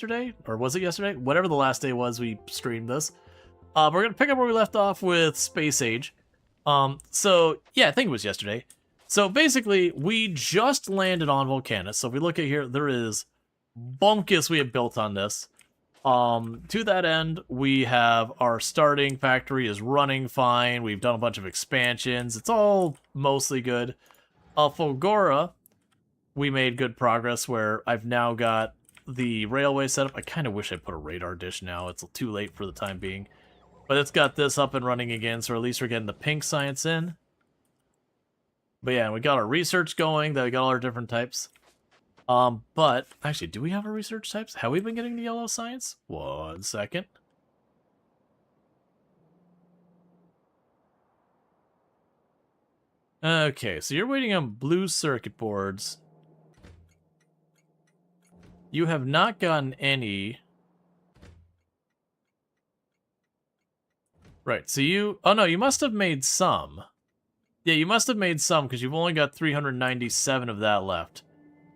yesterday, or was it yesterday? Whatever the last day was we streamed this. We're gonna pick up where we left off with Space Age. So yeah, I think it was yesterday. So basically, we just landed on Volcanus. So if we look at here, there is bunkus we have built on this. To that end, we have our starting factory is running fine. We've done a bunch of expansions. It's all mostly good. Fulgora, we made good progress where I've now got the railway set up. I kind of wish I put a radar dish now. It's too late for the time being. But it's got this up and running again, so at least we're getting the pink science in. But yeah, we got our research going, that we got all our different types. But, actually, do we have our research types? Have we been getting the yellow science? 1 second. Okay, so you're waiting on blue circuit boards. You have not gotten any. Right, so you... Oh no, you must have made some. Yeah, you must have made some, because you've only got 397 of that left.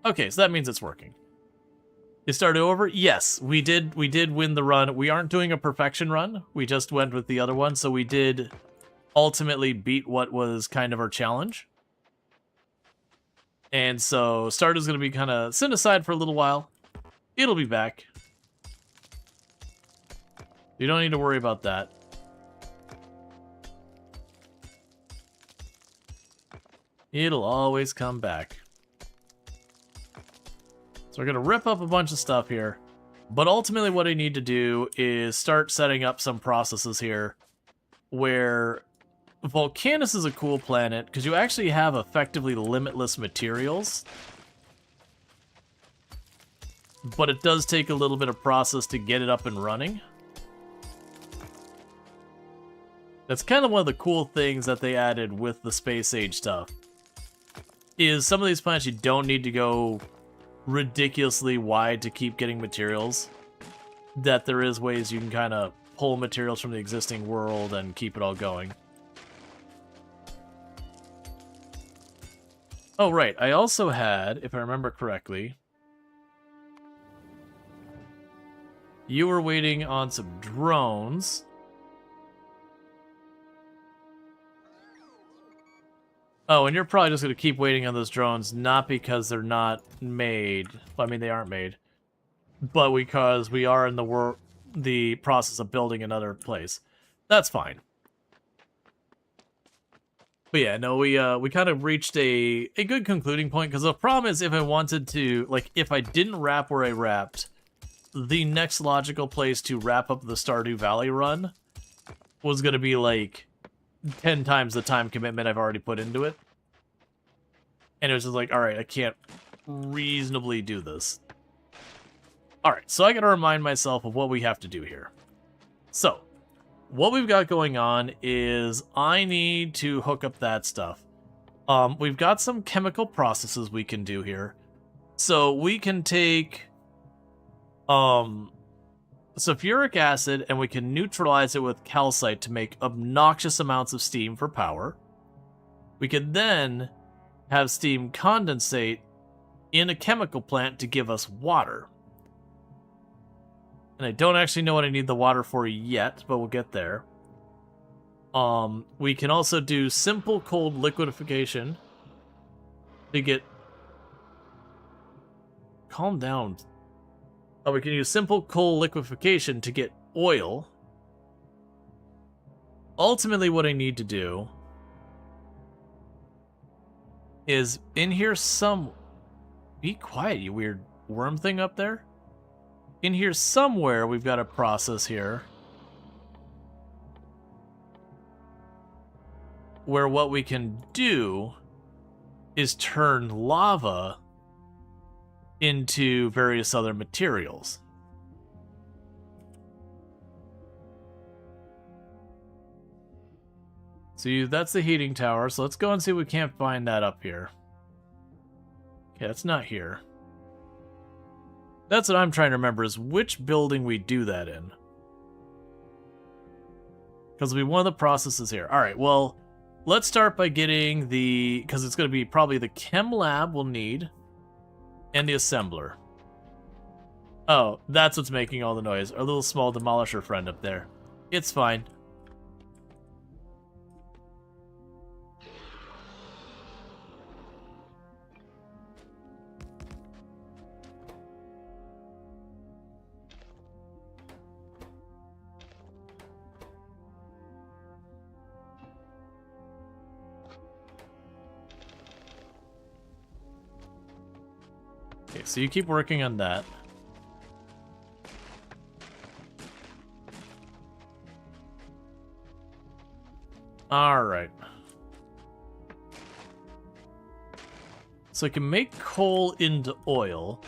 Okay, so that means it's working. You started over? Yes, we did win the run. We aren't doing a perfection run. We just went with the other one, so we did ultimately beat what was kind of our challenge. And so Stardew going to be kind of set aside for a little while. It'll be back. You don't need to worry about that. It'll always come back. So we're going to rip up a bunch of stuff here. But ultimately what I need to do is start setting up some processes here where Volcanus is a cool planet because you actually have effectively limitless materials. But it does take a little bit of process to get it up and running. That's kind of one of the cool things that they added with the Space Age stuff. Is some of these planets you don't need to go ridiculously wide to keep getting materials. That there is ways you can kind of pull materials from the existing world and keep it all going. Oh, right. I also had, if I remember correctly, you were waiting on some drones. Oh, and you're probably just going to keep waiting on those drones, not because they're not made. Well, I mean, they aren't made. But because we are in the process of building another place. That's fine. But yeah, no, we kind of reached a good concluding point, because the problem is if I wanted to, like, if I didn't wrap where I wrapped, the next logical place to wrap up the Stardew Valley run was going to be, like, 10 times the time commitment I've already put into it. And it was just like, alright, I can't reasonably do this. Alright, so I gotta remind myself of what we have to do here. So, what we've got going on is I need to hook up that stuff. We've got some chemical processes we can do here. So we can take sulfuric acid and we can neutralize it with calcite to make obnoxious amounts of steam for power. We can then have steam condensate in a chemical plant to give us water. And I don't actually know what I need the water for yet, but we'll get there. We can also do simple cold liquefaction to get... Calm down. Oh, we can use simple coal liquefaction to get oil. Ultimately, what I need to do is in here some... Be quiet, you weird worm thing up there. In here somewhere, we've got a process here where what we can do is turn lava into various other materials. So that's the heating tower, so let's go and see if we can't find that up here. Okay, that's not here. That's what I'm trying to remember, is which building we do that in. Because it'll be one of the processes here. Alright, well, let's start by getting the... Because it's going to be probably the chem lab we'll need. And the assembler. Oh, that's what's making all the noise. Our little small demolisher friend up there. It's fine. Okay, so you keep working on that. Alright. So I can make coal into oil,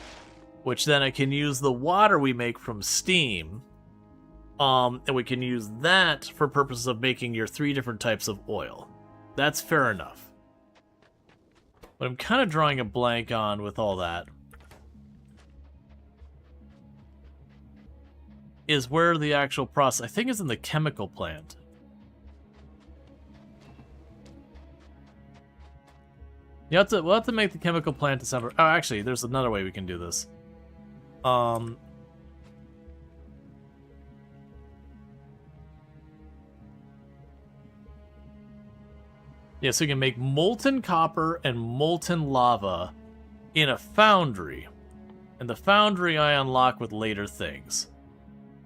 which then I can use the water we make from steam. And we can use that for purposes of making your 3 different types of oil. That's fair enough. But I'm kind of drawing a blank on with all that. Is where the actual process, I think it's in the chemical plant. We'll have to make the chemical plant December. Oh, actually, there's another way we can do this. Yeah, so you can make molten copper and molten lava in a foundry. And the foundry I unlock with later things.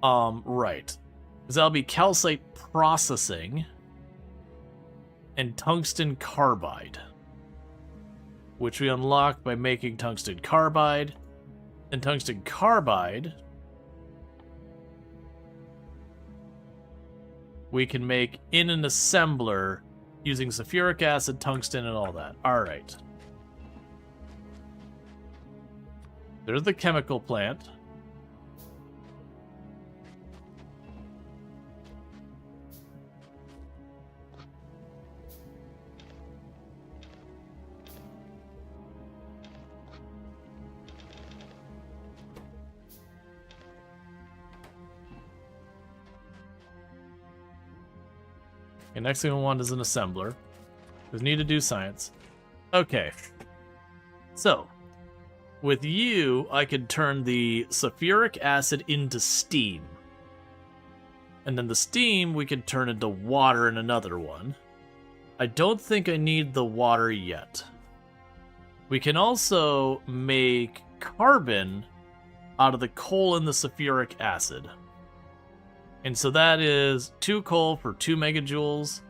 Right. Because that'll be calcite processing and tungsten carbide, which we unlock by making tungsten carbide. And tungsten carbide we can make in an assembler using sulfuric acid, tungsten, and all that. Alright. There's the chemical plant. Okay, next thing we want is an assembler. We need to do science. Okay. So, with you, I could turn the sulfuric acid into steam. And then the steam we could turn into water in another one. I don't think I need the water yet. We can also make carbon out of the coal and the sulfuric acid. And so that is 2 coal for 2 megajoules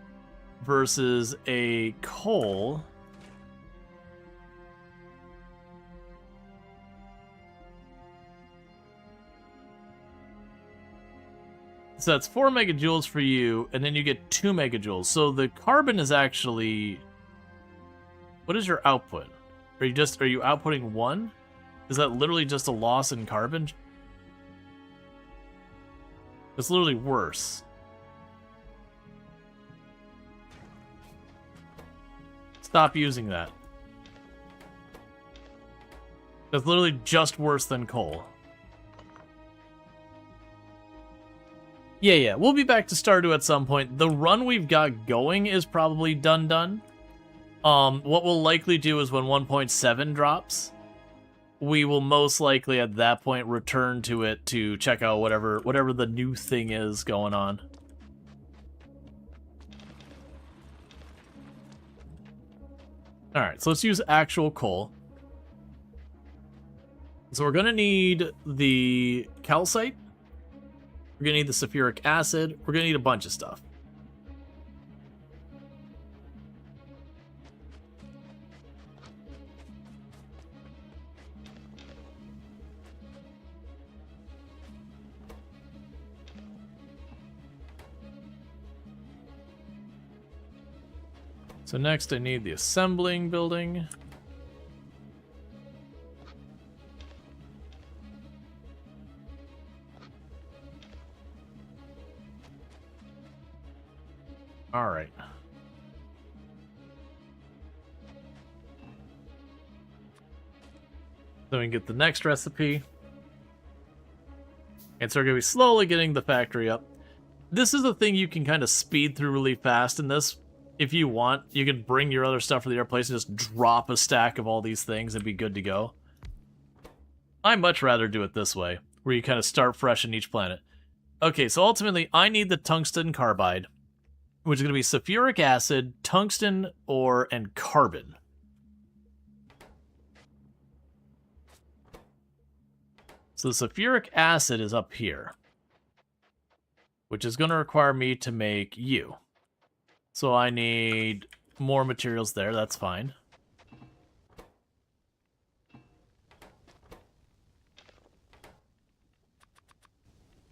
versus a coal. So that's 4 megajoules for you, and then you get 2 megajoules. So the carbon is actually... What is your output? Are you outputting 1? Is that literally just a loss in carbon? It's literally worse. Stop using that. That's literally just worse than coal. Yeah, we'll be back to Stardew at some point. The run we've got going is probably done. What we'll likely do is when 1.7 drops, we will most likely at that point return to it to check out whatever the new thing is going on. Alright, so let's use actual coal. So we're gonna need the calcite. We're gonna need the sulfuric acid. We're gonna need a bunch of stuff. So next I need the assembling building. All right. Then we can get the next recipe. And so we're going to be slowly getting the factory up. This is a thing you can kind of speed through really fast in this. If you want, you can bring your other stuff to the other place and just drop a stack of all these things and be good to go. I much rather do it this way. where you kind of start fresh in each planet. Okay, so ultimately, I need the tungsten carbide, which is going to be sulfuric acid, tungsten ore, and carbon. So the sulfuric acid is up here, which is going to require me to make you. So I need more materials there, that's fine.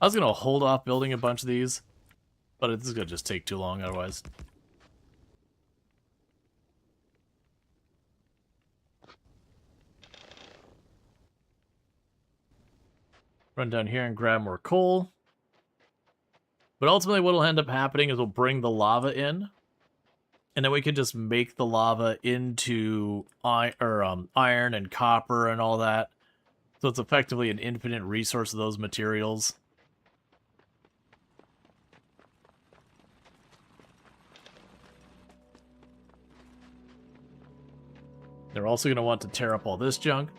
I was going to hold off building a bunch of these, but this is going to just take too long otherwise. Run down here and grab more coal. But ultimately what will end up happening is we'll bring the lava in, and then we can just make the lava into iron and copper and all that. So it's effectively an infinite resource of those materials. They're also going to want to tear up all this junk.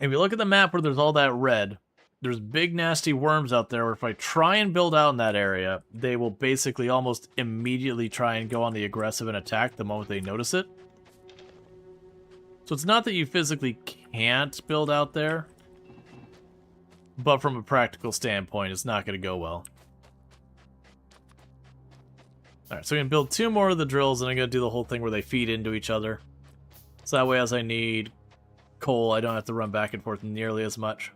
If you look at the map where there's all that red, there's big nasty worms out there where if I try and build out in that area, they will basically almost immediately try and go on the aggressive and attack the moment they notice it. So it's not that you physically can't build out there, but from a practical standpoint, it's not going to go well. Alright, so I'm going to build 2 more of the drills, and I'm going to do the whole thing where they feed into each other. So that way, as I need coal, I don't have to run back and forth nearly as much.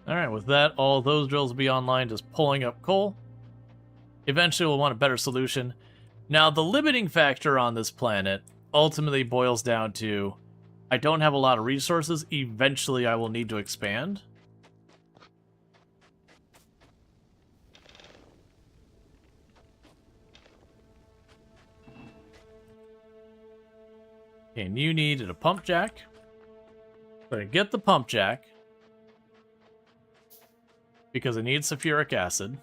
Alright, with that, all those drills will be online, just pulling up coal. Eventually, we'll want a better solution. Now, the limiting factor on this planet ultimately boils down to I don't have a lot of resources. Eventually, I will need to expand. Okay, and you needed a pump jack. I'm going to get the pump jack because it needs sulfuric acid.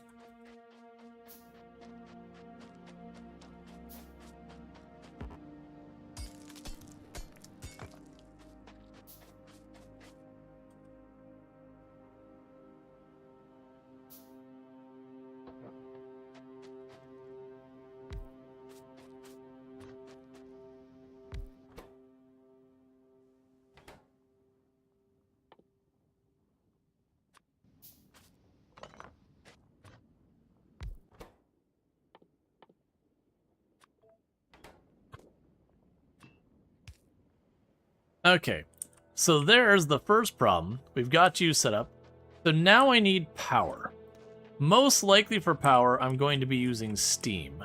Okay, so there's the first problem. We've got you set up. So now I need power. Most likely for power, I'm going to be using steam.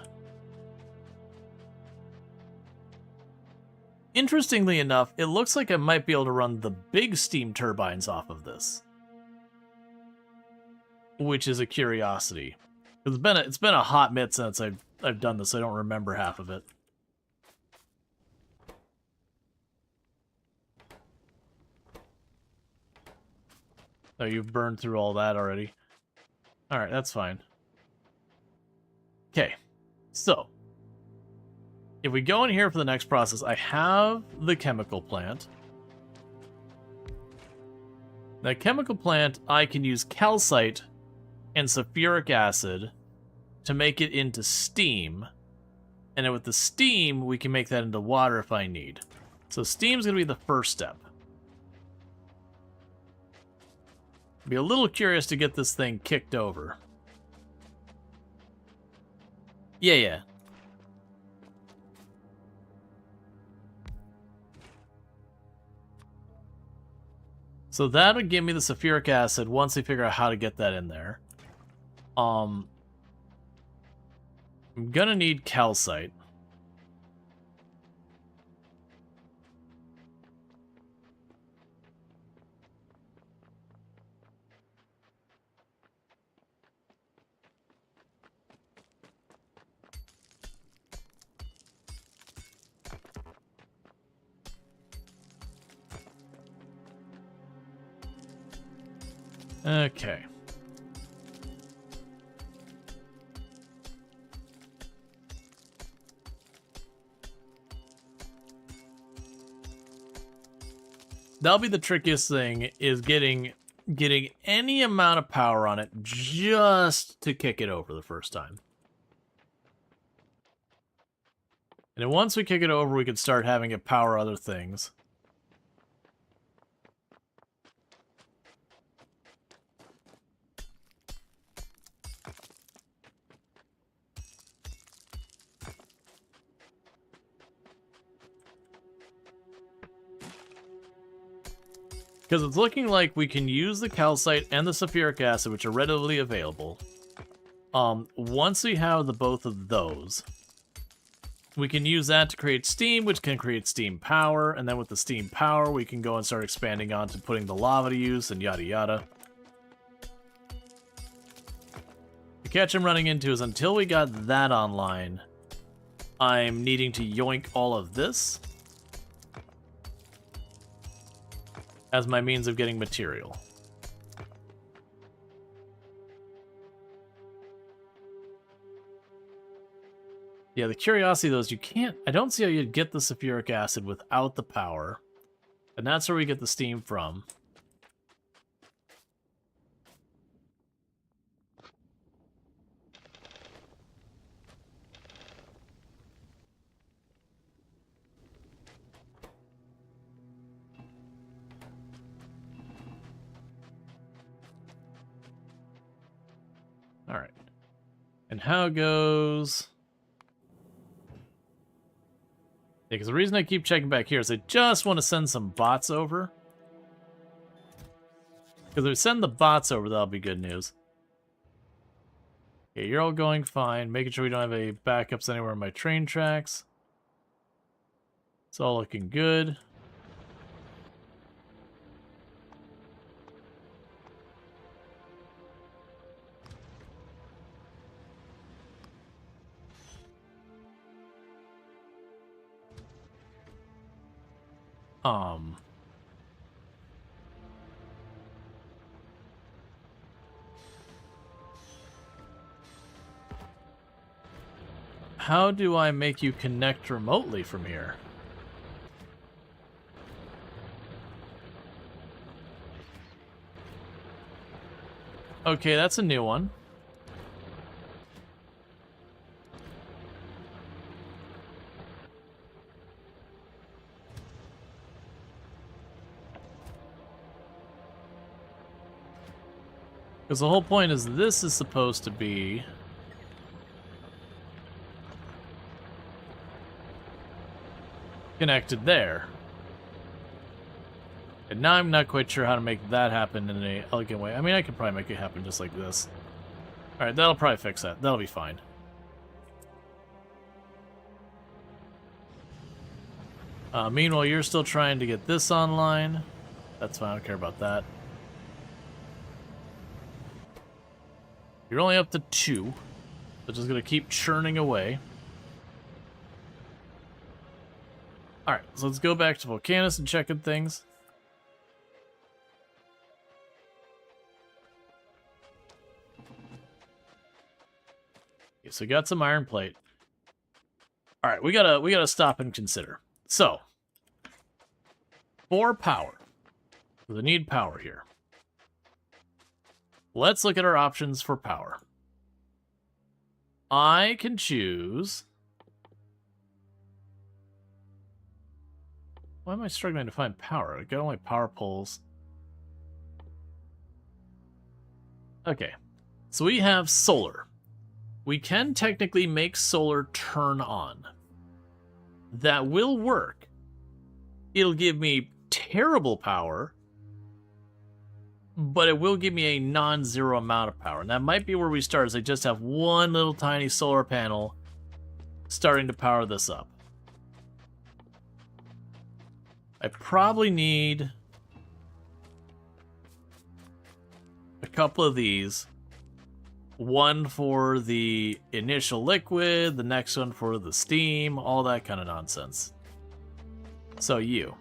Interestingly enough, it looks like I might be able to run the big steam turbines off of this, which is a curiosity. It's been a hot minute since I've done this. I don't remember half of it. Oh, you've burned through all that already. Alright, that's fine. Okay, so if we go in here for the next process, I have the chemical plant. That chemical plant, I can use calcite and sulfuric acid to make it into steam. And then with the steam, we can make that into water if I need. So steam's going to be the first step. Be a little curious to get this thing kicked over. Yeah. So that'll give me the sulfuric acid once we figure out how to get that in there. I'm gonna need calcite. Okay. That'll be the trickiest thing, is getting any amount of power on it just to kick it over the first time. And then once we kick it over, we can start having it power other things. Because it's looking like we can use the calcite and the sulfuric acid, which are readily available. Once we have the both of those, we can use that to create steam, which can create steam power, and then with the steam power, we can go and start expanding on to putting the lava to use, and yada yada. The catch I'm running into is until we got that online, I'm needing to yoink all of this as my means of getting material. Yeah, the curiosity though is you can't, I don't see how you'd get the sulfuric acid without the power. And that's where we get the steam from. All right. And how goes... Yeah, because the reason I keep checking back here is I just want to send some bots over. Because if we send the bots over, that'll be good news. Okay, you're all going fine. Making sure we don't have any backups anywhere in my train tracks. It's all looking good. How do I make you connect remotely from here? Okay, that's a new one. Because the whole point is this is supposed to be... connected there. And now I'm not quite sure how to make that happen in an elegant way. I mean, I could probably make it happen just like this. Alright, that'll probably fix that. That'll be fine. Meanwhile, you're still trying to get this online. That's fine, I don't care about that. You're only up to 2. So just gonna keep churning away. Alright, so let's go back to Volcanus and checking things. Okay, so we got some iron plate. Alright, we gotta stop and consider. So, for power. We need power here. Let's look at our options for power. I can choose... Why am I struggling to find power? I got only power poles. Okay, so we have solar. We can technically make solar turn on. That will work. It'll give me terrible power, but it will give me a non-zero amount of power. And that might be where we start, is I just have one little tiny solar panel starting to power this up. I probably need a couple of these. One for the initial liquid, the next one for the steam, all that kind of nonsense. So you.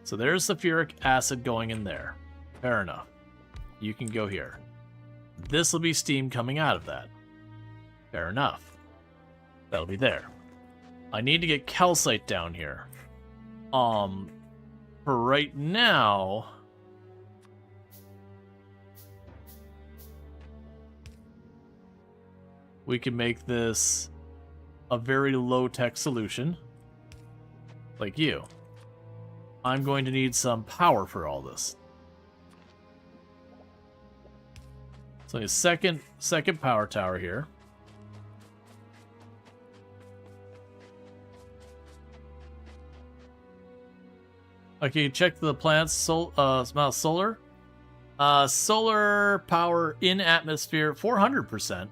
So there's sulfuric acid going in there. Fair enough. You can go here. This will be steam coming out of that. Fair enough. That'll be there. I need to get calcite down here. For right now... we can make this a very low-tech solution. Like you. I'm going to need some power for all this. So a second power tower here. Okay, check the plant's amount of solar. Solar power in atmosphere, 400%.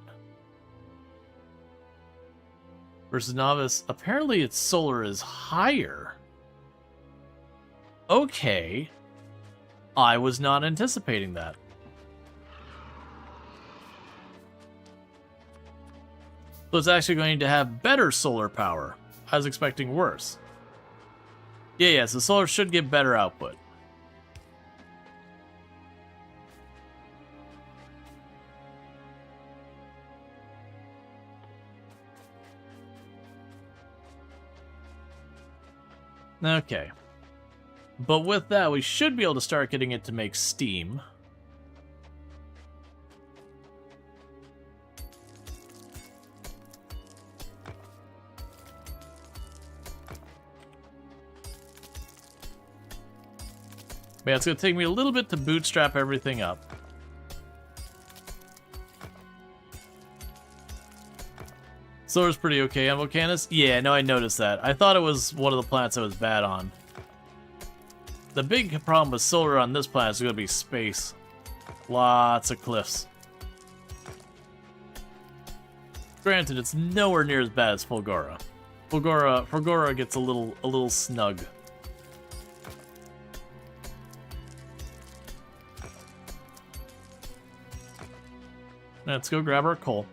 Versus novice, apparently its solar is higher. Okay. I was not anticipating that. So it's actually going to have better solar power. I was expecting worse. Yeah, so solar should get better output. Okay. But with that, we should be able to start getting it to make steam. But yeah, it's going to take me a little bit to bootstrap everything up. Solar's pretty okay on Volcanus? Yeah, no, I noticed that. I thought it was one of the plants I was bad on. The big problem with solar on this planet is going to be space. Lots of cliffs. Granted, it's nowhere near as bad as Fulgora. Fulgora gets a little snug. Let's go grab our coal.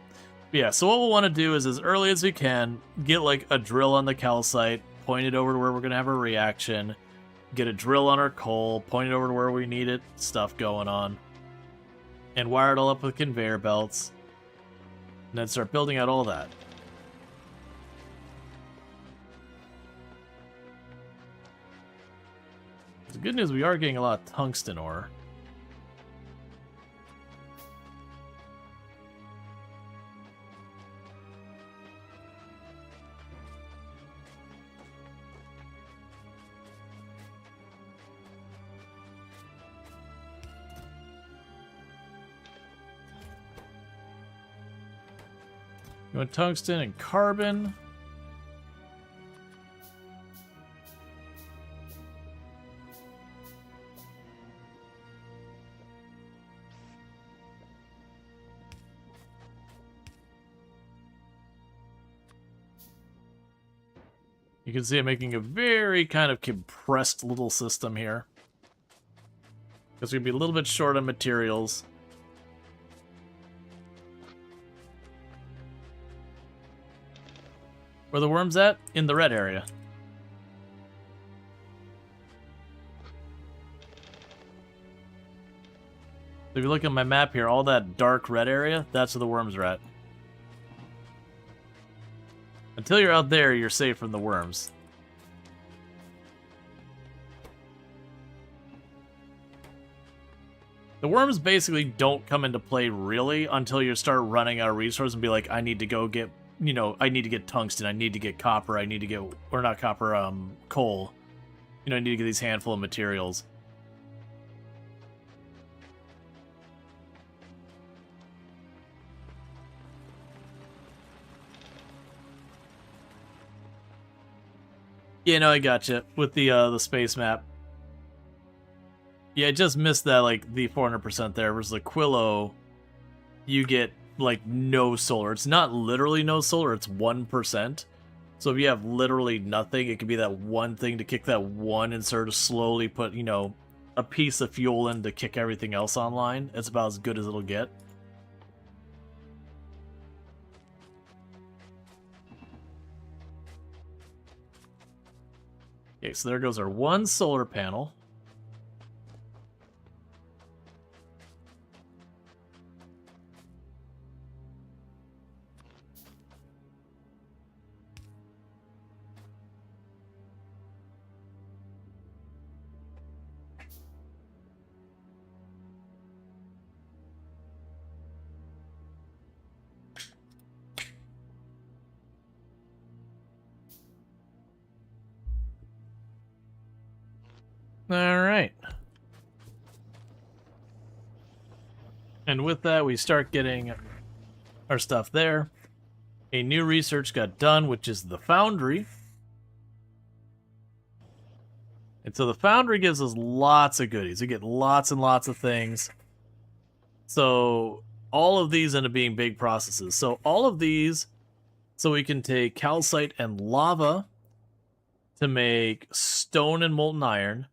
Yeah, so what we'll want to do is, as early as we can, get like a drill on the calcite, point it over to where we're going to have a reaction, get a drill on our coal, point it over to where we need it, stuff going on, and wire it all up with conveyor belts, and then start building out all that. The good news, we are getting a lot of tungsten ore. You want tungsten and carbon. You can see I'm making a very kind of compressed little system here. Because we're going to be a little bit short on materials. Where the worm's at? In the red area. If you look at my map here, all that dark red area, that's where the worms are at. Until you're out there, you're safe from the worms. The worms basically don't come into play really until you start running out of resources and be like, I need to go get, you know, I need to get tungsten, I need to get copper, I need to get, or not copper, coal. You know, I need to get these handful of materials. Yeah, no, I gotcha. With the space map. Yeah, I just missed that, like, the 400% there. Versus the Quillo, you get, like, no solar. It's not literally no solar, it's 1%. So if you have literally nothing, it could be that one thing to kick that one and sort of slowly put, you know, a piece of fuel in to kick everything else online. It's about as good as it'll get. Okay, so there goes our one solar panel. Alright. And with that, we start getting our stuff there. A new research got done, which is the foundry. And so the foundry gives us lots of goodies. We get lots and lots of things. So all of these end up being big processes. So all of these, so we can take calcite and lava to make stone and molten iron.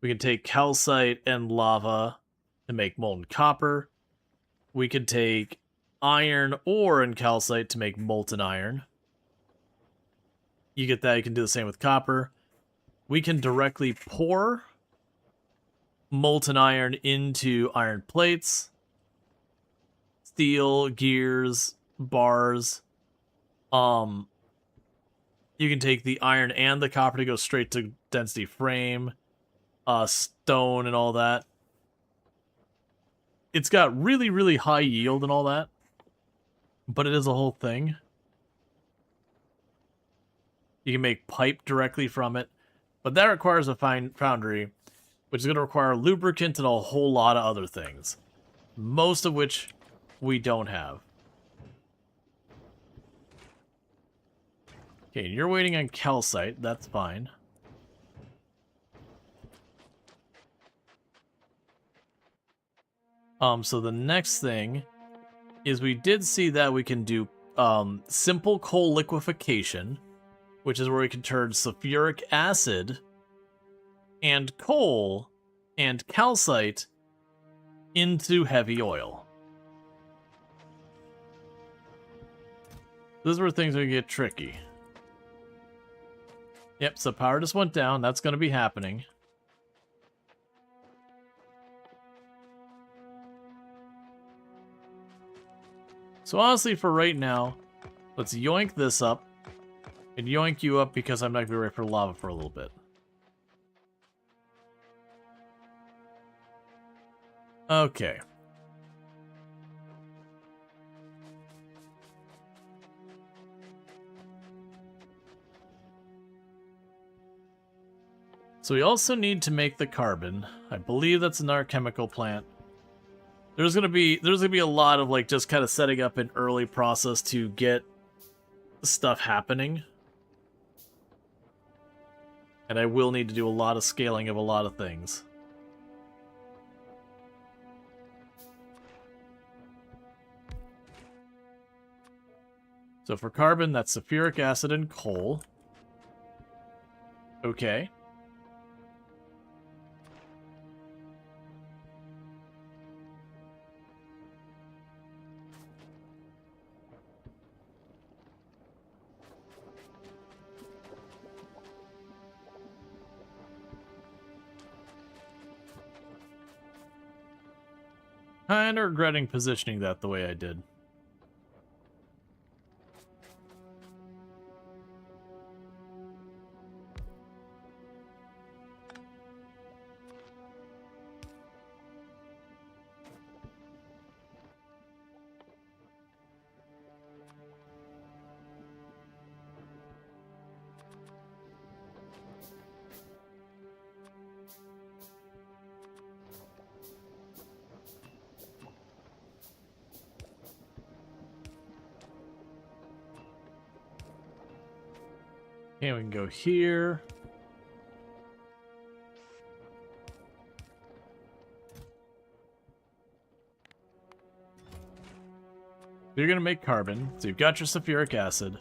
We can take calcite and lava to make molten copper. We could take iron ore and calcite to make molten iron. You get that. You can do the same with copper. We can directly pour molten iron into iron plates, steel, gears, bars. You can take the iron and the copper to go straight to density frame, stone, and all that. It's got really, really high yield and all that, but it is a whole thing. You can make pipe directly from it, but that requires a foundry, which is going to require lubricant and a whole lot of other things, most of which we don't have. Okay, you're waiting on calcite. That's fine. So the next thing is we did see that we can do simple coal liquefaction, which is where we can turn sulfuric acid and coal and calcite into heavy oil. This is where things are going to get tricky. Yep, so power just went down. That's going to be happening. So honestly, for right now, let's yoink this up. And yoink you up because I'm not going to be ready for lava for a little bit. Okay. So we also need to make the carbon. I believe that's in our chemical plant. There's gonna be a lot of like just kind of setting up an early process to get stuff happening. And I will need to do a lot of scaling of a lot of things. So for carbon, that's sulfuric acid and coal. Okay. Kinda regretting positioning that the way I did. Okay, we can go here. You're going to make carbon, so you've got your sulfuric acid.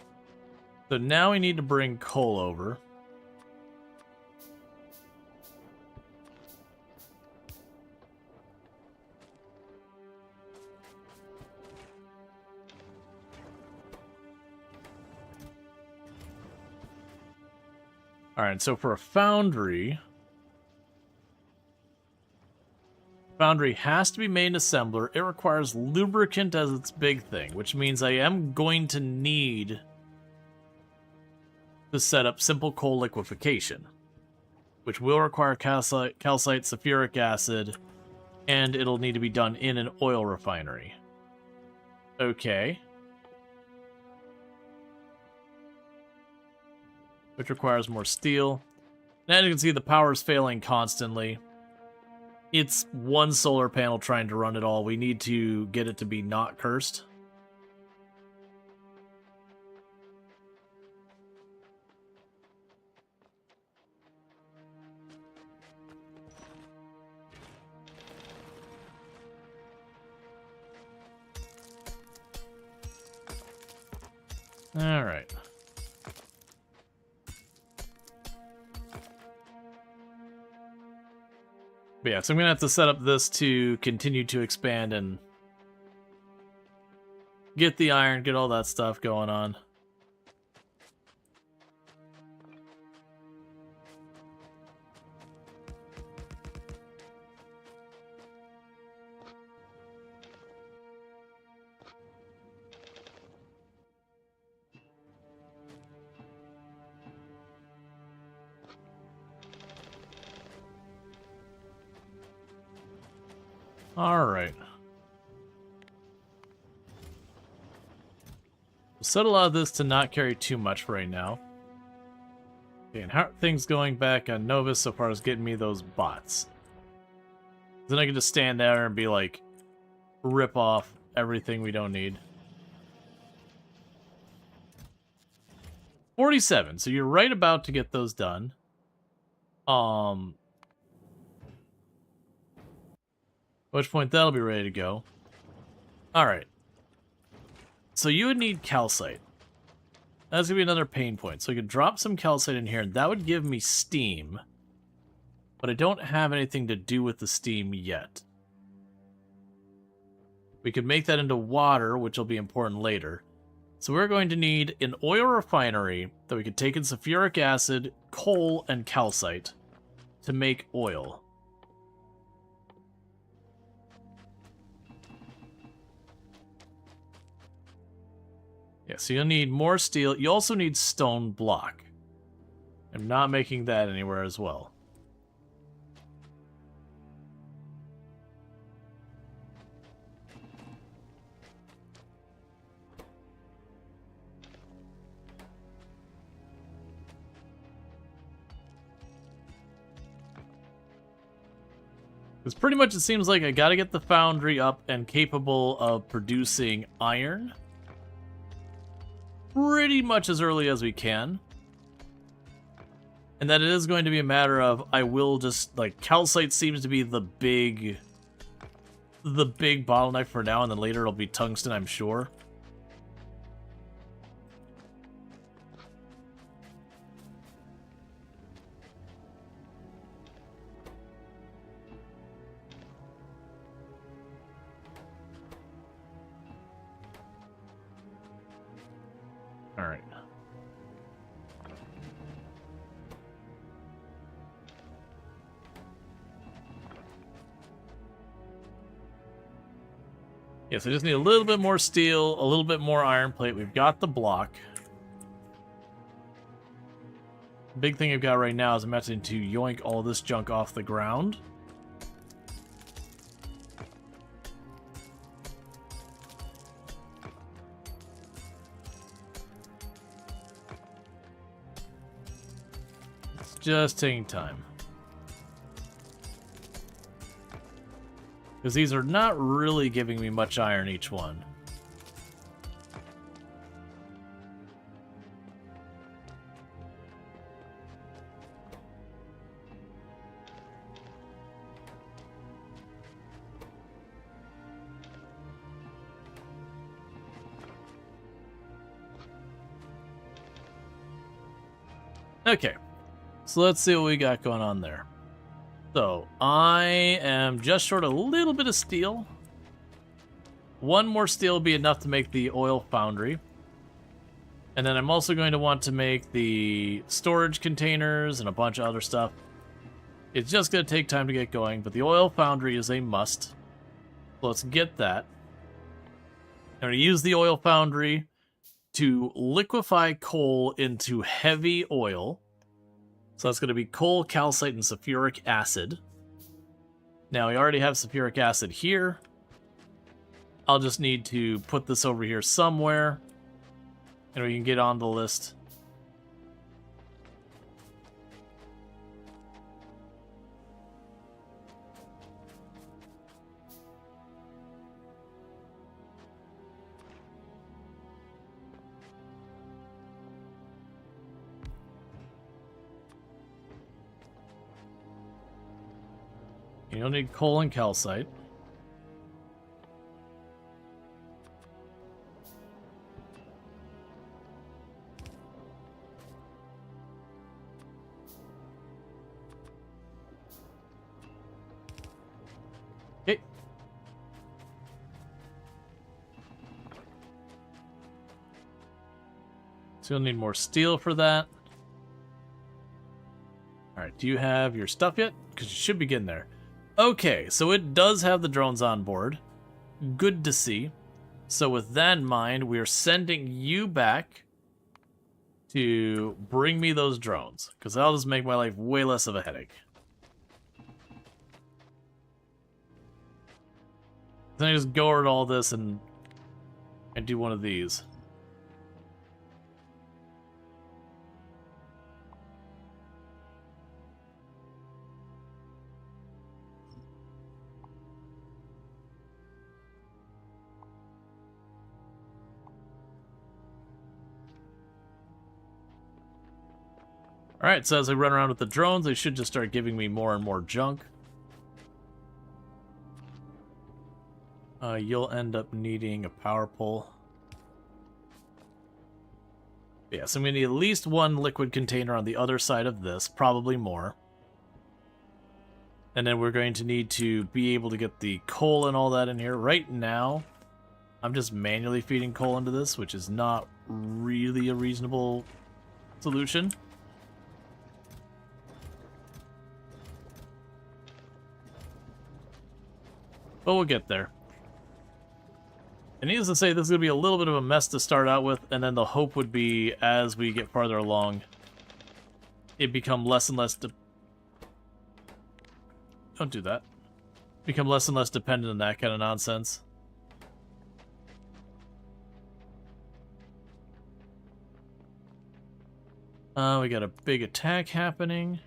So now we need to bring coal over. Alright, so for a foundry... Foundry has to be made in assembler. It requires lubricant as its big thing, which means I am going to need to set up simple coal liquefaction, which will require calcite, sulfuric acid, and it'll need to be done in an oil refinery. Okay. Which requires more steel. And as you can see, the power's failing constantly. It's one solar panel trying to run it all. We need to get it to be not cursed. All right. But yeah, so I'm going to have to set up this to continue to expand and get the iron, get all that stuff going on. All right. We'll set a lot of this to not carry too much right now. Okay, and how are things going back on Novus so far as getting me those bots? Then I can just stand there and be like, rip off everything we don't need. 47, so you're right about to get those done. At which point that'll be ready to go. Alright. So you would need calcite. That's going to be another pain point. So we could drop some calcite in here, and that would give me steam. But I don't have anything to do with the steam yet. We could make that into water, which will be important later. So we're going to need an oil refinery that we could take in sulfuric acid, coal, and calcite to make oil. Yeah, so you'll need more steel. You also need stone block. I'm not making that anywhere as well. Because pretty much it seems like I gotta get the foundry up and capable of producing iron pretty much as early as we can. And that it is going to be a matter of, I will just, like, calcite seems to be the big bottleneck for now, and then later it'll be tungsten, I'm sure. Alright. Yes, I just need a little bit more steel, a little bit more iron plate. We've got the block. The big thing I've got right now is I'm having to yoink all this junk off the ground. It's just taking time. Because these are not really giving me much iron each one. Okay, so let's see what we got going on there. So, I am just short a little bit of steel. One more steel will be enough to make the oil foundry. And then I'm also going to want to make the storage containers and a bunch of other stuff. It's just going to take time to get going, but the oil foundry is a must. So let's get that. I'm going to use the oil foundry to liquefy coal into heavy oil. So that's going to be coal, calcite, and sulfuric acid. Now, we already have sulfuric acid here. I'll just need to put this over here somewhere, and we can get on the list. You don't need coal and calcite. Okay. So you'll need more steel for that. Alright, do you have your stuff yet? Because you should be getting there. Okay, so it does have the drones on board. Good to see. So with that in mind, we are sending you back to bring me those drones. Because that'll just make my life way less of a headache. Then I just go over to all this and do one of these. Alright, so as I run around with the drones, they should just start giving me more and more junk. You'll end up needing a power pole. Yeah, so I'm going to need at least one liquid container on the other side of this, probably more. And then we're going to need to be able to get the coal and all that in here. Right now, I'm just manually feeding coal into this, which is not really a reasonable solution. But we'll get there. And needless to say, this is going to be a little bit of a mess to start out with, and then the hope would be, as we get farther along, it become less and less... Don't do that. Become less and less dependent on that kind of nonsense. We got a big attack happening.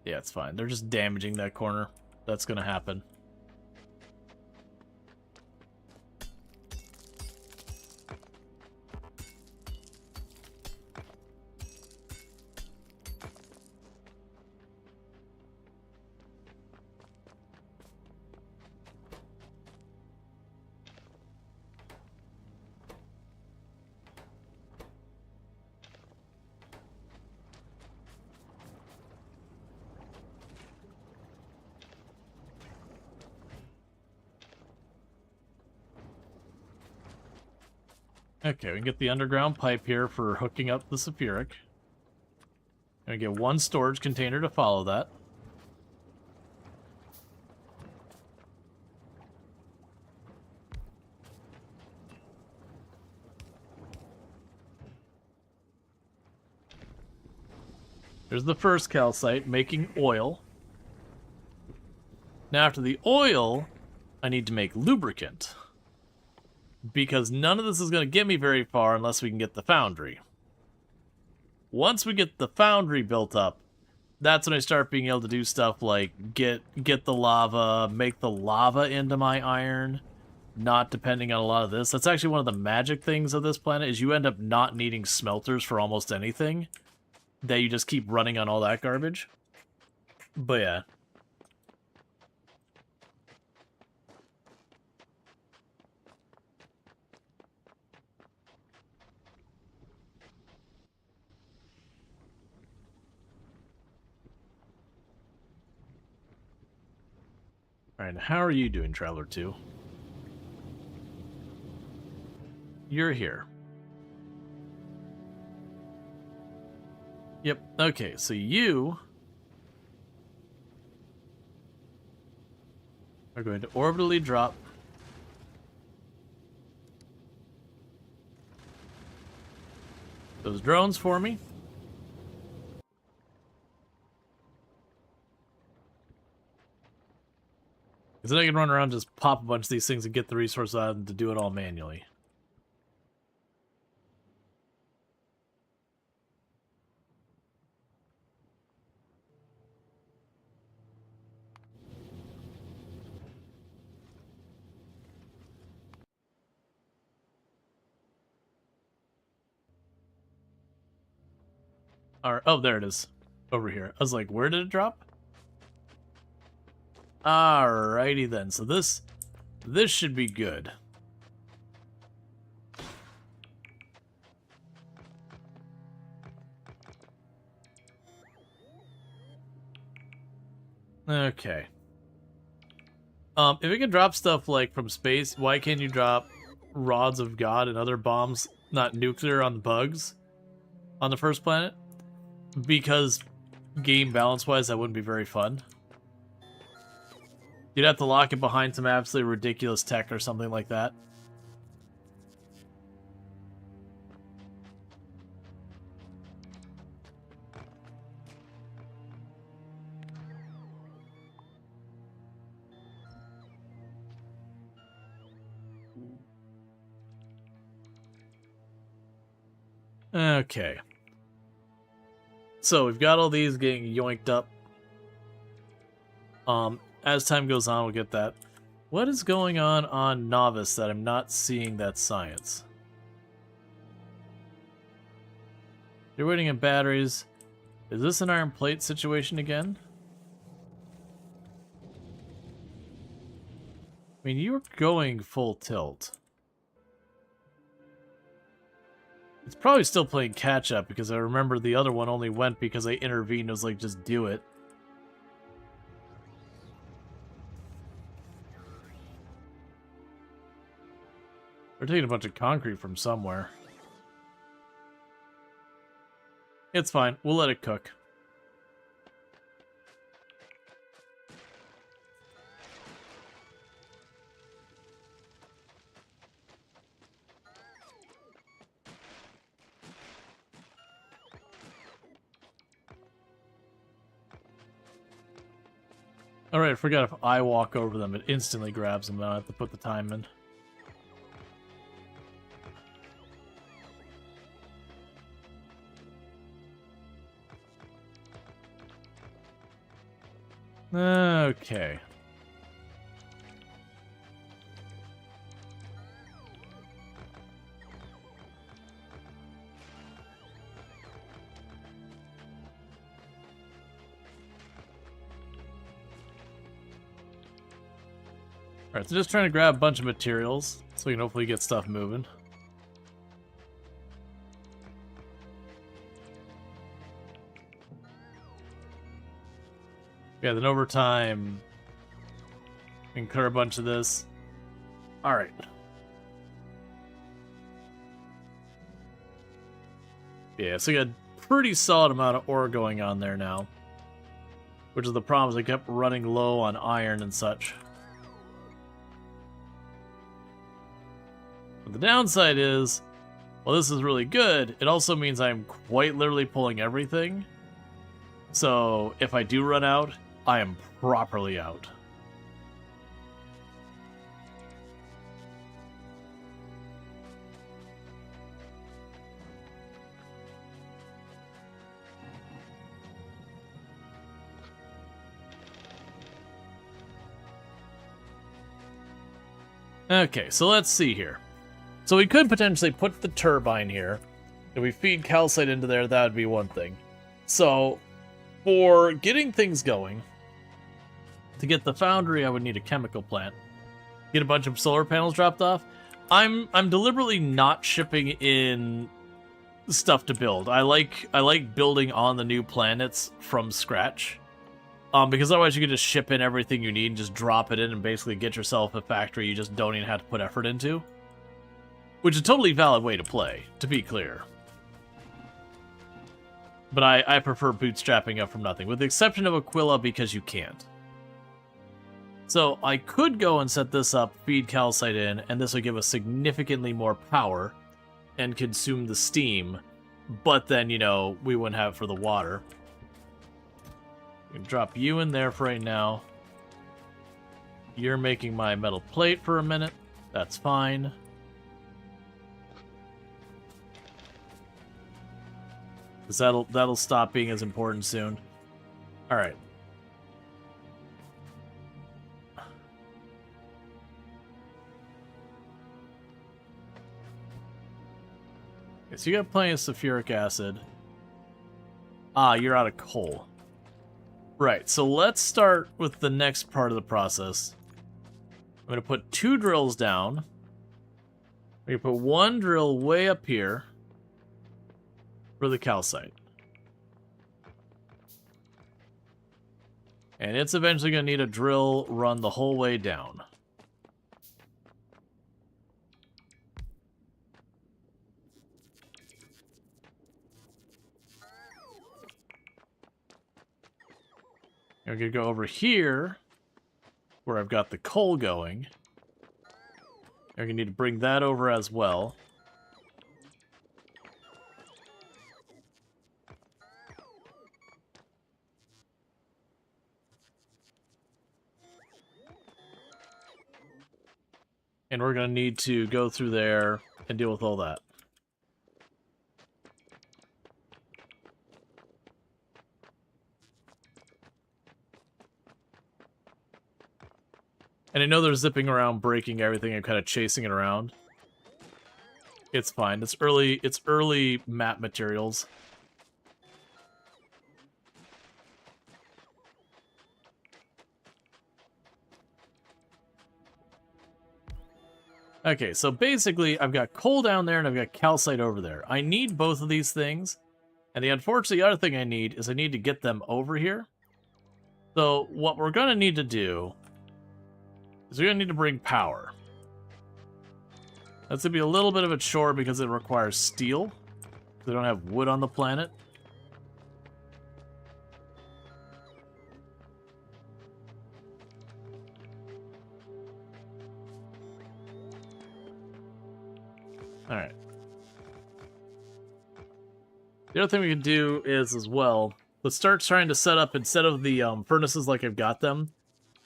Yeah, it's fine. They're just damaging that corner. That's going to happen. Okay, we can get the underground pipe here for hooking up the sulfuric. And we get one storage container to follow that. There's the first calcite, making oil. Now after the oil, I need to make lubricant. Because none of this is going to get me very far unless we can get the foundry. Once we get the foundry built up, that's when I start being able to do stuff like get the lava, make the lava into my iron, not depending on a lot of this. That's actually one of the magic things of this planet, is you end up not needing smelters for almost anything. That you just keep running on all that garbage. But yeah. Alright, how are you doing, Traveler 2? You're here. Yep, okay, so you are going to orbitally drop those drones for me. Because then I can run around and just pop a bunch of these things and get the resources out of them to do it all manually. Alright, oh, there it is. Over here. I was like, where did it drop? Alrighty then. So this should be good. Okay. If it can drop stuff like from space, why can't you drop rods of God and other bombs, not nuclear, on bugs on the first planet? Because game balance-wise, that wouldn't be very fun. You'd have to lock it behind some absolutely ridiculous tech or something like that. Okay. So we've got all these getting yoinked up. As time goes on, we'll get that. What is going on Novice that I'm not seeing that science? You're waiting in batteries. Is this an iron plate situation again? I mean, you're going full tilt. It's probably still playing catch up because I remember the other one only went because I intervened. It was like, just do it. We're taking a bunch of concrete from somewhere. It's fine. We'll let it cook. Alright, I forgot if I walk over them, it instantly grabs them. I don't have to put the time in. Okay. Alright, so just trying to grab a bunch of materials so we can hopefully get stuff moving. Yeah, then over time, incur a bunch of this. Alright. Yeah, so we got a pretty solid amount of ore going on there now. Which is the problem, is I kept running low on iron and such. But the downside is, well, this is really good. It also means I'm quite literally pulling everything. So if I do run out, I am properly out. Okay, so let's see here. So we could potentially put the turbine here. If we feed calcite into there, that would be one thing. So, for getting things going, to get the foundry, I would need a chemical plant. Get a bunch of solar panels dropped off. I'm deliberately not shipping in stuff to build. I like building on the new planets from scratch. Because otherwise you could just ship in everything you need and just drop it in and basically get yourself a factory you just don't even have to put effort into. Which is a totally valid way to play, to be clear. But I prefer bootstrapping up from nothing, with the exception of Aquila because you can't. So I could go and set this up, feed calcite in, and this would give us significantly more power and consume the steam, but then, you know, we wouldn't have it for the water. We can drop you in there for right now. You're making my metal plate for a minute. That's fine. Because that'll stop being as important soon. Alright. Okay, so you got plenty of sulfuric acid. Ah, you're out of coal. Right, so let's start with the next part of the process. I'm going to put 2 drills down. I'm going to put 1 drill way up here for the calcite. And it's eventually going to need a drill run the whole way down. I'm going to go over here, where I've got the coal going. I'm going to need to bring that over as well. And we're going to need to go through there and deal with all that. And I know they're zipping around, breaking everything, and kind of chasing it around. It's fine. It's early map materials. Okay, so basically, I've got coal down there and I've got calcite over there. I need both of these things. And the unfortunate other thing I need is I need to get them over here. So what we're going to need to do is we're going to need to bring power. That's going to be a little bit of a chore because it requires steel. They don't have wood on the planet. Alright. The other thing we can do is, as well, let's start trying to set up, instead of the furnaces like I've got them,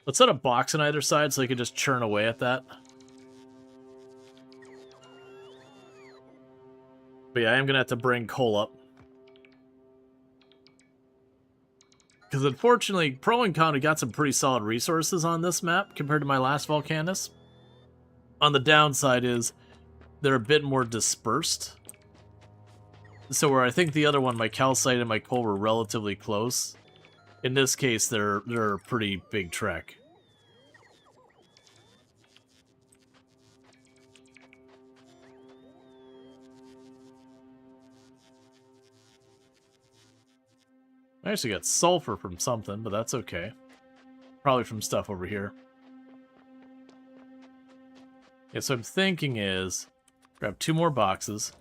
let's set a box on either side so I can just churn away at that. But yeah, I am going to have to bring coal up. Because unfortunately, Pro and Con got some pretty solid resources on this map compared to my last Volcanus. On the downside is they're a bit more dispersed. So where I think the other one, my calcite and my coal, were relatively close, in this case, they're a pretty big trek. I actually got sulfur from something, but that's okay. Probably from stuff over here. Yeah, so I'm thinking is, grab 2 more boxes.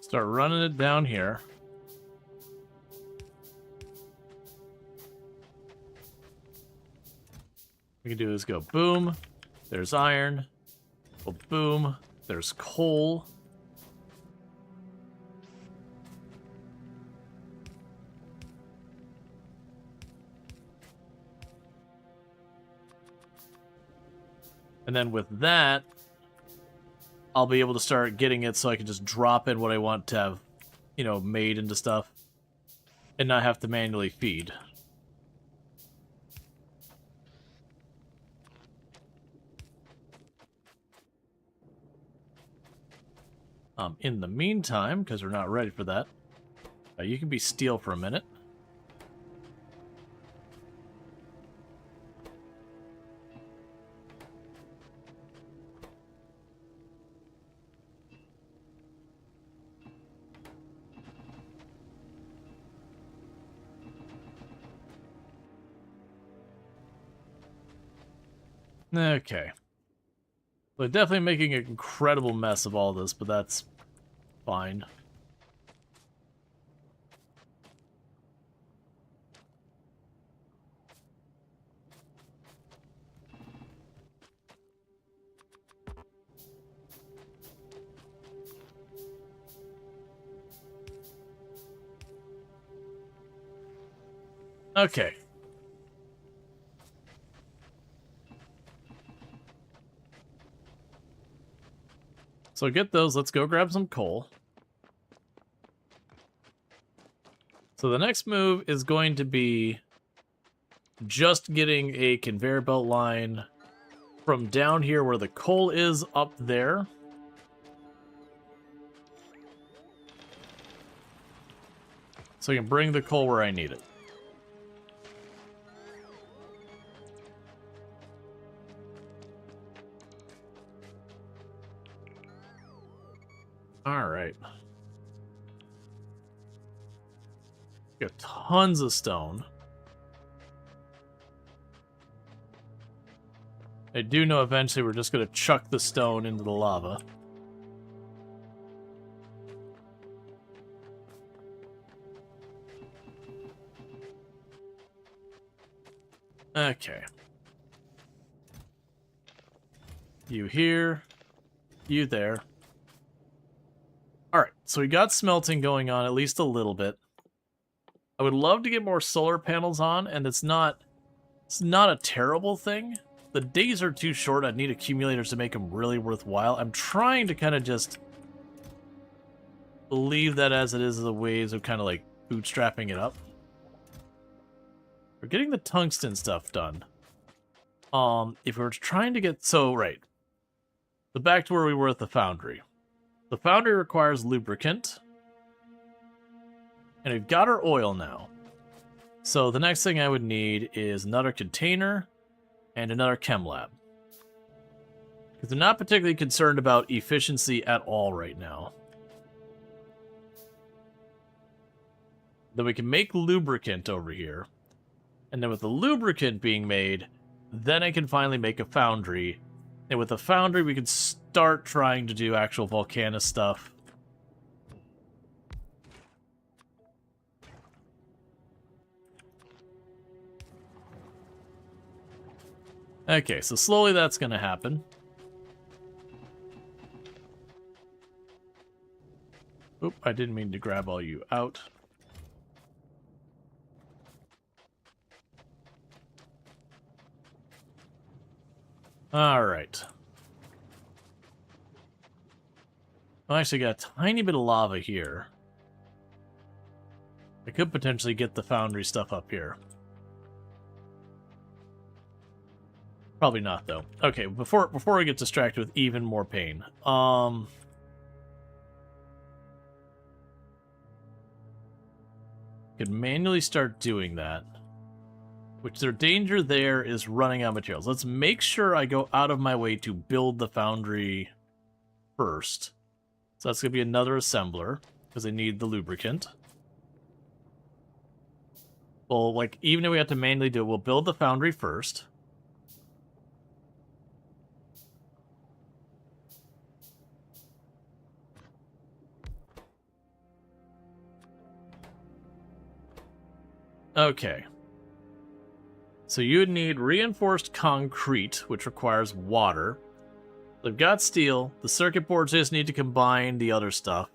Start running it down here. We can do is go boom, there's iron, well, boom, there's coal. And then with that, I'll be able to start getting it so I can just drop in what I want to have, you know, made into stuff. And not have to manually feed. In the meantime, because we're not ready for that, you can be steel for a minute. Okay. They're definitely making an incredible mess of all this, but that's fine. Okay. So get those. Let's go grab some coal. So the next move is going to be just getting a conveyor belt line from down here where the coal is up there. So I can bring the coal where I need it. All right. Got tons of stone. I do know eventually we're just going to chuck the stone into the lava. Okay. You here. You there. Alright, so we got smelting going on at least a little bit. I would love to get more solar panels on, and it's not a terrible thing. The days are too short. I'd need accumulators to make them really worthwhile. I'm trying to kind of just leave that as it is as a ways of kind of like bootstrapping it up. We're getting the tungsten stuff done. If we were trying to get... So, right. So back to where we were at the foundry. The foundry requires lubricant. And we've got our oil now. So the next thing I would need is another container and another chem lab. Because they're not particularly concerned about efficiency at all right now. Then we can make lubricant over here. And then with the lubricant being made, then I can finally make a foundry. And with the foundry, we can start trying to do actual volcano stuff. Okay, so slowly that's going to happen. Oop, I didn't mean to grab all you out. Alright. I actually got a tiny bit of lava here. I could potentially get the foundry stuff up here. Probably not, though. Okay, before we get distracted with even more pain. Could manually start doing that. Which their danger there is running out of materials. Let's make sure I go out of my way to build the foundry first. So that's going to be another assembler, because I need the lubricant. Well, like, even if we have to manually do it, we'll build the foundry first. Okay. So you would need reinforced concrete, which requires water. They've got steel. The circuit boards just need to combine the other stuff.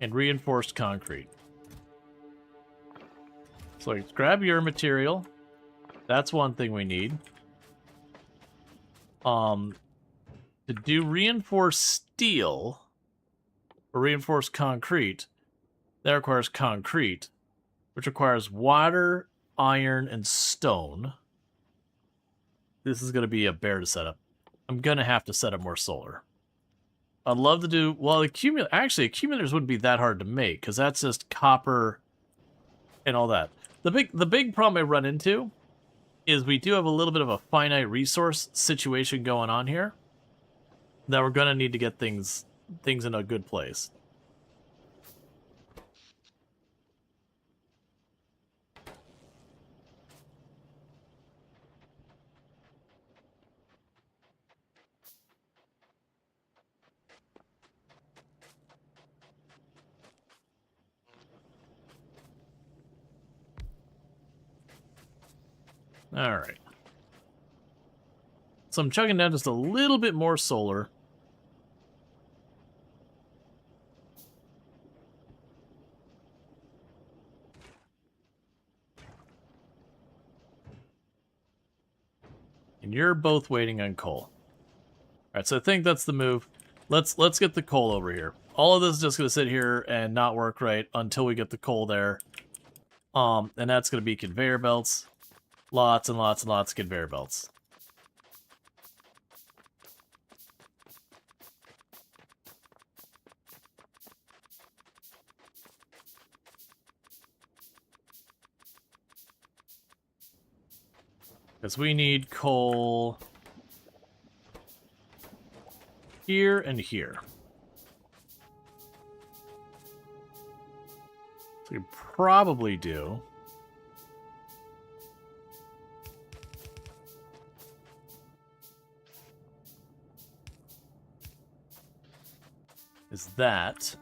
And reinforced concrete. So let's grab your material. That's one thing we need. To do reinforced steel, or reinforced concrete, that requires concrete, which requires water, iron, and stone. This is going to be a bear to set up. I'm going to have to set up more solar. I'd love to do... Well, actually, accumulators wouldn't be that hard to make, because that's just copper and all that. The big problem I run into is we do have a little bit of a finite resource situation going on here that we're going to need to get things in a good place. Alright. So I'm chugging down just a little bit more solar. And you're both waiting on coal. Alright, so I think that's the move. let's get the coal over here. All of this is just gonna sit here and not work right until we get the coal there. And that's gonna be conveyor belts. Lots and lots and lots of conveyor belts. Because we need coal here and here. So we probably do. Is that...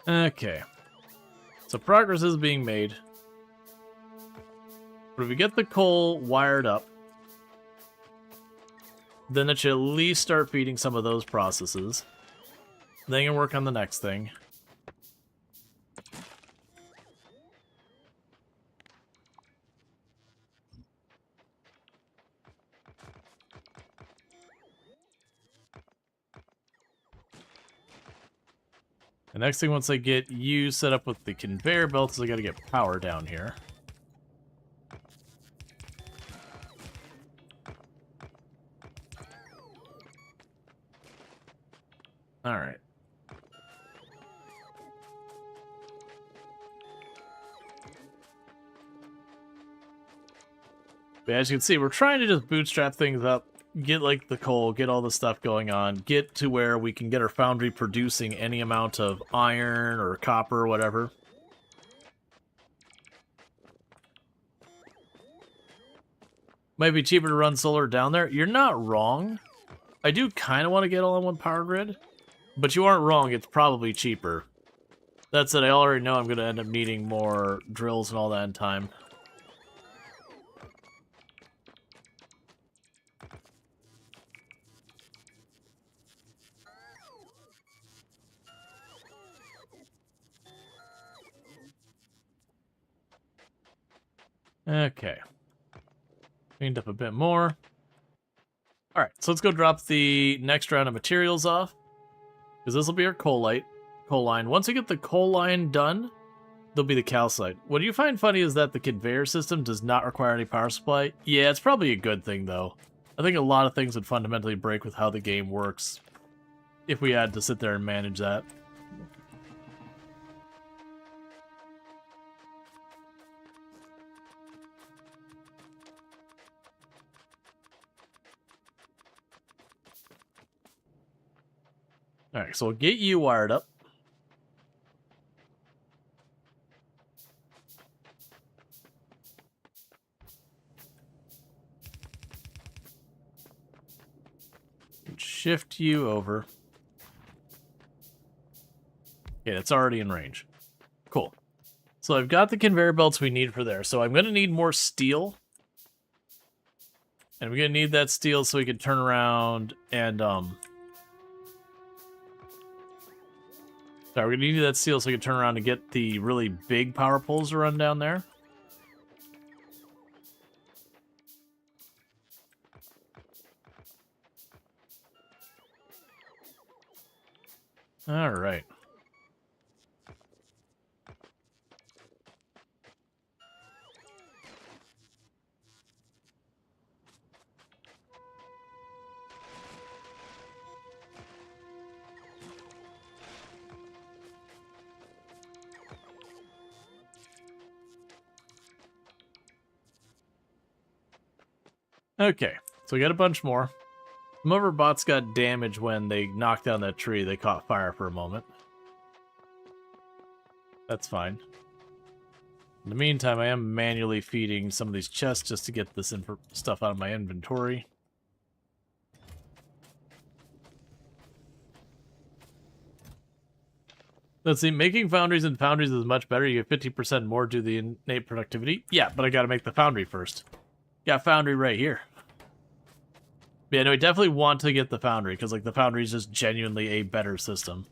Okay. So progress is being made. But if we get the coal wired up, then it should at least start feeding some of those processes. Then you can work on the next thing. The next thing, once I get you set up with the conveyor belts, is I gotta get power down here. Alright. But as you can see, we're trying to just bootstrap things up, get like the coal, get all the stuff going on, get to where we can get our foundry producing any amount of iron or copper or whatever. Might be cheaper to run solar down there. You're not wrong. I do kind of want to get all on one power grid, but you aren't wrong. It's probably cheaper. That said, I already know I'm going to end up needing more drills and all that in time. Okay. Cleaned up a bit more. Alright, so let's go drop the next round of materials off. Because this will be our coal line. Once we get the coal line done, there'll be the calcite. What you find funny is that the conveyor system does not require any power supply. Yeah, it's probably a good thing, though. I think a lot of things would fundamentally break with how the game works if we had to sit there and manage that. Alright, so we'll get you wired up. Shift you over. Okay, it's already in range. Cool. So I've got the conveyor belts we need for there. So I'm going to need more steel. And we're going to need that steel so we can turn around and... Sorry, we're going to need that steel so we can turn around and get the really big power poles to run down there. All right. Okay, so we got a bunch more. Some of our bots got damaged when they knocked down that tree. They caught fire for a moment. That's fine. In the meantime, I am manually feeding some of these chests just to get this stuff out of my inventory. Let's see, making foundries and foundries is much better. You get 50% more due to the innate productivity. Yeah, but I gotta make the foundry first. Got foundry right here. Yeah, no, I definitely want to get the foundry, because like the foundry is just genuinely a better system.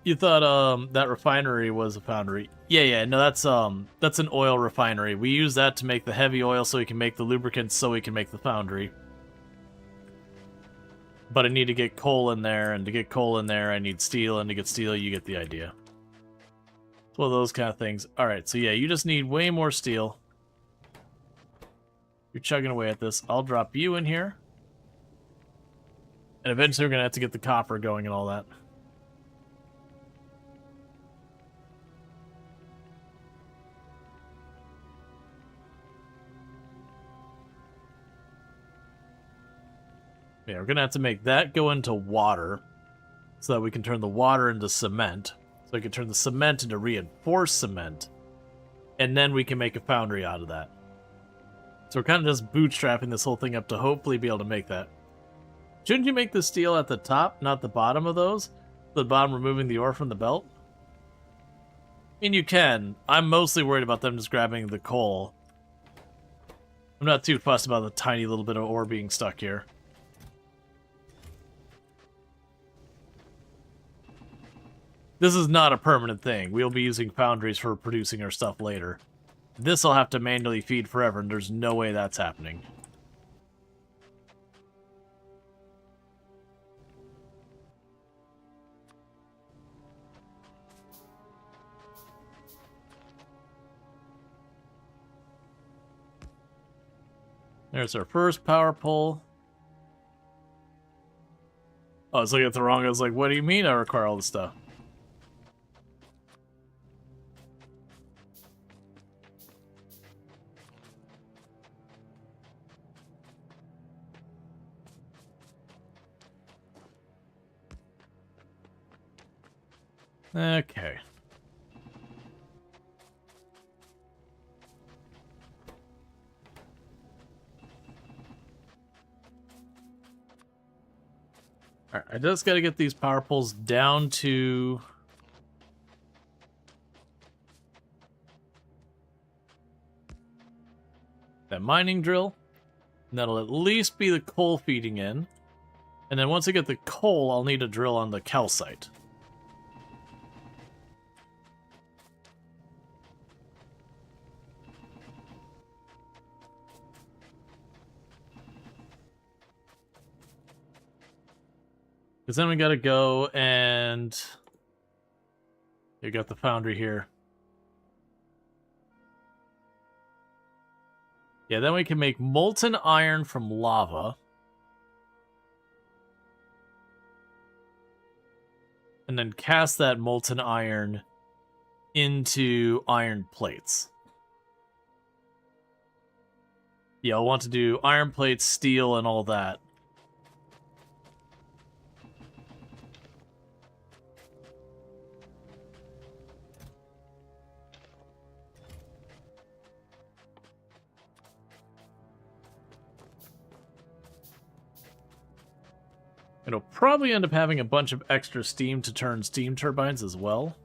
You thought that refinery was a foundry. Yeah, no, that's an oil refinery. We use that to make the heavy oil so we can make the lubricants so we can make the foundry. But I need to get coal in there, and to get coal in there I need steel, and to get steel you get the idea. It's one of those kind of things. Alright, so yeah, you just need way more steel. You're chugging away at this. I'll drop you in here. And eventually we're gonna have to get the copper going and all that. Yeah, we're gonna have to make that go into water so that we can turn the water into cement. So we can turn the cement into reinforced cement. And then we can make a foundry out of that. So we're kind of just bootstrapping this whole thing up to hopefully be able to make that. Shouldn't you make the steel at the top, not the bottom of those? The bottom removing the ore from the belt? I mean, you can. I'm mostly worried about them just grabbing the coal. I'm not too fussed about the tiny little bit of ore being stuck here. This is not a permanent thing. We'll be using foundries for producing our stuff later. This I'll have to manually feed forever, and there's no way that's happening. There's our first power pole. Oh, I was looking at the wrong. I was like, what do you mean I require all this stuff? Okay. Alright, I just gotta get these power poles down to... that mining drill. And that'll at least be the coal feeding in. And then once I get the coal, I'll need a drill on the calcite. Because then we gotta go and... you got the foundry here. Yeah, then we can make molten iron from lava. And then cast that molten iron into iron plates. Yeah, I'll want to do iron plates, steel, and all that. It'll probably end up having a bunch of extra steam to turn steam turbines as well.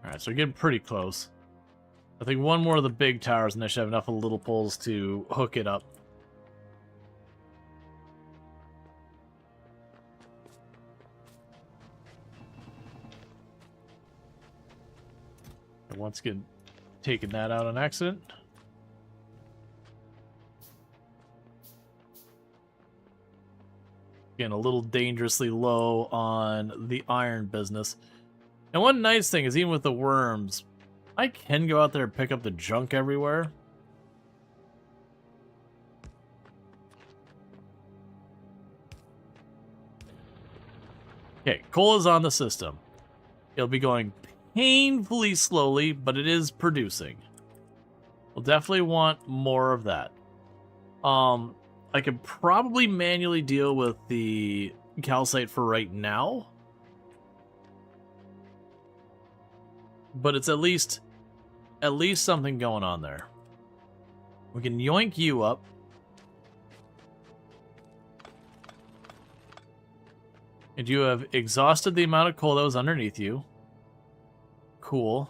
Alright, so we're getting pretty close. I think one more of the big towers and I should have enough of the little poles to hook it up. And once again, taking that out on accident. Getting a little dangerously low on the iron business. And one nice thing is, even with the worms, I can go out there and pick up the junk everywhere. Okay, coal is on the system. It'll be going painfully slowly, but it is producing. We'll definitely want more of that. I could probably manually deal with the calcite for right now. But it's at least something going on there. We can yoink you up. And you have exhausted the amount of coal that was underneath you. Cool.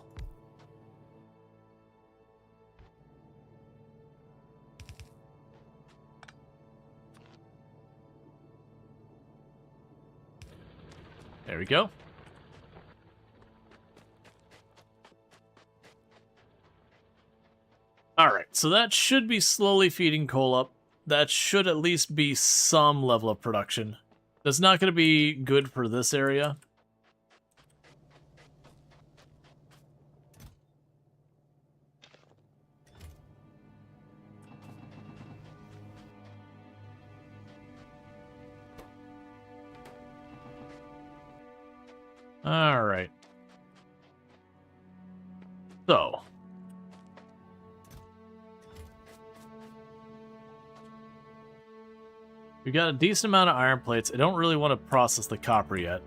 There we go. Alright, so that should be slowly feeding coal up. That should at least be some level of production. That's not going to be good for this area. Alright. So. We got a decent amount of iron plates. I don't really want to process the copper yet.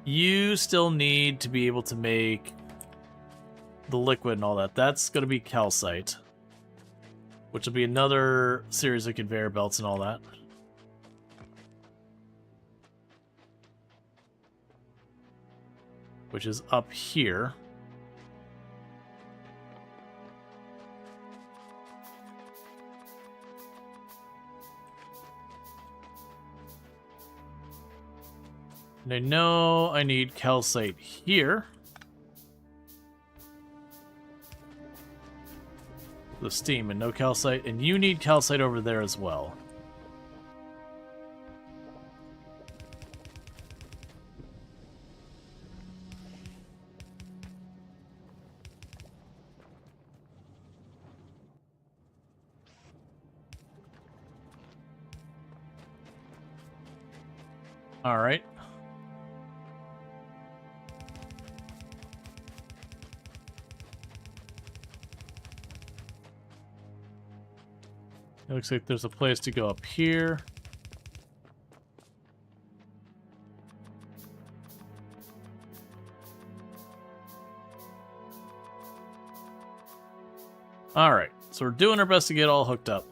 You still need to be able to make the liquid and all that. That's going to be calcite, which will be another series of conveyor belts and all that. Which is up here. And I know I need calcite here. The steam and no calcite. And you need calcite over there as well. All right. It looks like there's a place to go up here. Alright, so we're doing our best to get all hooked up.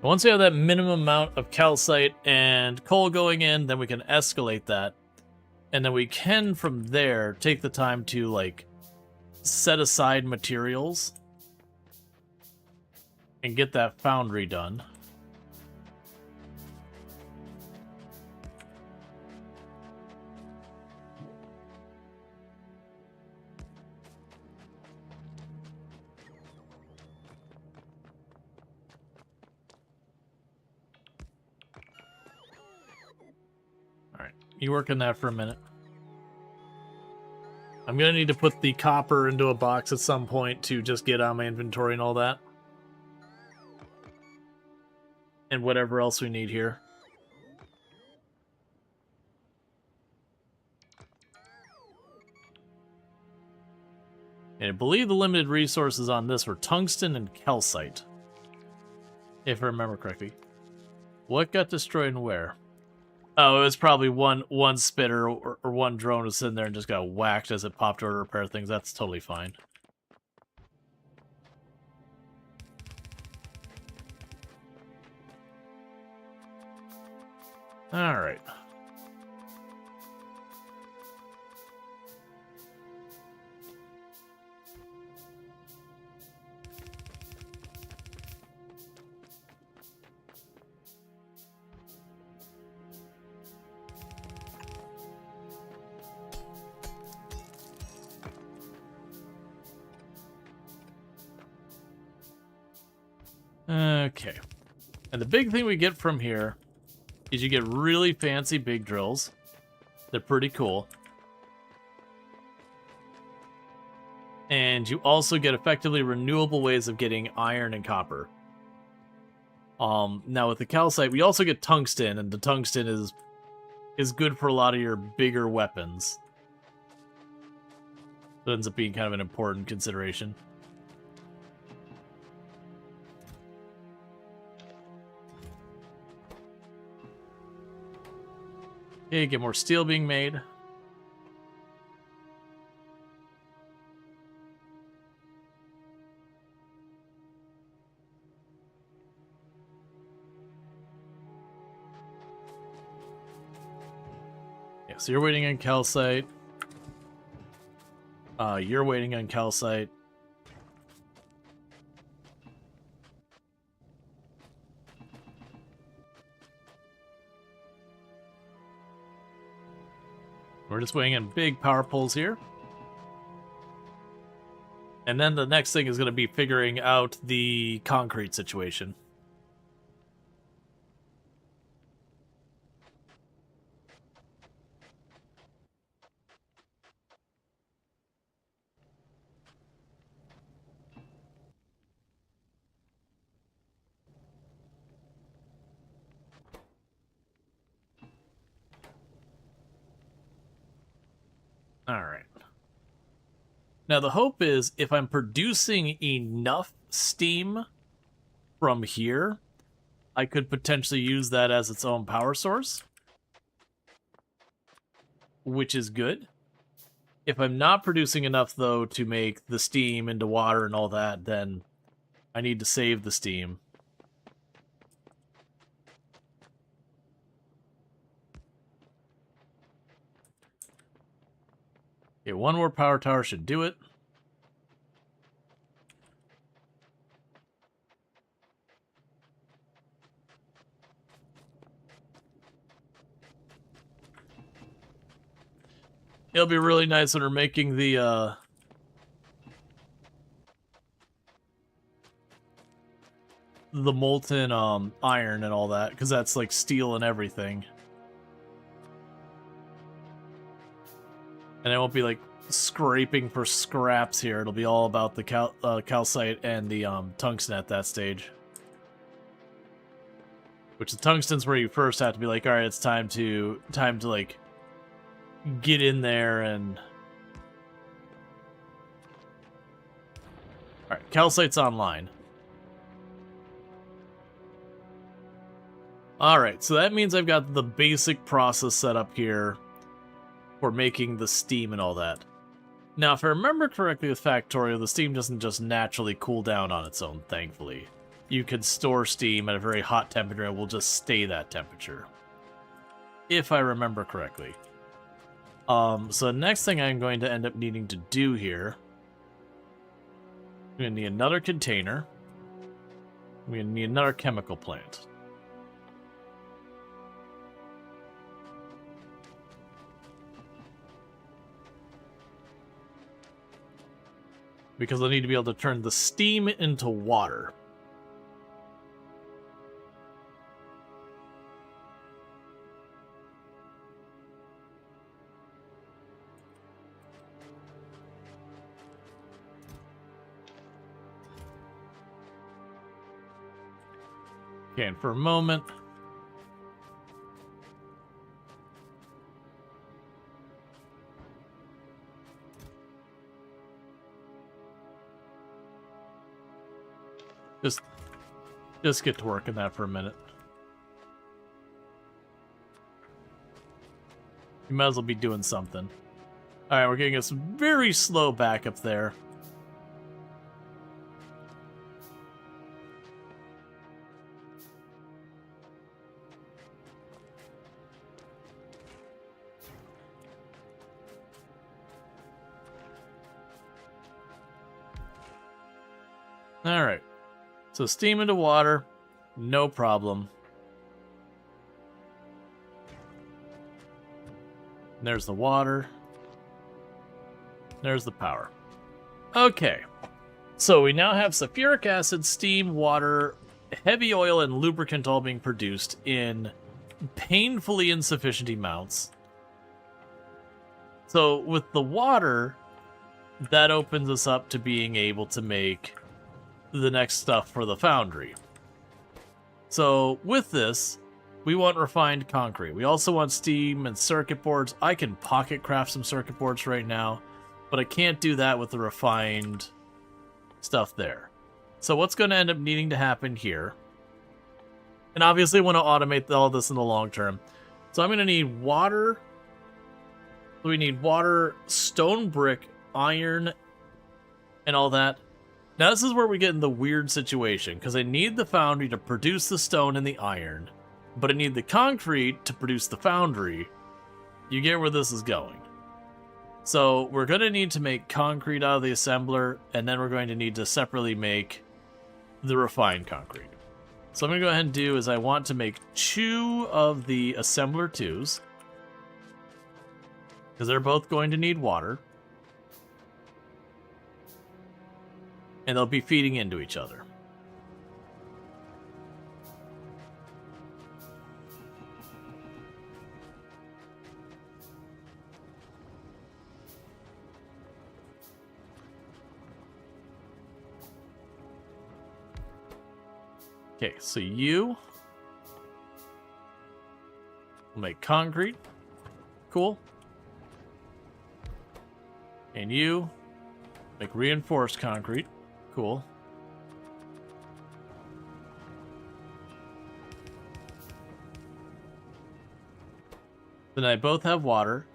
Once we have that minimum amount of calcite and coal going in, then we can escalate that. And then we can, from there, take the time to, like, set aside materials and get that foundry done. You work on that for a minute. I'm going to need to put the copper into a box at some point to just get on my inventory and all that. And whatever else we need here. And I believe the limited resources on this were tungsten and calcite. If I remember correctly. What got destroyed and where? Oh, it was probably one spitter or one drone was sitting there and just got whacked as it popped over to repair things. That's totally fine. All right. Okay. And the big thing we get from here is you get really fancy big drills. They're pretty cool. And you also get effectively renewable ways of getting iron and copper. Now with the calcite, we also get tungsten, and the tungsten is good for a lot of your bigger weapons. It ends up being kind of an important consideration. Okay, get more steel being made. Yeah, so you're waiting on calcite. You're waiting on calcite. We're just waiting on big power poles here. And then the next thing is going to be figuring out the concrete situation. Alright. Now the hope is if I'm producing enough steam from here, I could potentially use that as its own power source, which is good. If I'm not producing enough, though, to make the steam into water and all that, then I need to save the steam. Okay, one more power tower should do it. It'll be really nice when we're making the molten iron and all that, because that's like steel and everything. And I won't be like scraping for scraps here. It'll be all about the calcite and the tungsten at that stage. Which the tungsten's where you first have to be like, all right, it's time to like get in there and. All right, calcite's online. All right, so that means I've got the basic process set up here for making the steam and all that. Now, if I remember correctly with Factorio, the steam doesn't just naturally cool down on its own, thankfully. You can store steam at a very hot temperature and it will just stay that temperature. If I remember correctly. So the next thing I'm going to end up needing to do here, I'm going to need another container. I'm going to need another chemical plant. Because I need to be able to turn the steam into water. Okay, and for a moment, just get to work on that for a minute. You might as well be doing something. Alright, we're getting us very slow back up there. Alright. So steam into water, no problem. There's the water. There's the power. Okay. So we now have sulfuric acid, steam, water, heavy oil and lubricant all being produced in painfully insufficient amounts. So with the water, that opens us up to being able to make the next stuff for the foundry. So with this, we want refined concrete. We also want steam and circuit boards. I can pocket craft some circuit boards right now, but I can't do that with the refined stuff there. So what's going to end up needing to happen here, and obviously I want to automate all this in the long term. So I'm going to need water. We need water, stone brick, iron, and all that. Now this is where we get in the weird situation, because I need the foundry to produce the stone and the iron, but I need the concrete to produce the foundry. You get where this is going. So we're going to need to make concrete out of the assembler, and then we're going to need to separately make the refined concrete. So I'm going to go ahead and do is I want to make 2 of the assembler 2s, because they're both going to need water. And they'll be feeding into each other. Okay, so you will make concrete. Cool. And you make reinforced concrete. Cool. Then I both have water.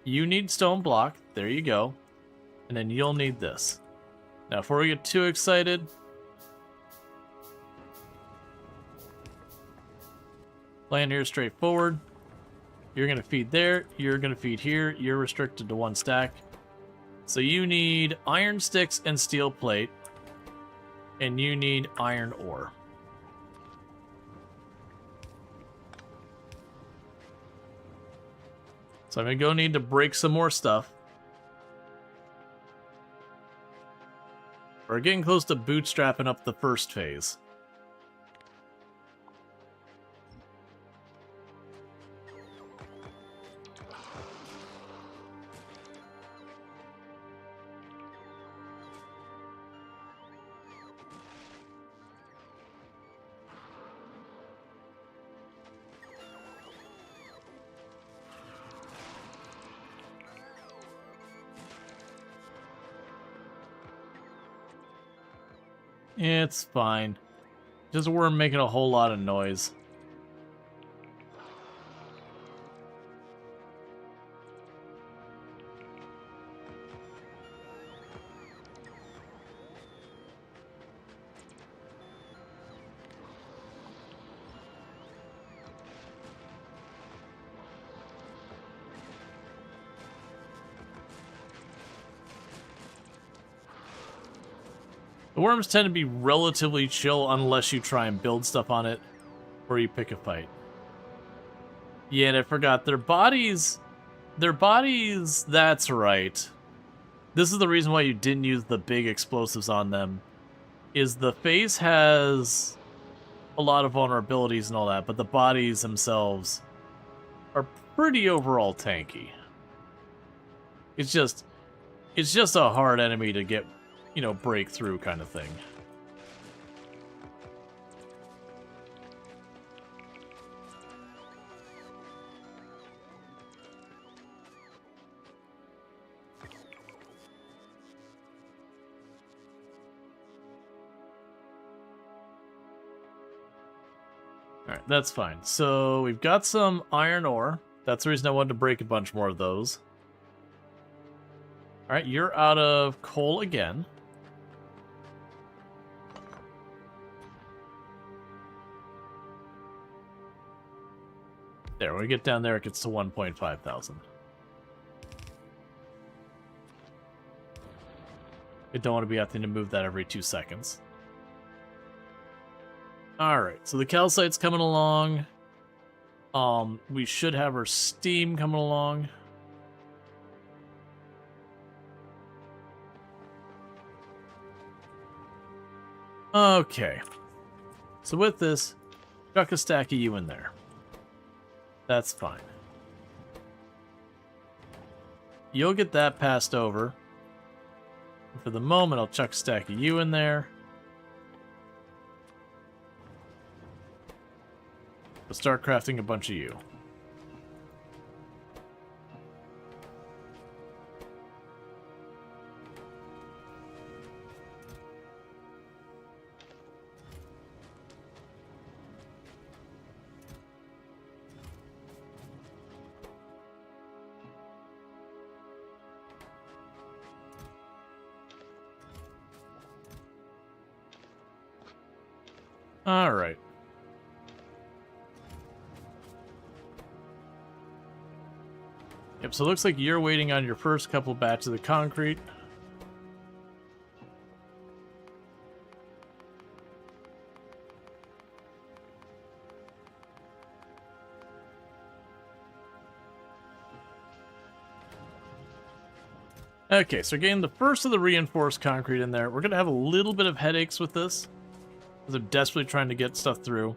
You need stone block. There you go. And then you'll need this. Now, before we get too excited, plan here straightforward. You're going to feed there. You're going to feed here. You're restricted to 1 stack. So you need iron sticks and steel plate. And you need iron ore. So I'm going to go need to break some more stuff. We're getting close to bootstrapping up the first phase. It's fine. Just a worm making a whole lot of noise. The worms tend to be relatively chill unless you try and build stuff on it or you pick a fight. Yeah, and I forgot, their bodies, that's right. This is the reason why you didn't use the big explosives on them, is the face has a lot of vulnerabilities and all that, but the bodies themselves are pretty overall tanky. It's just a hard enemy to get, you know, break through kind of thing. Alright, that's fine. So we've got some iron ore. That's the reason I wanted to break a bunch more of those. Alright, you're out of coal again. There, when we get down there, it gets to 1.5 thousand. I don't want to be having to move that every 2 seconds. Alright, so the calcite's coming along. We should have our steam coming along. Okay. So with this, chuck a stack of you in there. That's fine. You'll get that passed over. For the moment, I'll chuck a stack of you in there. We'll start crafting a bunch of you. All right. Yep, so it looks like you're waiting on your first couple batches of concrete. Okay, so we're getting the first of the reinforced concrete in there. We're going to have a little bit of headaches with this, because I'm desperately trying to get stuff through.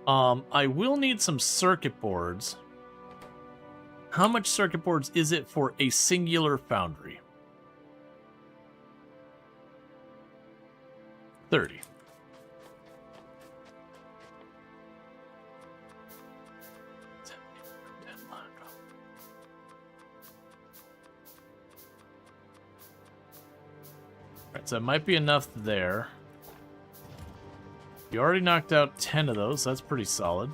I will need some circuit boards. How much circuit boards is it for a singular foundry? 30. Alright, so it might be enough there. You already knocked out 10 of those, so that's pretty solid.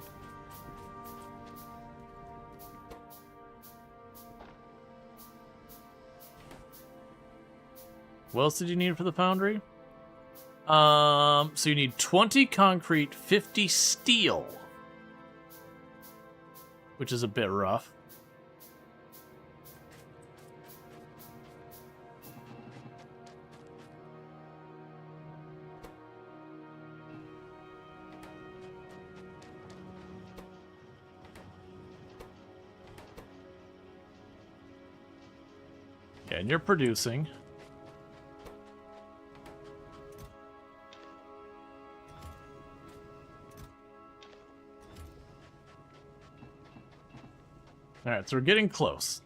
What else did you need for the foundry? So you need 20 concrete, 50 steel. Which is a bit rough. Yeah, and you're producing. Alright, so we're getting close.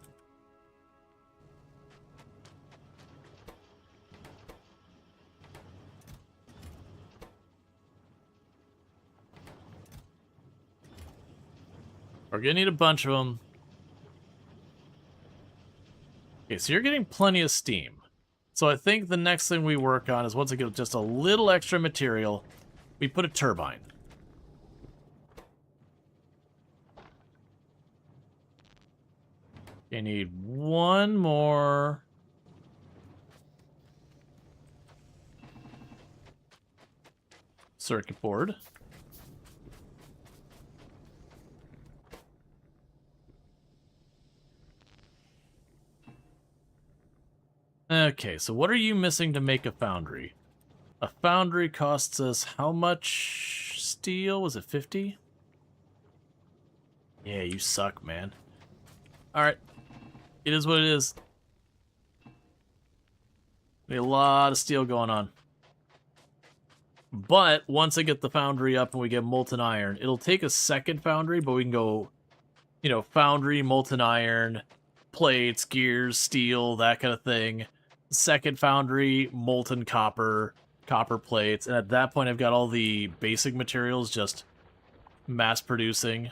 We're gonna need a bunch of them. Okay, so you're getting plenty of steam. So I think the next thing we work on is once I get just a little extra material, we put a turbine. You need one more. Circuit board. Okay, so what are you missing to make a foundry? A foundry costs us how much steel? Was it 50? Yeah, you suck, man. Alright. It is what it is. We have a lot of steel going on. But once I get the foundry up and we get molten iron, it'll take a second foundry, but we can go, you know, foundry, molten iron, plates, gears, steel, that kind of thing. Second foundry, molten copper, copper plates, and at that point I've got all the basic materials just mass producing.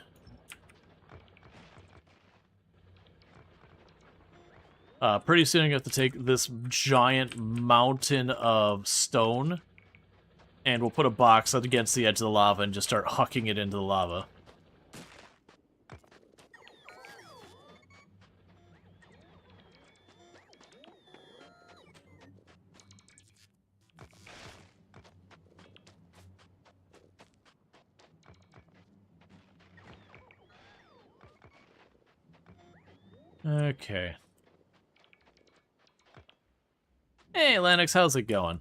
Pretty soon you have to take this giant mountain of stone, and we'll put a box up against the edge of the lava and just start hucking it into the lava. Okay. Hey, Lennox, how's it going?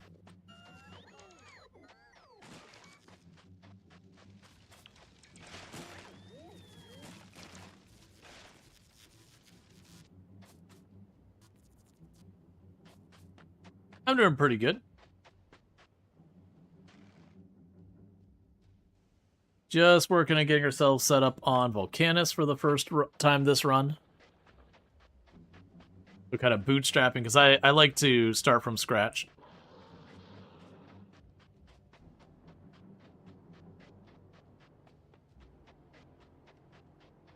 I'm doing pretty good. Just working on getting ourselves set up on Volcanus for the first time this run. We're kind of bootstrapping, because I like to start from scratch.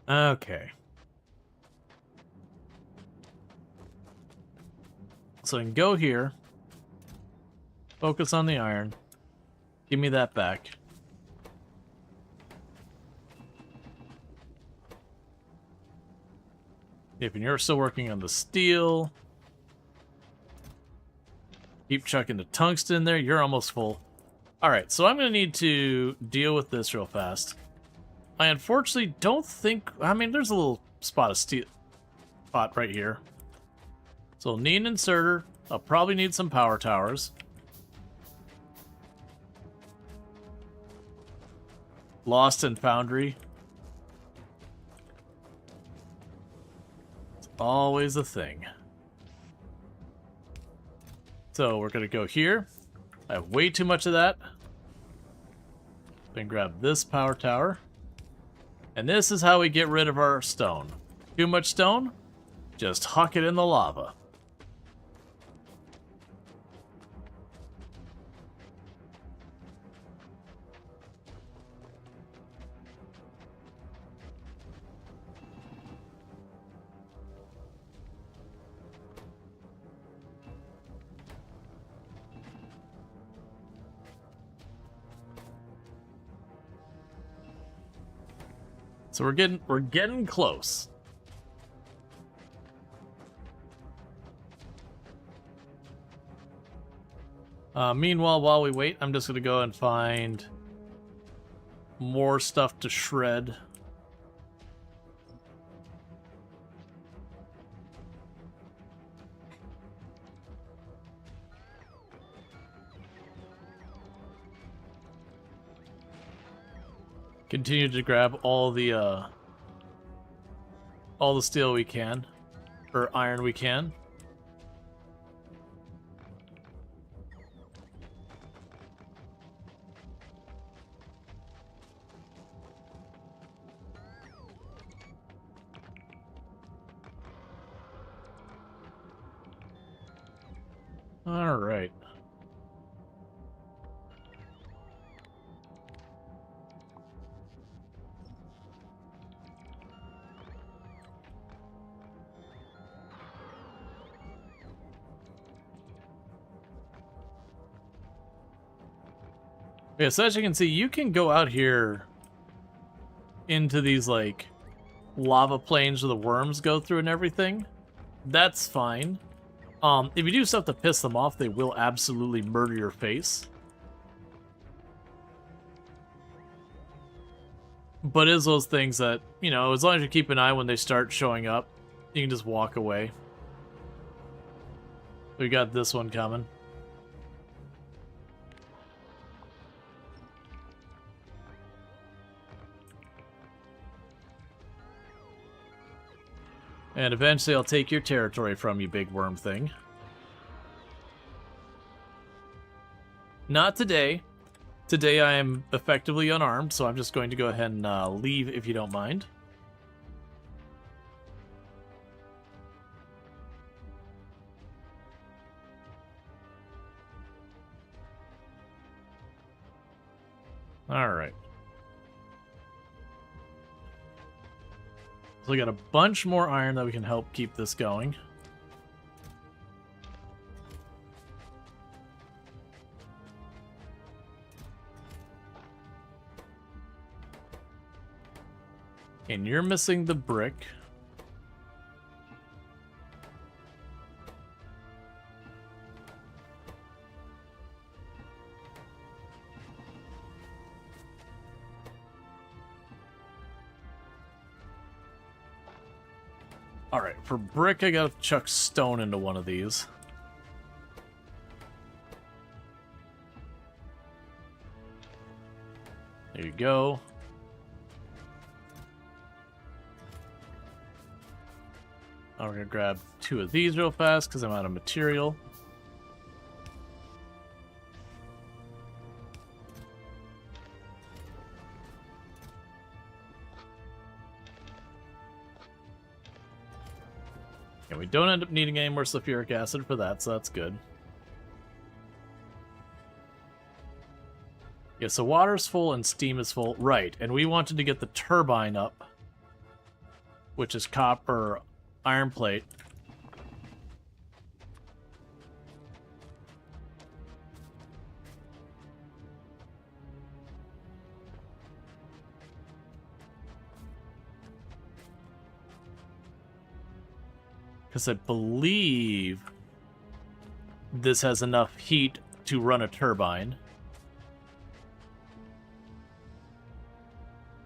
Okay. So I can go here. Focus on the iron. Give me that back. If you're still working on the steel. Keep chucking the tungsten there. You're almost full. Alright, so I'm going to need to deal with this real fast. I unfortunately don't think... I mean, there's a little spot of steel spot right here. So I'll need an inserter. I'll probably need some power towers. Lost in Foundry. It's always a thing. So we're going to go here. I have way too much of that. Then grab this power tower. And this is how we get rid of our stone. Too much stone? Just huck it in the lava. So we're getting close. Meanwhile, while we wait, I'm just gonna go and find more stuff to shred. Continue to grab all the steel we can, or iron we can. All right. Yeah, so as you can see, you can go out here into these, like, lava plains where the worms go through and everything. That's fine. If you do stuff to piss them off, they will absolutely murder your face. But it's those things that, you know, as long as you keep an eye when they start showing up, you can just walk away. We got this one coming. And eventually I'll take your territory from you, big worm thing. Not today. Today I am effectively unarmed, so I'm just going to go ahead and leave if you don't mind. Alright. So we got a bunch more iron that we can help keep this going. And you're missing the brick. Alright, for brick, I gotta chuck stone into one of these. There you go. Now we're gonna grab 2 of these real fast because I'm out of material. And we don't end up needing any more sulfuric acid for that, so that's good. Yeah, so water's full and steam is full. Right, and we wanted to get the turbine up, which is copper iron plate. Because I believe this has enough heat to run a turbine.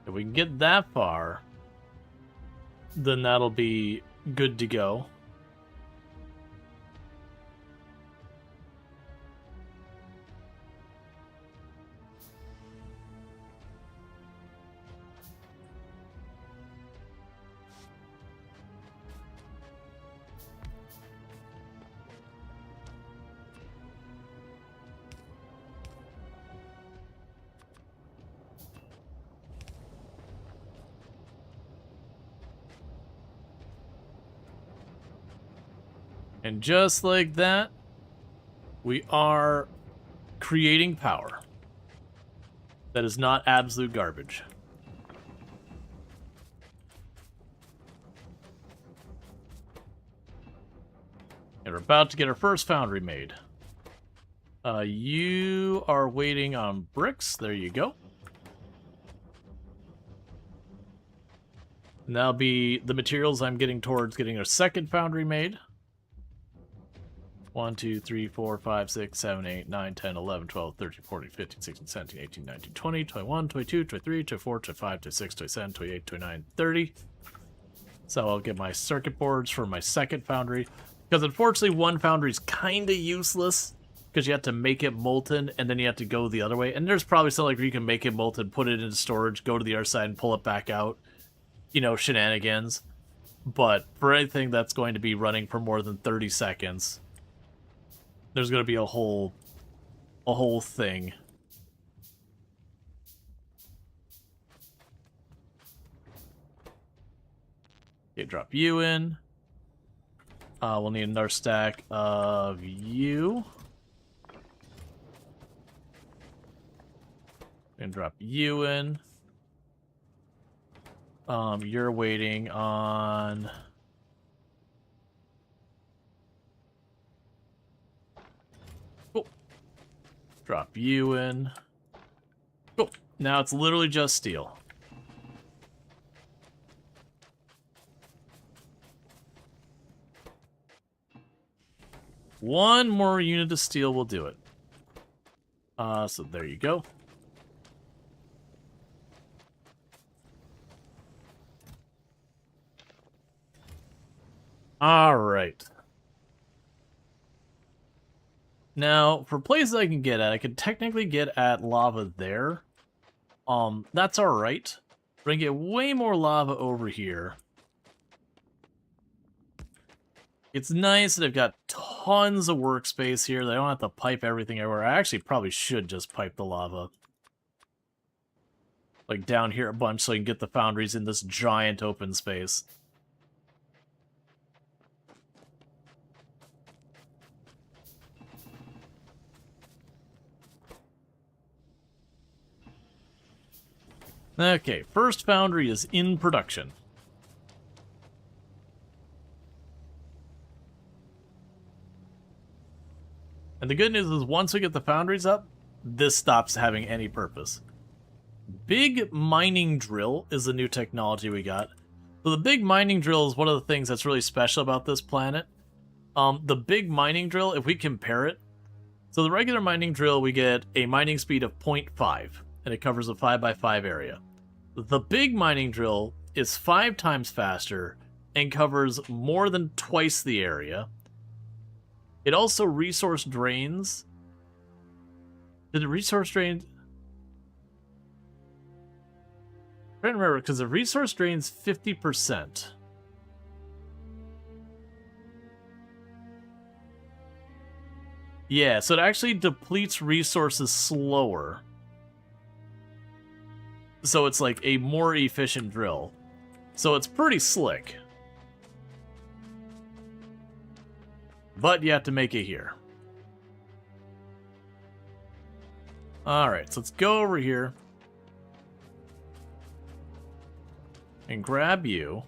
If we can get that far, then that'll be good to go. And just like that, we are creating power that is not absolute garbage. And we're about to get our first foundry made. You are waiting on bricks. There you go. And that'll be the materials I'm getting towards getting a second foundry made. 1, 2, 3, 4, 5, 6, 7, 8, 9, 10, 11, 12, 13, 14, 15, 16, 17, 18, 19, 20, 21, 22, 23, 24, 25, 26, 27, 28, 29, 30. So I'll get my circuit boards for my second foundry. Because unfortunately, one foundry is kind of useless. Because you have to make it molten, and then you have to go the other way. And there's probably something like where you can make it molten, put it into storage, go to the other side, and pull it back out. You know, shenanigans. But for anything that's going to be running for more than 30 seconds... there's going to be a whole thing. Okay, drop you in. We'll need another stack of you. And drop you in. You're waiting on... drop you in. Cool. Now it's literally just steel. One more unit of steel will do it. So there you go. All right. Now, for places I can get at, I could technically get at lava there. That's alright. We're gonna get way more lava over here. It's nice that I've got tons of workspace here that I don't have to pipe everything everywhere. I actually probably should just pipe the lava. Like down here a bunch so I can get the foundries in this giant open space. Okay, first foundry is in production. And the good news is once we get the foundries up, this stops having any purpose. Big mining drill is the new technology we got. So the big mining drill is one of the things that's really special about this planet. The big mining drill, if we compare it, so the regular mining drill, we get a mining speed of 0.5, and it covers a 5x5 area. The big mining drill is 5 times faster and covers more than twice the area. It also resource drains. Did it resource drain? I'm trying to remember, because the resource drains 50%. Yeah, so it actually depletes resources slower. So it's like a more efficient drill. So it's pretty slick. but you have to make it here. Alright, so let's go over here and grab you.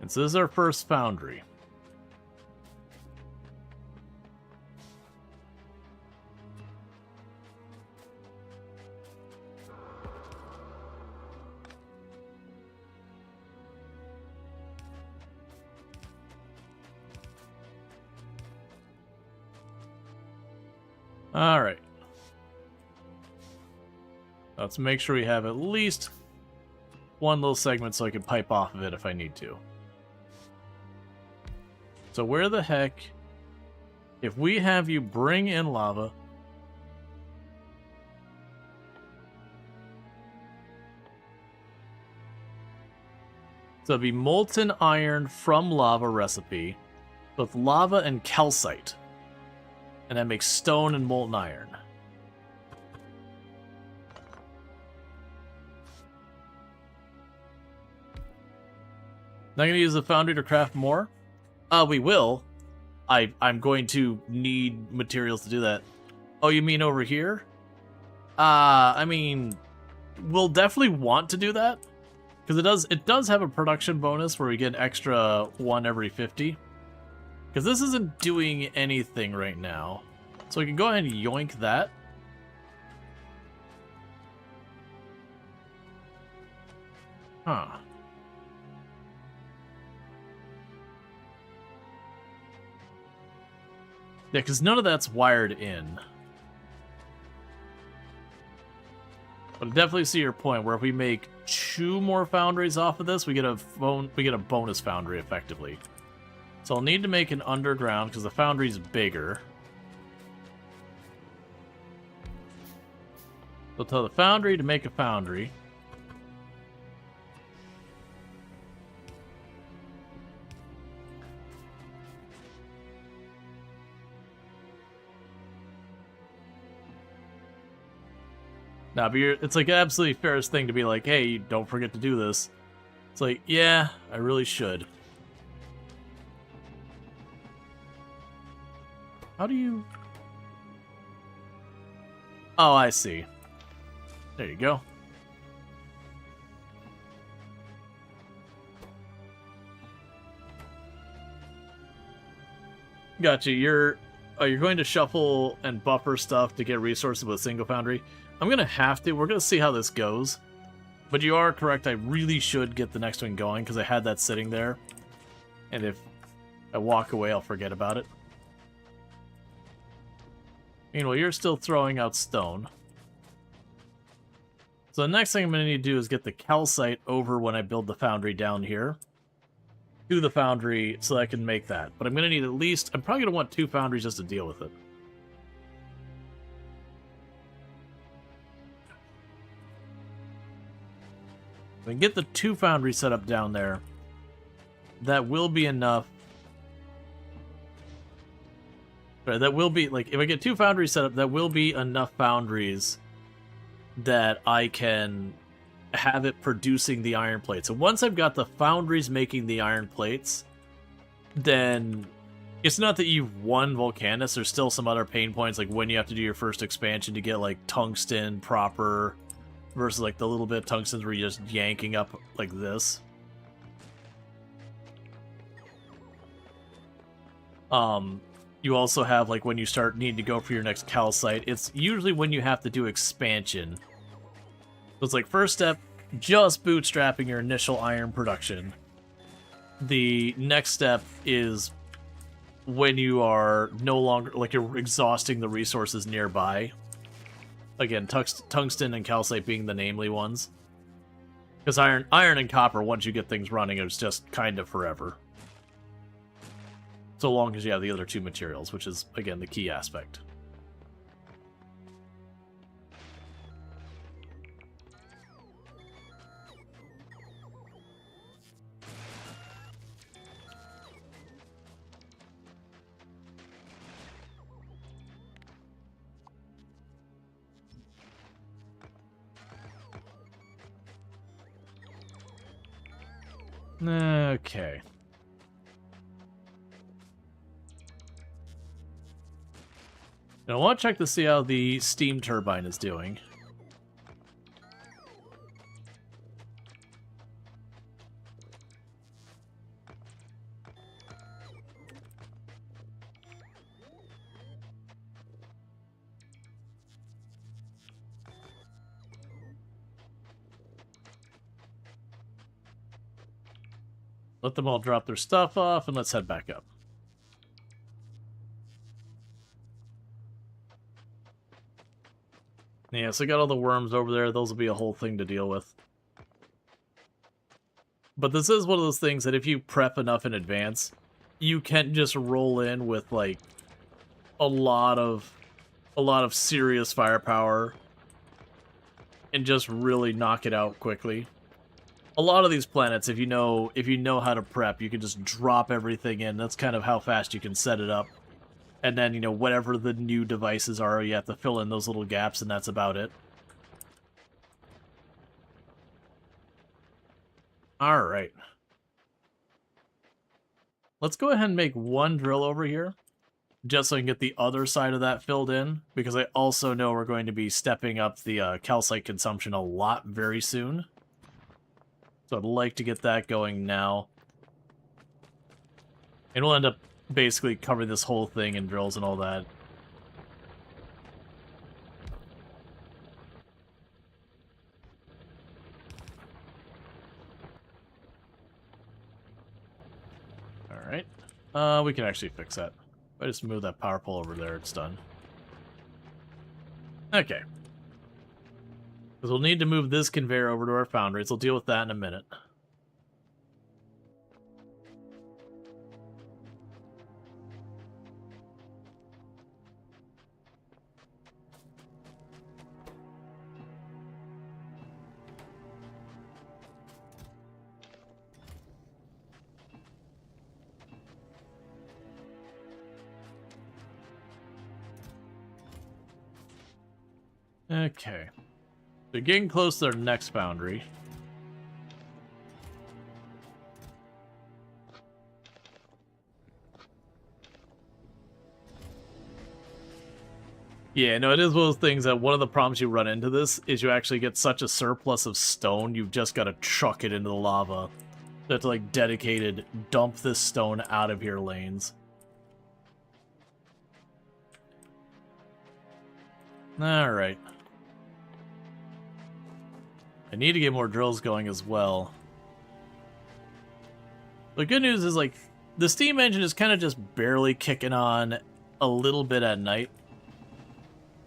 And so this is our first foundry. Alright. Let's make sure we have at least one little segment so I can pipe off of it if I need to. So where the heck, if we have you bring in lava, so it'd be molten iron from lava recipe with lava and calcite. And that makes stone and molten iron. Not going to use the foundry to craft more? We will. I'm going to need materials to do that. Oh, you mean over here? I mean, we'll definitely want to do that. Because it does have a production bonus where we get an extra 1 every 50. Because this isn't doing anything right now. So we can go ahead and yoink that. Huh. Yeah, because none of that's wired in. But I definitely see your point, where if we make 2 more foundries off of this, we get a bonus foundry, effectively. So I'll need to make an underground, because the foundry's bigger. So I'll tell the foundry to make a foundry. Now, but it's like absolutely fairest thing to be like, hey, don't forget to do this. It's like, yeah, I really should. How do you... Oh, I see. There you go. Gotcha. You're going to shuffle and buffer stuff to get resources with a single foundry. I'm going to have to. We're going to see how this goes. But you are correct. I really should get the next one going because I had that sitting there. And if I walk away, I'll forget about it. Meanwhile, you're still throwing out stone. So the next thing I'm going to need to do is get the calcite over when I build the foundry down here. To the foundry so I can make that. But I'm going to need at least... I'm probably going to want 2 foundries just to deal with it. If I can get the 2 foundries set up down there, that will be enough. Right, that will be, like, if I get 2 foundries set up, that will be enough foundries that I can have it producing the iron plates. And once I've got the foundries making the iron plates, then it's not that you've won Volcanus. There's still some other pain points, like when you have to do your first expansion to get, like, tungsten proper, versus, like, the little bit of tungstens where you're just yanking up like this. You also have, like, when you start needing to go for your next calcite, it's usually when you have to do expansion. So it's like, first step, just bootstrapping your initial iron production. The next step is when you are no longer, like, you're exhausting the resources nearby. Again, tungsten and calcite being the namely ones. Because iron and copper, once you get things running, it's just kind of forever. So long as you have the other 2 materials, which is, again, the key aspect. Okay. Now I want to check to see how the steam turbine is doing. Let them all drop their stuff off, and let's head back up. Yeah, so I got all the worms over there. Those will be a whole thing to deal with. But this is one of those things that if you prep enough in advance, you can just roll in with, like, a lot of serious firepower and just really knock it out quickly. A lot of these planets, if you know how to prep, you can just drop everything in. That's kind of how fast you can set it up. And then, you know, whatever the new devices are, you have to fill in those little gaps, and that's about it. Alright. Let's go ahead and make one drill over here, just so I can get the other side of that filled in, because I also know we're going to be stepping up the calcite consumption a lot very soon. So I'd like to get that going now. And we'll end up basically covering this whole thing in drills and all that. Alright. We can actually fix that. If I just move that power pole over there, it's done. Okay. Because we'll need to move this conveyor over to our foundries. We'll deal with that in a minute. Okay. They're getting close to their next foundry. Yeah, no, it is one of those things that one of the problems you run into this is you actually get such a surplus of stone, you've just got to chuck it into the lava. That's like dedicated, dump this stone out of here lanes. Alright. I need to get more drills going as well. The good news is, like, the steam engine is kind of just barely kicking on a little bit at night.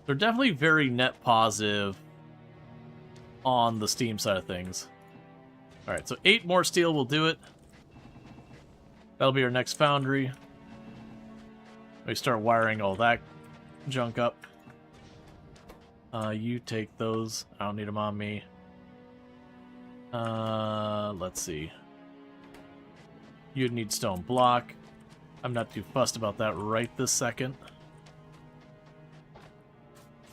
They're definitely very net positive on the steam side of things. Alright, so 8 more steel will do it. That'll be our next foundry. We start wiring all that junk up. You take those. I don't need them on me. Let's see. You'd need stone block. I'm not too fussed about that right this second.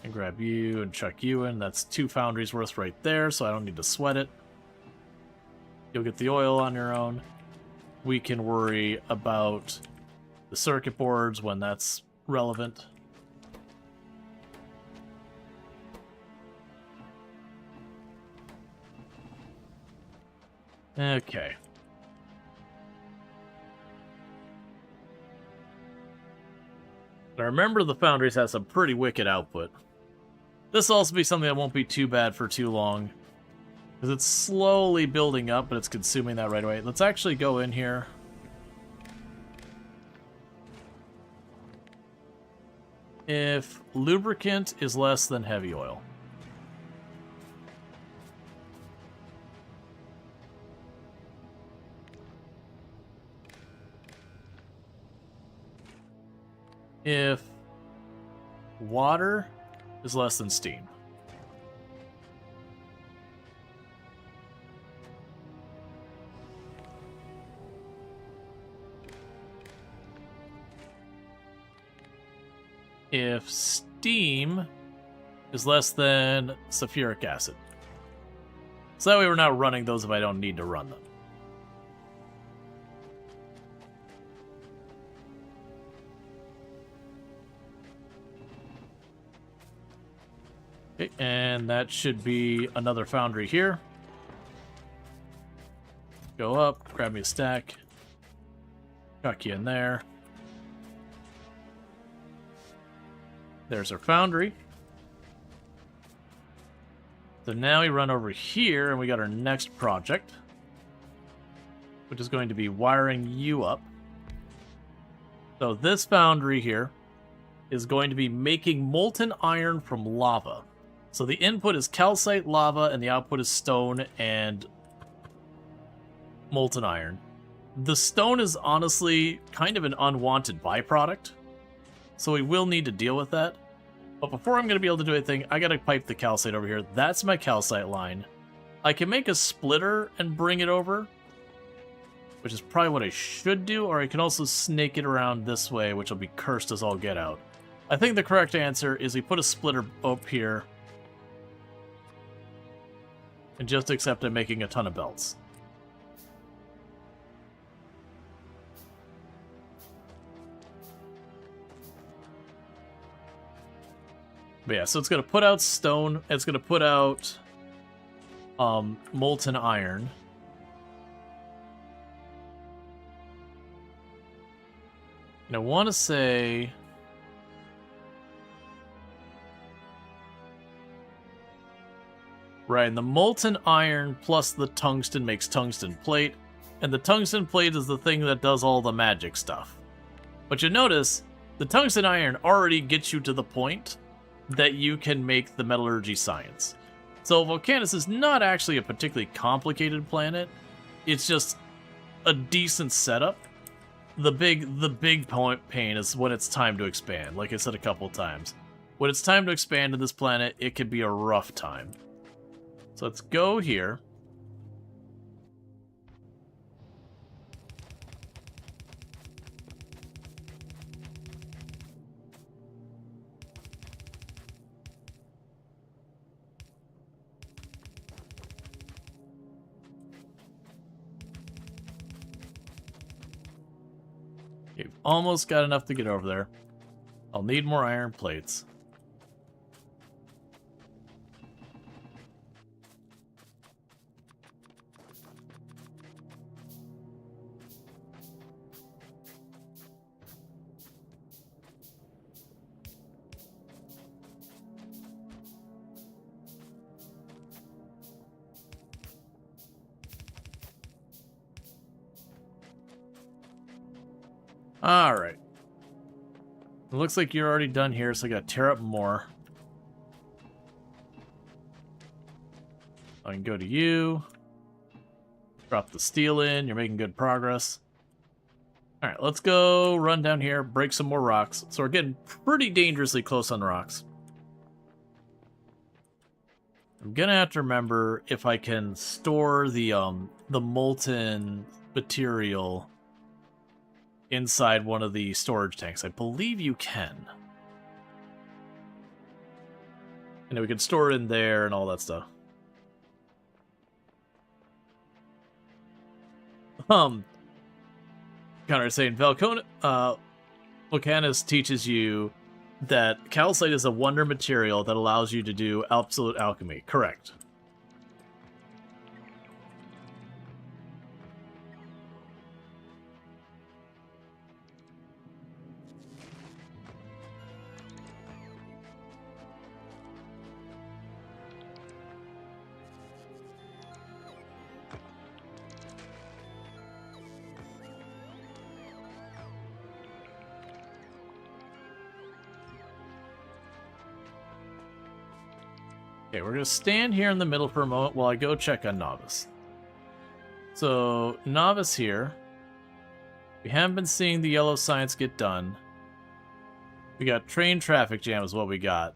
And grab you and chuck you in. That's 2 foundries worth right there, so I don't need to sweat it. You'll get the oil on your own. We can worry about the circuit boards when that's relevant. Okay. Now remember, the foundries have some pretty wicked output. This will also be something that won't be too bad for too long, because it's slowly building up, but it's consuming that right away. Let's actually go in here. If lubricant is less than heavy oil. If water is less than steam. If steam is less than sulfuric acid. So that way we're not running those if I don't need to run them. Okay, and that should be another foundry here. Go up, grab me a stack. Chuck you in there. There's our foundry. So now we run over here and we got our next project, which is going to be wiring you up. So this foundry here is going to be making molten iron from lava. So the input is calcite, lava, and the output is stone and molten iron. The stone is honestly kind of an unwanted byproduct, so we will need to deal with that. But before I'm going to be able to do anything, I got to pipe the calcite over here. That's my calcite line. I can make a splitter and bring it over, which is probably what I should do, or I can also snake it around this way, which will be cursed as all get out. I think the correct answer is we put a splitter up here and just accept I'm making a ton of belts. But yeah, so it's going to put out stone, it's going to put out molten iron. And I want to say... Right, and the molten iron plus the tungsten makes tungsten plate, and the tungsten plate is the thing that does all the magic stuff. But you notice, the tungsten iron already gets you to the point that you can make the metallurgy science. So Volcanus is not actually a particularly complicated planet, it's just a decent setup. The big pain is when it's time to expand, like I said a couple times. When it's time to expand to this planet, it can be a rough time. So let's go here. You've almost got enough to get over there. I'll need more iron plates. Alright. It looks like you're already done here, so I gotta tear up more. I can go to you. Drop the steel in, you're making good progress. Alright, let's go run down here, break some more rocks. So we're getting pretty dangerously close on rocks. I'm gonna have to remember if I can store the molten material inside one of the storage tanks. I believe you can. And we can store it in there and all that stuff. Connor is saying Volcanus teaches you that calcite is a wonder material that allows you to do absolute alchemy. Correct. Okay, we're going to stand here in the middle for a moment while I go check on Novice. So, Novice here. We haven't been seeing the yellow science get done. We got train traffic jam is what we got.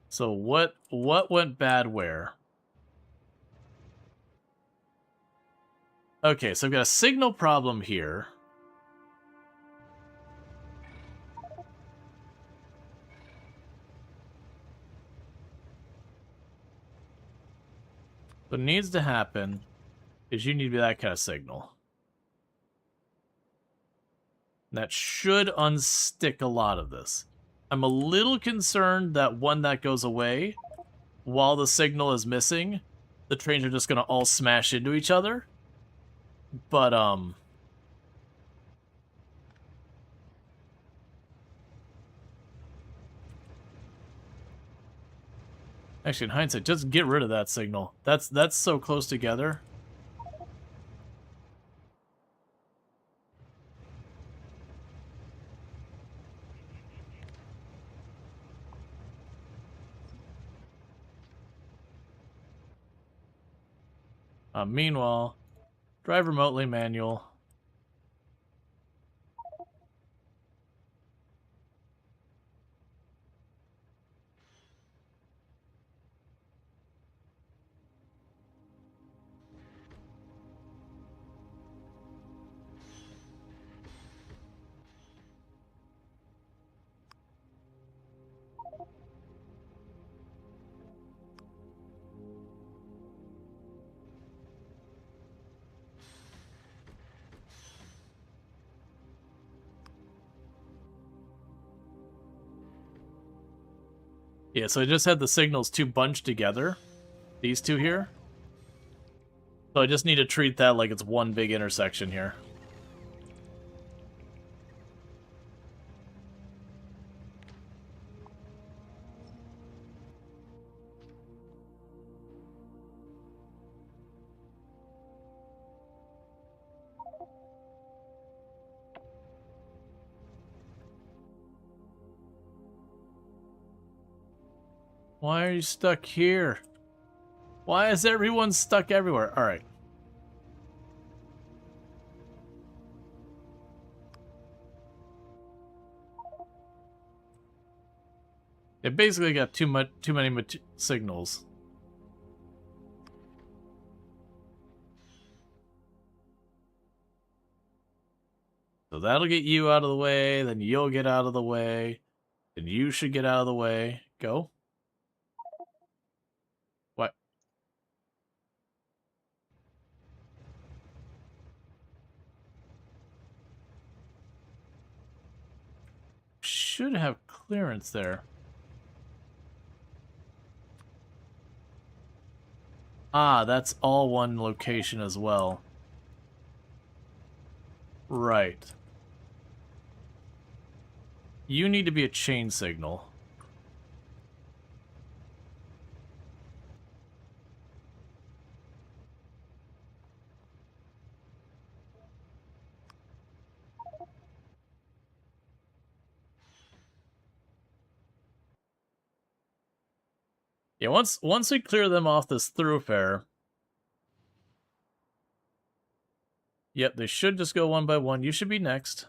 So what went bad where? Okay, so I've got a signal problem here. What needs to happen is you need to be that kind of signal. That should unstick a lot of this. I'm a little concerned that when that goes away, while the signal is missing, the trains are just going to all smash into each other. But, actually, in hindsight, just get rid of that signal. That's so close together. Meanwhile, drive remotely manual. Yeah, so I just had the signals two bunched together. These two here. So I just need to treat that like it's one big intersection here. Why are you stuck here? Why is everyone stuck everywhere? Alright. It basically got too many signals. So that'll get you out of the way, then you'll get out of the way, then you should get out of the way. Go. What? Should have clearance there. Ah, that's all one location as well. Right. You need to be a chain signal. Yeah, once we clear them off this thoroughfare. Yep, they should just go one by one. You should be next.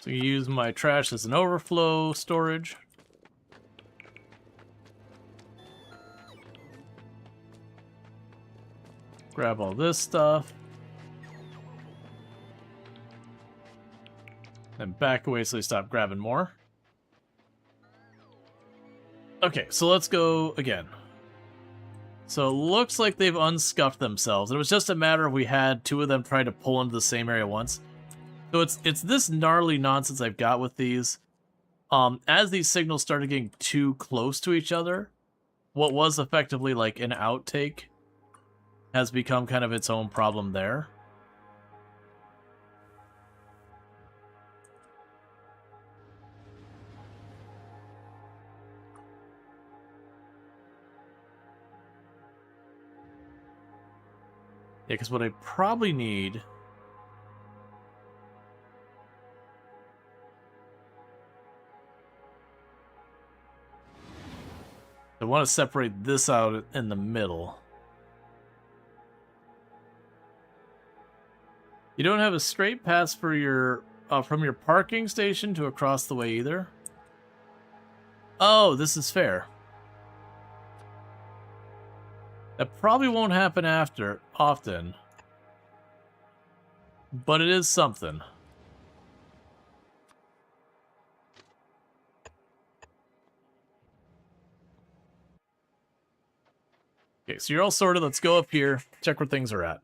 So you use my trash as an overflow storage. Grab all this stuff. Then back away so they stop grabbing more. Okay, so let's go again. So it looks like they've unscuffed themselves. It was just a matter of we had two of them trying to pull into the same area once. So it's this gnarly nonsense I've got with these. As these signals started getting too close to each other, what was effectively like an outtake has become kind of its own problem there. Yeah, because what I probably need... I want to separate this out in the middle. You don't have a straight pass for your from your parking station to across the way either. Oh, this is fair. That probably won't happen often. But it is something. Okay, so you're all sorted. Let's go up here, check where things are at.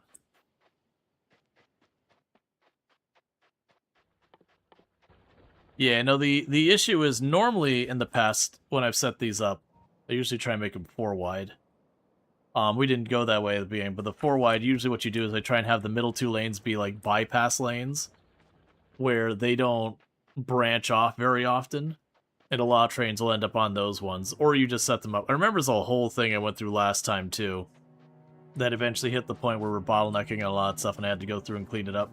Yeah, no, the issue is normally in the past, when I've set these up, I usually try and make them 4 wide. We didn't go that way at the beginning, but the 4 wide, usually what you do is I try and have the middle 2 lanes be like bypass lanes, where they don't branch off very often, and a lot of trains will end up on those ones, or you just set them up. I remember there's a whole thing I went through last time, too, that eventually hit the point where we're bottlenecking a lot of stuff, and I had to go through and clean it up.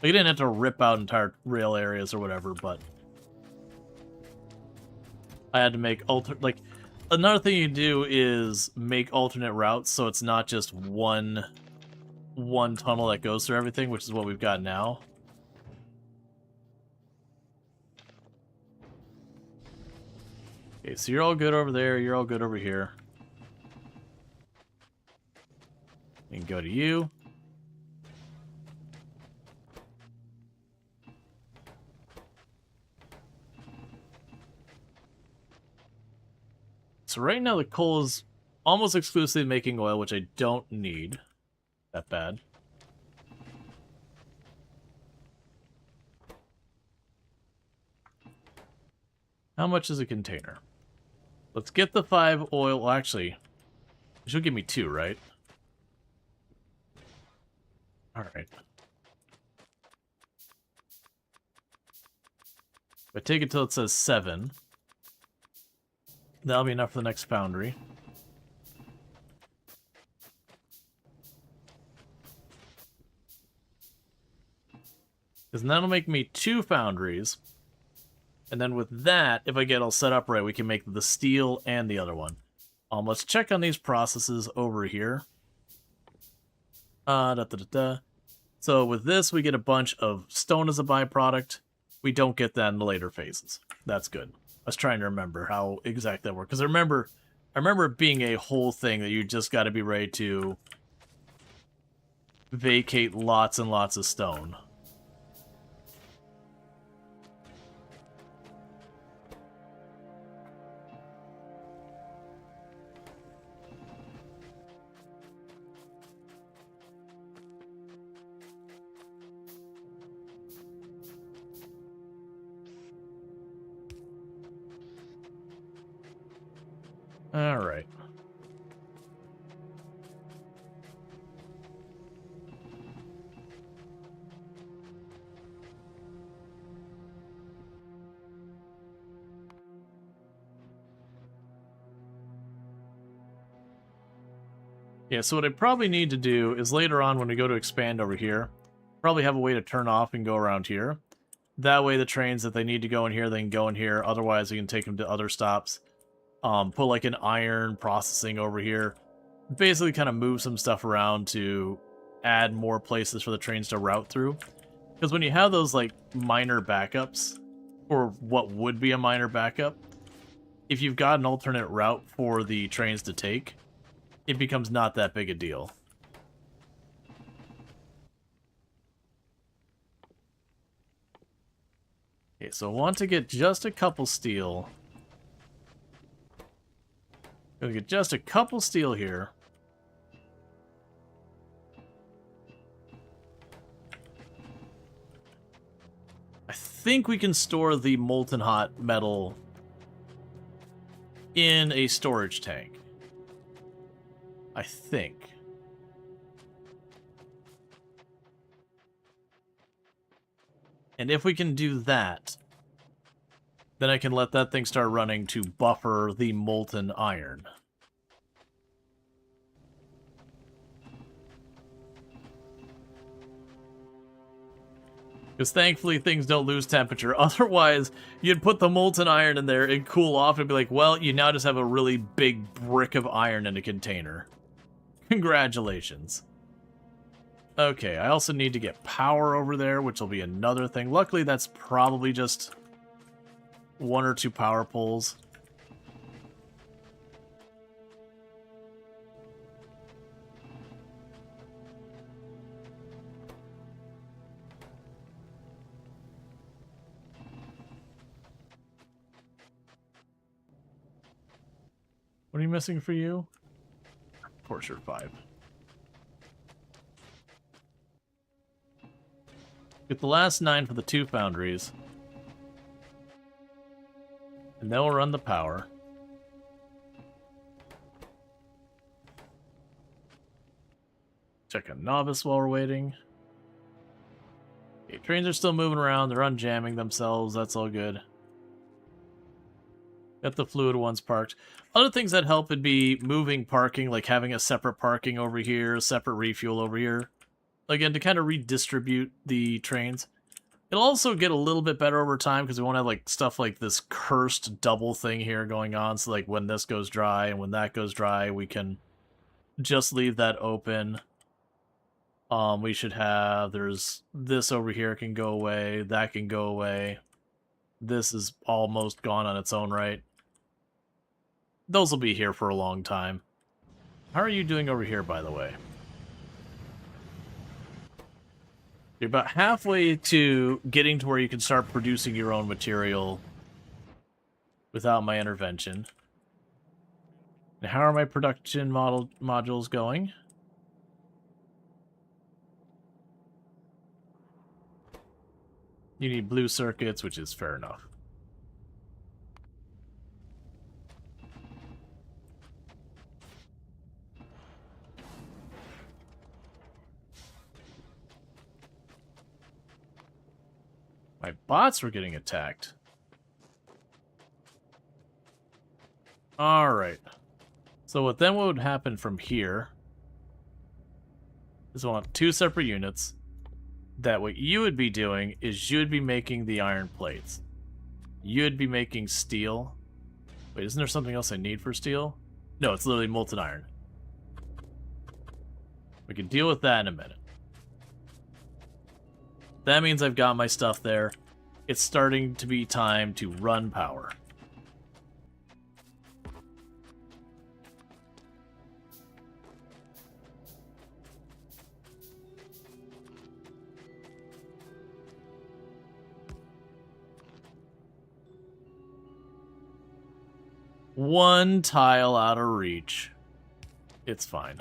Like, you didn't have to rip out entire rail areas or whatever, but I had to make another thing you do is make alternate routes, so it's not just one tunnel that goes through everything, which is what we've got now. Okay, so you're all good over there, you're all good over here. We can go to you. So right now the coal is almost exclusively making oil, which I don't need that bad. How much is a container? Let's get the 5 oil. Well, actually, she'll give me 2, right? Alright. If I take it till it says 7, that'll be enough for the next foundry. Because that'll make me 2 foundries. And then with that, if I get all set up right, we can make the steel and the other one. Let's check on these processes over here. So with this, we get a bunch of stone as a byproduct. We don't get that in the later phases. That's good. I was trying to remember how exact that worked. Because I remember it being a whole thing that you just got to be ready to vacate lots and lots of stone. All right. Yeah, so what I probably need to do is later on when we go to expand over here, probably have a way to turn off and go around here. That way the trains, if they need to go in here, they can go in here. Otherwise, we can take them to other stops. Put like an iron processing over here. Basically kind of move some stuff around to add more places for the trains to route through. Because when you have those like minor backups, or what would be a minor backup, if you've got an alternate route for the trains to take, it becomes not that big a deal. Okay, so I want to get just a couple steel. Gonna get just a couple steel here. I think we can store the molten hot metal in a storage tank. I think. And if we can do that, then I can let that thing start running to buffer the molten iron. Because thankfully things don't lose temperature. Otherwise, you'd put the molten iron in there and cool off and be like, well, you now just have a really big brick of iron in a container. Congratulations. Okay, I also need to get power over there, which will be another thing. Luckily, that's probably just 1 or 2 power poles. What are you missing for you? Torture 5. Get the last 9 for the 2 foundries. And then we'll run the power. Check a novice while we're waiting. Okay, trains are still moving around. They're unjamming themselves. That's all good. Got the fluid ones parked. Other things that help would be moving parking, like having a separate parking over here, a separate refuel over here. Again, to kind of redistribute the trains. It'll also get a little bit better over time because we won't have like stuff like this cursed double thing here going on. So like when this goes dry and when that goes dry, we can just leave that open. We should have, there's this over here can go away, that can go away. This is almost gone on its own right. Those will be here for a long time. How are you doing over here, by the way? You're about halfway to getting to where you can start producing your own material without my intervention. Now, how are my production modules going? You need blue circuits, which is fair enough. My bots were getting attacked. Alright. So what would happen from here is I want 2 separate units. That what you would be doing is you would be making the iron plates. You would be making steel. Wait, isn't there something else I need for steel? No, it's literally molten iron. We can deal with that in a minute. That means I've got my stuff there. It's starting to be time to run power. One tile out of reach. It's fine.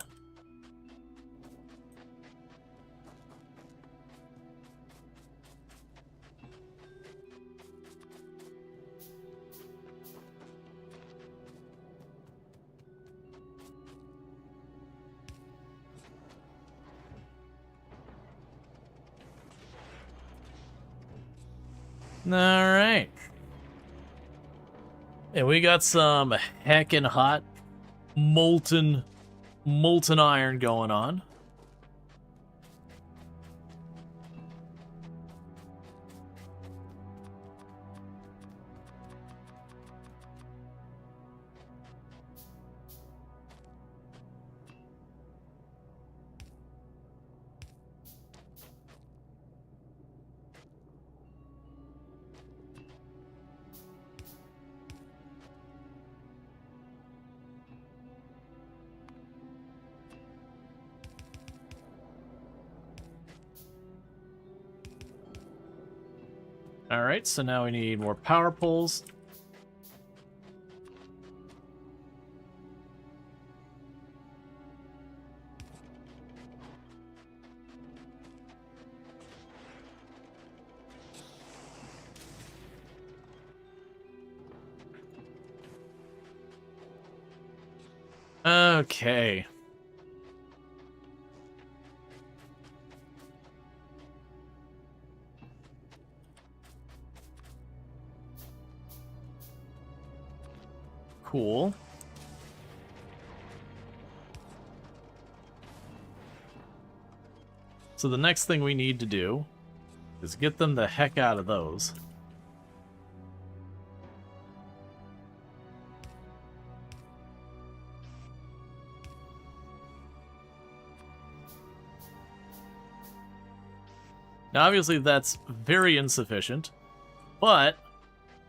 Alright. And we got some heckin' hot molten iron going on. Alright, so now we need more power poles. Okay. Cool. So the next thing we need to do is get them the heck out of those. Now obviously that's very insufficient, but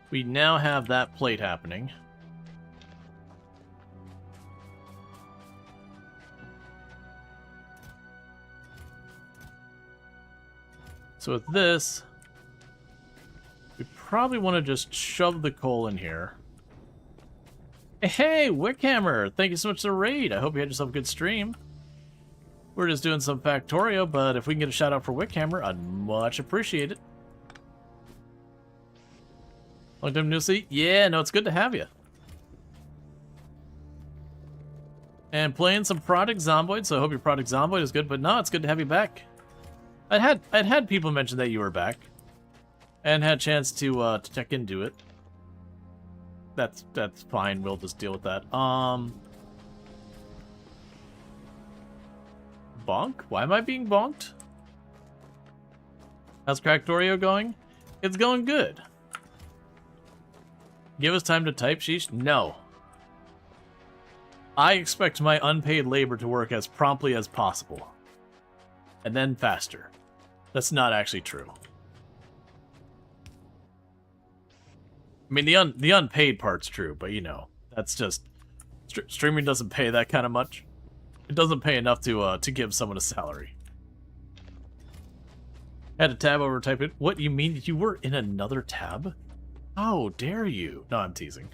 we now have that plate happening. So with this, we probably want to just shove the coal in here. Hey, Wickhammer! Thank you so much for the raid. I hope you had yourself a good stream. We're just doing some Factorio, but if we can get a shout out for Wickhammer, I'd much appreciate it. Long time no see? Yeah, no, it's good to have you. And playing some Product Zomboid, so I hope your Product Zomboid is good, but no, it's good to have you back. I'd had people mention that you were back. And had a chance to check into it. That's fine, we'll just deal with that. Bonk? Why am I being bonked? How's Factorio going? It's going good. Give us time to type, sheesh? No. I expect my unpaid labor to work as promptly as possible. And then faster. That's not actually true. I mean, the unpaid part's true, but you know, that's just... streaming doesn't pay that kind of much. It doesn't pay enough to give someone a salary. Had a tab over type it. What, you mean you were in another tab? How dare you? No, I'm teasing.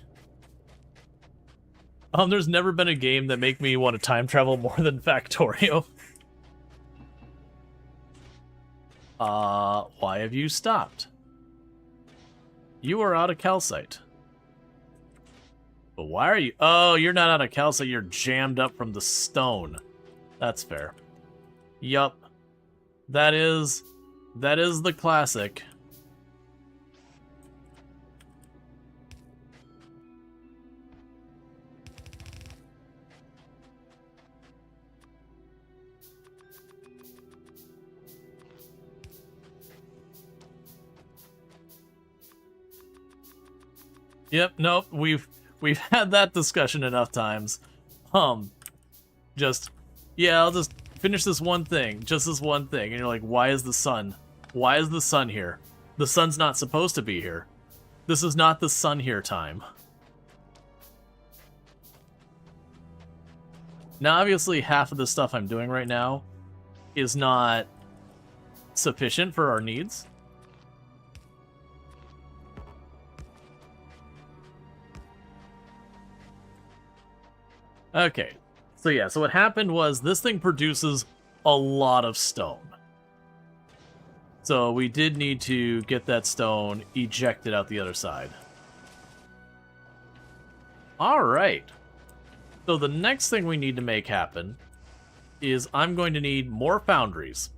There's never been a game that make me want to time travel more than Factorio. Why have you stopped? You are out of calcite. But why are you... Oh, you're not out of calcite, you're jammed up from the stone. That's fair. Yup. That is the classic. Yep, nope, we've had that discussion enough times. Yeah, I'll just finish this one thing, just this one thing, and you're like, why is the sun? Why is the sun here? The sun's not supposed to be here. This is not the sun here time. Now, obviously, half of the stuff I'm doing right now is not sufficient for our needs. Okay, so yeah, so what happened was this thing produces a lot of stone. So we did need to get that stone ejected out the other side. Alright. So the next thing we need to make happen is I'm going to need more foundries.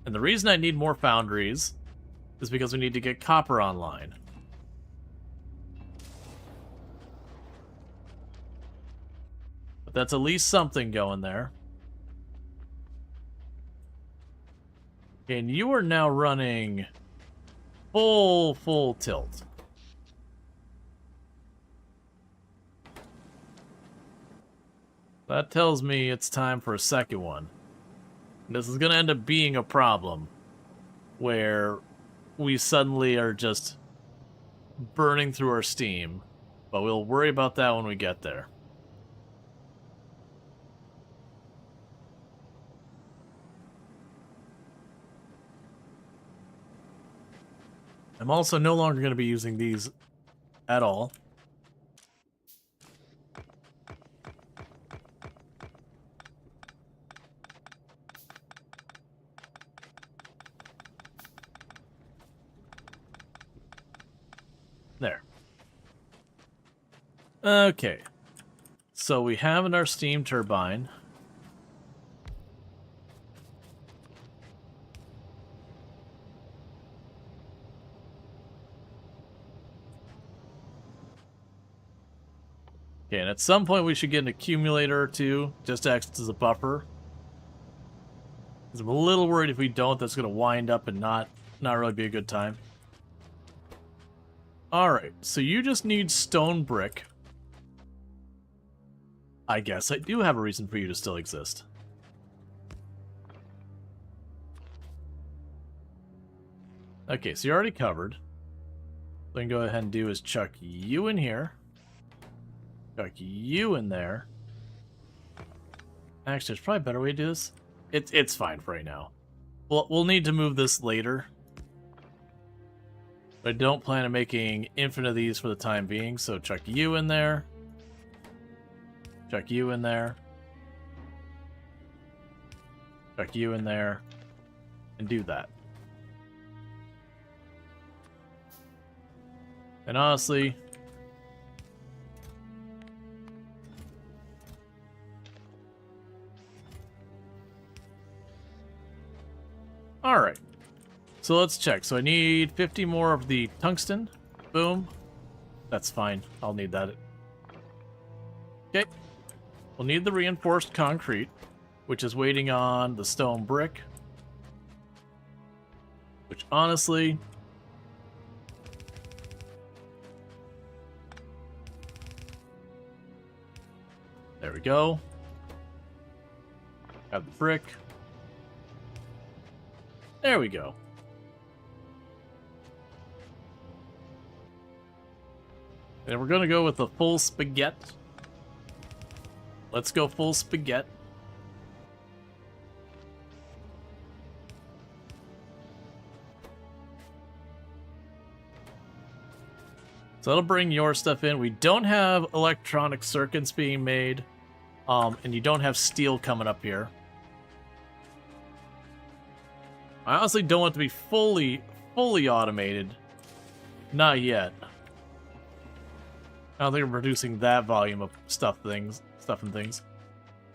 And the reason I need more foundries is because we need to get copper online. But that's at least something going there. And you are now running full tilt. That tells me it's time for a second one. This is going to end up being a problem where we suddenly are just burning through our steam, but we'll worry about that when we get there. I'm also no longer going to be using these at all. There. Okay. So we have in our steam turbine. Okay, and at some point we should get an accumulator or two, just to act as a buffer. I'm a little worried if we don't, that's going to wind up and not really be a good time. Alright, so you just need stone brick. I guess I do have a reason for you to still exist. Okay, so you're already covered. What I can go ahead and do is chuck you in here. Chuck you in there. Actually, there's probably a better way to do this. It's fine for right now. We'll need to move this later. But I don't plan on making infinite of these for the time being, so chuck you in there. Chuck you in there. Chuck you in there. And do that. And honestly... Alright. So let's check. So I need 50 more of the tungsten. Boom. That's fine. I'll need that. Okay. We'll need the reinforced concrete, which is waiting on the stone brick. Which, honestly... There we go. Got the brick. There we go. And we're going to go with the full spaghetti. Let's go full spaghetti. So that'll bring your stuff in. We don't have electronic circuits being made. And you don't have steel coming up here. I honestly don't want it to be fully automated. Not yet. I don't think we're producing that volume of stuff and things.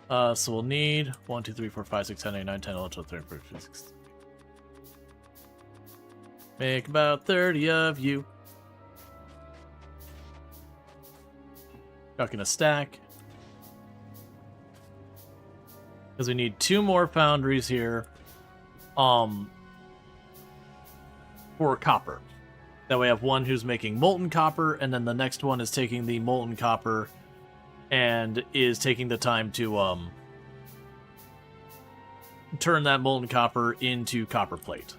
So we'll need 1, 2, 3, 4, 5, 6, 7, 8, 9, 10, 11, 12, 13, 14, 15, 16. Make about 30 of you. Chucking a stack. Because we need 2 more foundries here. For copper. That way I have one who's making molten copper, and then the next one is taking the molten copper and is taking the time to turn that molten copper into copper plate.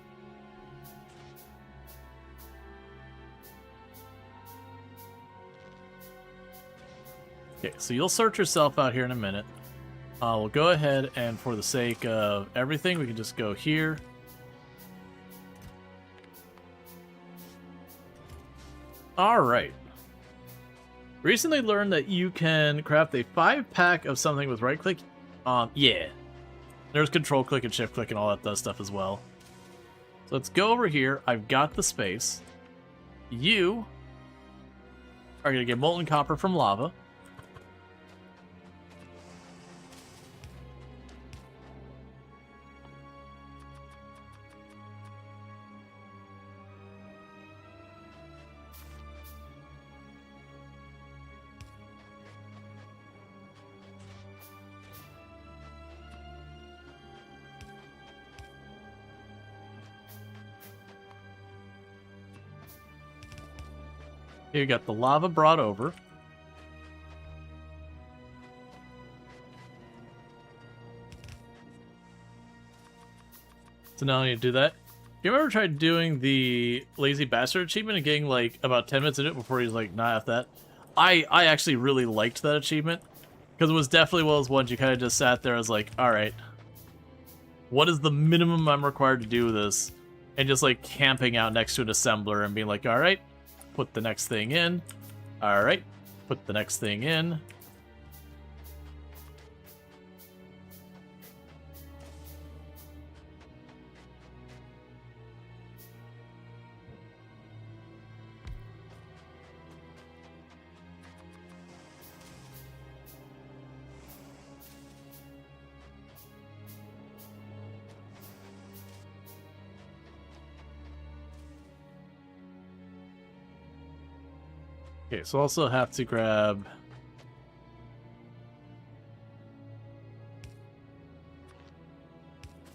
Okay, so you'll sort yourself out here in a minute. We'll go ahead and for the sake of everything, we can just go here. Alright. Recently learned that you can craft a 5-pack of something with right-click. Yeah. There's control-click and shift-click and all that stuff as well. So let's go over here. I've got the space. You are going to get molten copper from lava. Here you got the lava brought over. So now I need to do that. You ever tried doing the Lazy Bastard achievement and getting like about 10 minutes in it before he's like, nah, F that? I actually really liked that achievement. Because it was definitely one of those ones you kind of just sat there and was like, alright. What is the minimum I'm required to do this? And just like camping out next to an assembler and being like, alright. Put the next thing in. Alright. Put the next thing in. Okay, so also have to grab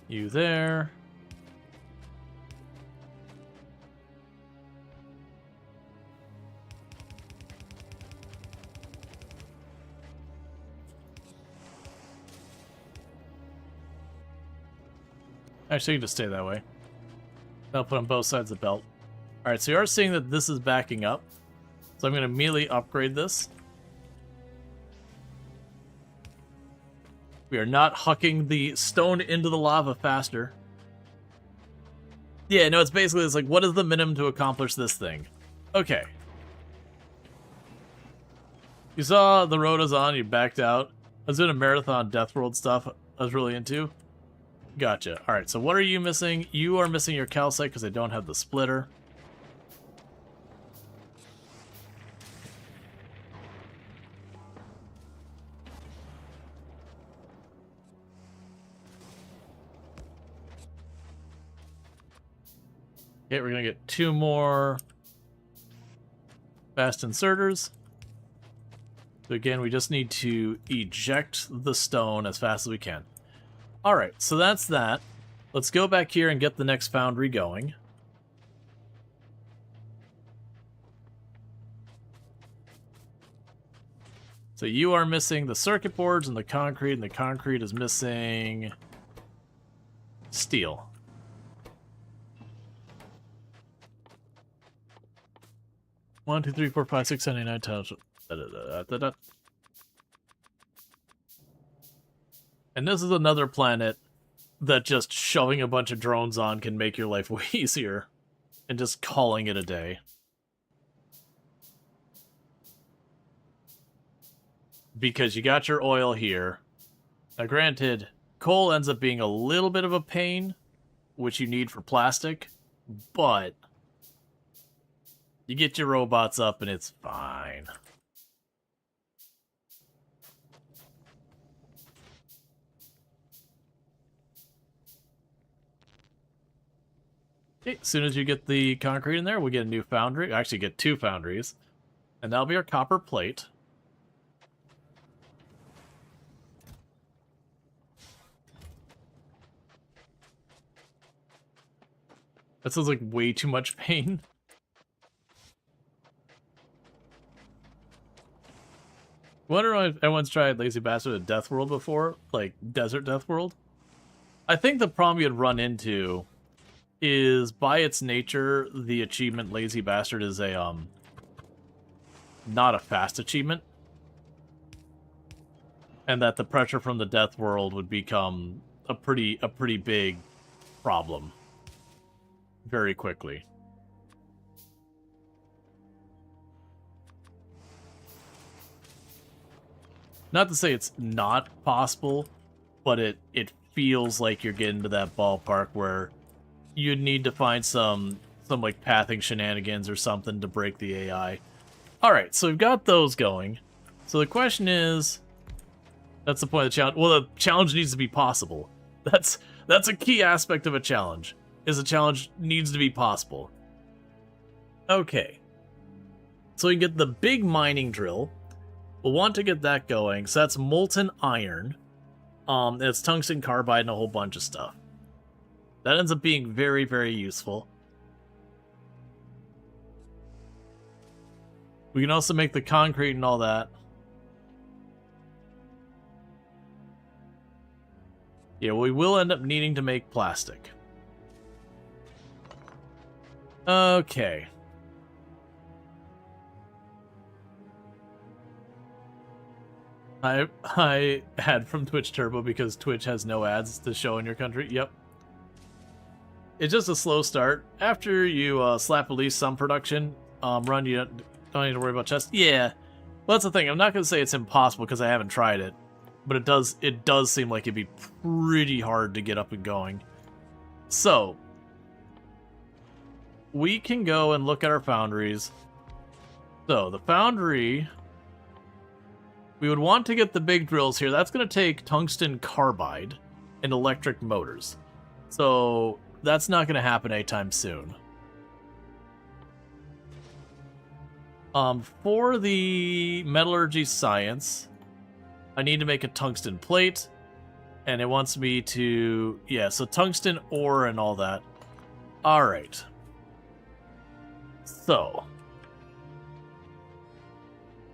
you there. Actually, you can just stay that way. I'll put on both sides of the belt. Alright, so you are seeing that this is backing up. So I'm going to immediately upgrade this. We are not hucking the stone into the lava faster. Yeah, no, it's basically, it's like, what is the minimum to accomplish this thing? Okay. You saw the road was on, you backed out. I was doing a marathon Death World stuff I was really into. Gotcha. Alright, so what are you missing? You are missing your calcite because I don't have the splitter. Okay, we're gonna get 2 more fast inserters. So again, we just need to eject the stone as fast as we can. Alright, so that's that. Let's go back here and get the next foundry going. So you are missing the circuit boards and the concrete is missing steel. One, two, three, four, five, 6, 7, 8, 9, 10. And this is another planet that just shoving a bunch of drones on can make your life way easier. And just calling it a day. Because you got your oil here. Now granted, coal ends up being a little bit of a pain, which you need for plastic, but you get your robots up and it's fine. Okay, as soon as you get the concrete in there, we get a new foundry. Actually, get 2 foundries. And that'll be our copper plate. That sounds like way too much pain. Wonder if everyone's tried Lazy Bastard at Death World before? Like, Desert Death World? I think the problem you'd run into is, by its nature, the achievement Lazy Bastard is a, not a fast achievement. And that the pressure from the Death World would become a pretty big problem. Very quickly. Not to say it's not possible, but it feels like you're getting to that ballpark where you'd need to find some like pathing shenanigans or something to break the AI. Alright, so we've got those going. So the question is, that's the point of the challenge. Well, the challenge needs to be possible. That's a key aspect of a challenge. Is a challenge needs to be possible. Okay. So we get the big mining drill. We'll want to get that going. So that's molten iron. It's tungsten carbide and a whole bunch of stuff. That ends up being very, very useful. We can also make the concrete and all that. Yeah, we will end up needing to make plastic. Okay. I had from Twitch Turbo because Twitch has no ads to show in your country. Yep. It's just a slow start. After you slap release some production run, you don't need to worry about chests. Yeah. Well, that's the thing. I'm not going to say it's impossible because I haven't tried it. But it does seem like it'd be pretty hard to get up and going. So, we can go and look at our foundries. So, the foundry, we would want to get the big drills here. That's going to take tungsten carbide and electric motors. So, that's not going to happen anytime soon. For the metallurgy science, I need to make a tungsten plate, and it wants me to, yeah, so tungsten ore and all that. Alright. So,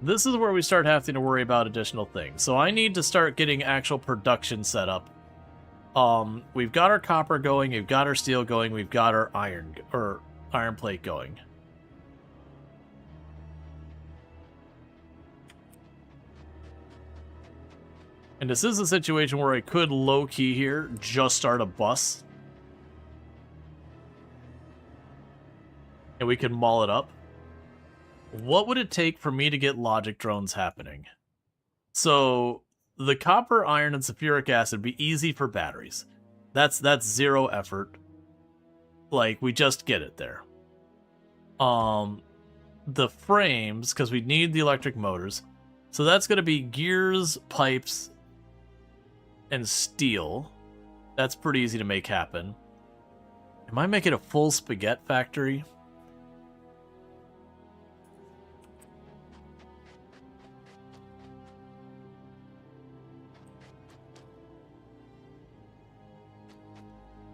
this is where we start having to worry about additional things. So I need to start getting actual production set up. We've got our copper going, we've got our steel going, we've got our iron plate going. And this is a situation where I could low-key here just start a bus. And we can maul it up. what would it take for me to get logic drones happening? So the copper, iron, and sulfuric acid would be easy for batteries. That's 0 effort. Like, we just get it there. The frames, because we need the electric motors. So that's going to be gears, pipes, and steel. That's pretty easy to make happen. Am I making a full spaghetti factory?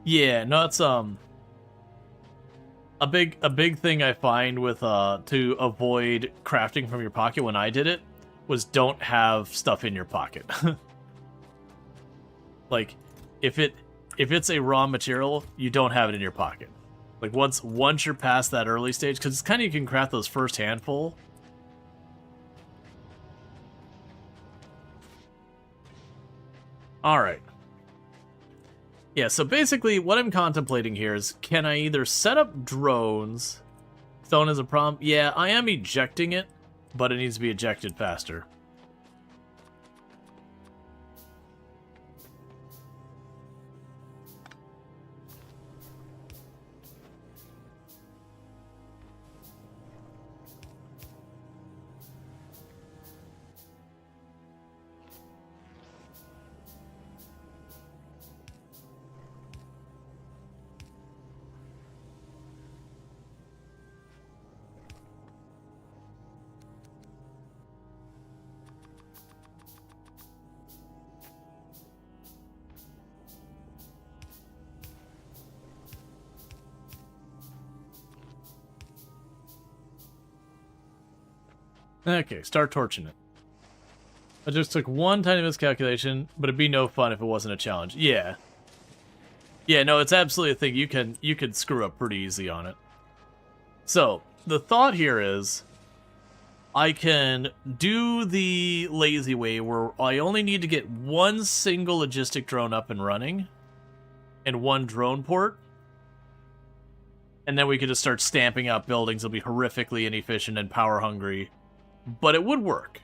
Yeah, no, it's a big thing I find with to avoid crafting from your pocket when I did it was don't have stuff in your pocket. Like, if it's a raw material, you don't have it in your pocket. Like, once you're past that early stage, because it's kind of, you can craft those first handful. All right. Yeah, so basically what I'm contemplating here is, can I either set up drones? Stone is a problem. Yeah, I am ejecting it, but it needs to be ejected faster. Okay, start torching it. I just took one tiny miscalculation, but it'd be no fun if it wasn't a challenge. Yeah. Yeah, no, it's absolutely a thing. You can screw up pretty easy on it. So, the thought here is, I can do the lazy way where I only need to get one single logistic drone up and running, and one drone port, and then we could just start stamping out buildings. It'll be horrifically inefficient and power hungry, but it would work.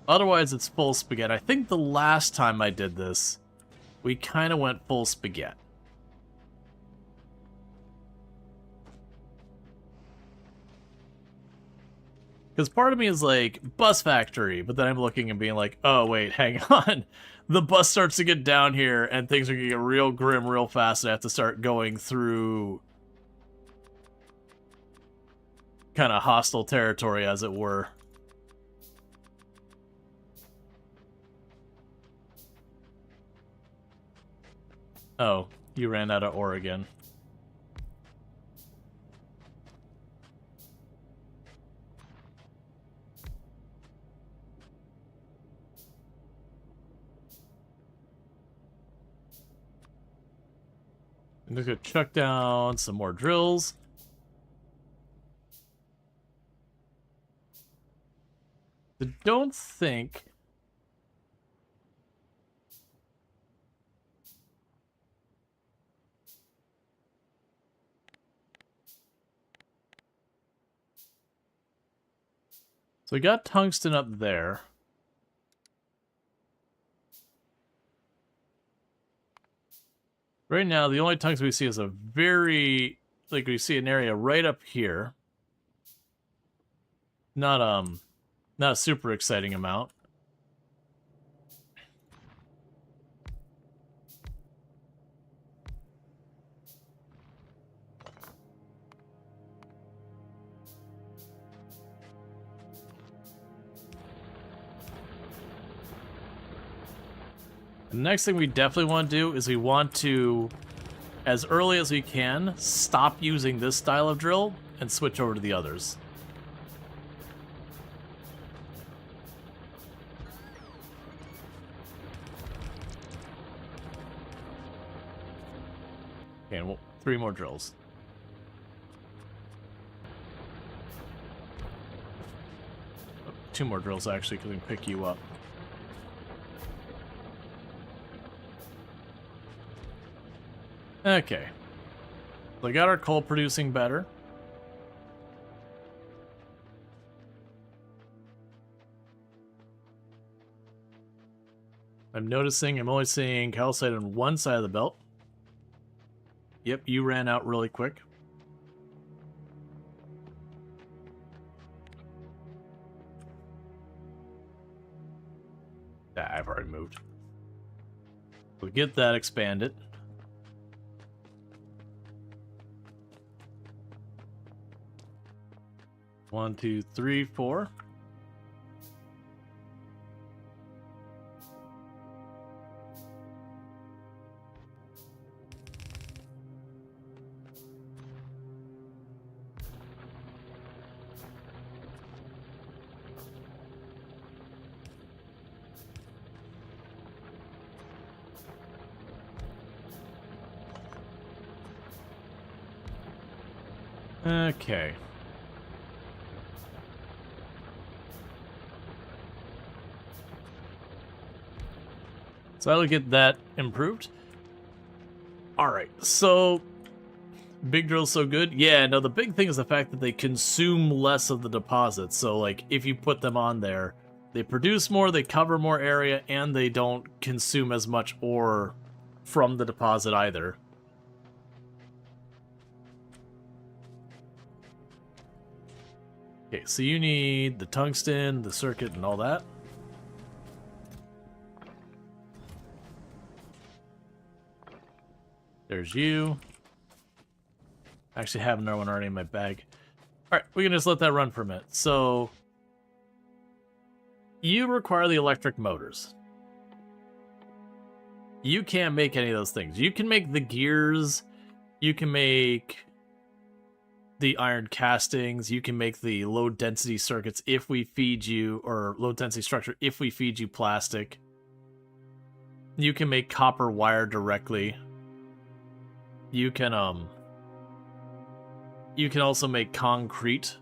Otherwise, it's full spaghetti. I think the last time I did this, we kind of went full spaghetti. Because part of me is like, bus factory, but then I'm looking and being like, oh, wait, hang on. The bus starts to get down here, and things are going to get real grim real fast, and I have to start going through kind of hostile territory, as it were. Oh, you ran out of ore again. I'm just gonna chuck down some more drills. I don't think... So we got tungsten up there. Right now, the only tungsten we see is a very... Like, we see an area right up here. Not a super exciting amount. The next thing we definitely want to do is we want to, as early as we can, stop using this style of drill and switch over to the others. Okay, and 3 more drills. Oh, 2 more drills, actually, because we can pick you up. Okay. So we got our coal producing better. I'm noticing I'm only seeing calcite on one side of the belt. Yep, you ran out really quick. Ah, I've already moved. We'll get that expanded. One, two, three, four. Okay. So that'll get that improved. Alright, so big drill's so good. Yeah, no, the big thing is the fact that they consume less of the deposits. So, like, if you put them on there, they produce more, they cover more area, and they don't consume as much ore from the deposit either. Okay, so you need the tungsten, the circuit, and all that. There's you. I actually have another one already in my bag. Alright, we can just let that run for a minute. So, you require the electric motors. You can't make any of those things. You can make the gears, you can make the iron castings, you can make the low density circuits if we feed you, or low density structure if we feed you plastic. You can make copper wire directly. You can also make concrete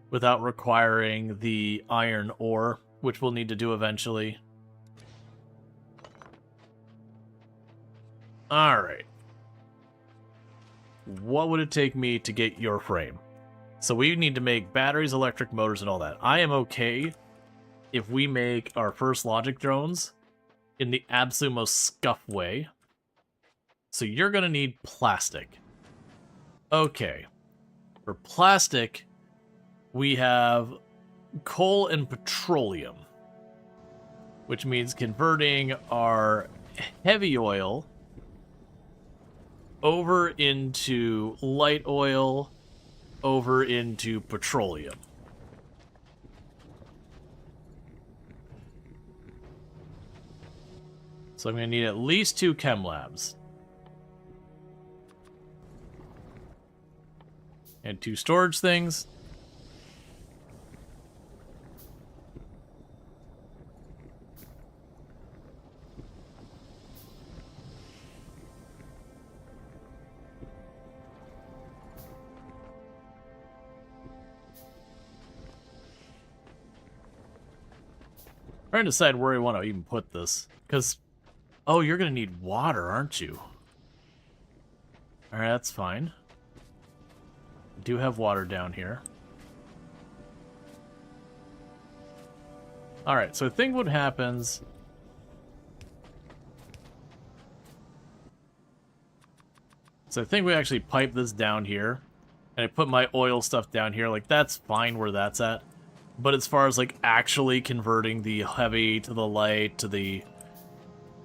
without requiring the iron ore, which we'll need to do eventually. Alright. What would it take me to get your frame? So we need to make batteries, electric motors, and all that. I am okay if we make our first logic drones in the absolute most scuff way. So you're going to need plastic. Okay. For plastic, we have coal and petroleum, which means converting our heavy oil over into light oil, over into petroleum. So I'm going to need at least 2 chem labs. And 2 storage things. Trying to decide where I want to even put this. Because, oh, you're going to need water, aren't you? Alright, that's fine. I do have water down here. Alright, so I think what happens... So I think we actually pipe this down here. And I put my oil stuff down here. Like, that's fine where that's at. But as far as, like, actually converting the heavy to the light to the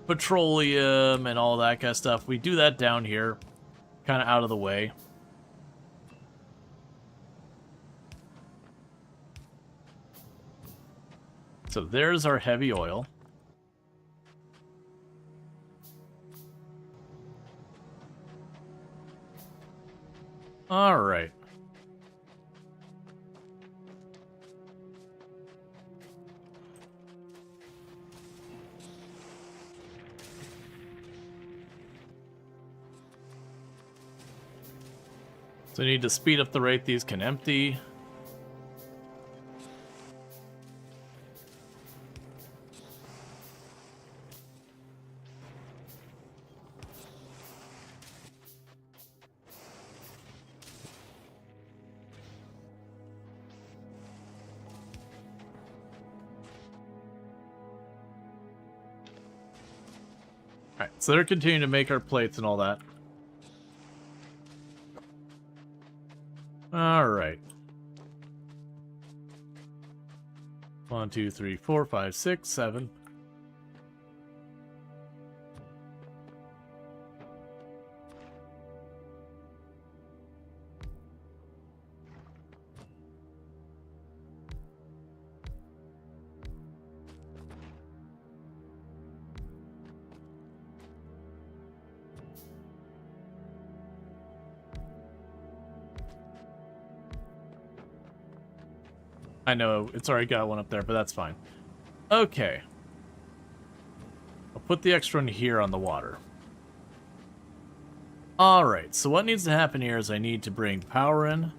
petroleum and all that kind of stuff, we do that down here. Kind of out of the way. So there's our heavy oil. All right. So we need to speed up the rate these can empty. Alright, so they're continuing to make our plates and all that. Alright. 1, 2, 3, 4, 5, 6, 7. I know, it's already got one up there, but that's fine. Okay. I'll put the extra one here on the water. Alright, so what needs to happen here is I need to bring power in,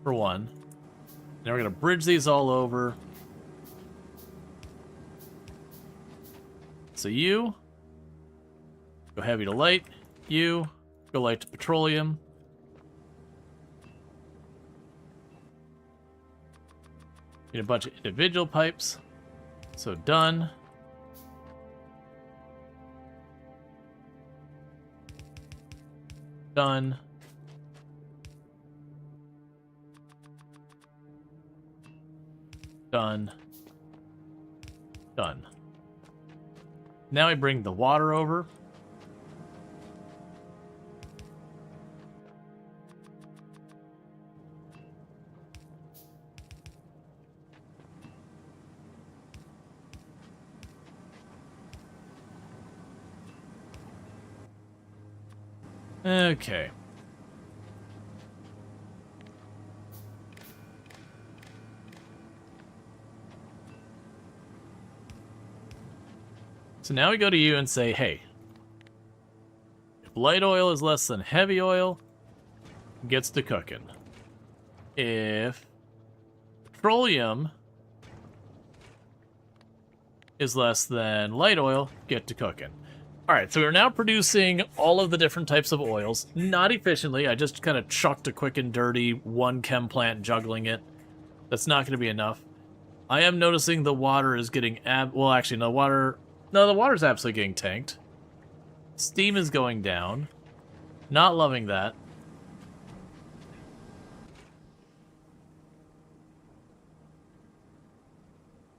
for one. Then we're going to bridge these all over. So you, go heavy to light. You, go light to petroleum. Need a bunch of individual pipes. So done. Done. Done. Done. Now I bring the water over. Okay. So now we go to you and say, hey, if light oil is less than heavy oil, gets to cooking. If petroleum is less than light oil, get to cooking. Alright, so we're now producing all of the different types of oils. Not efficiently, I just kind of chucked a quick and dirty one chem plant juggling it. That's not going to be enough. I am noticing the water is getting well, actually, no, the water's absolutely getting tanked. Steam is going down. Not loving that.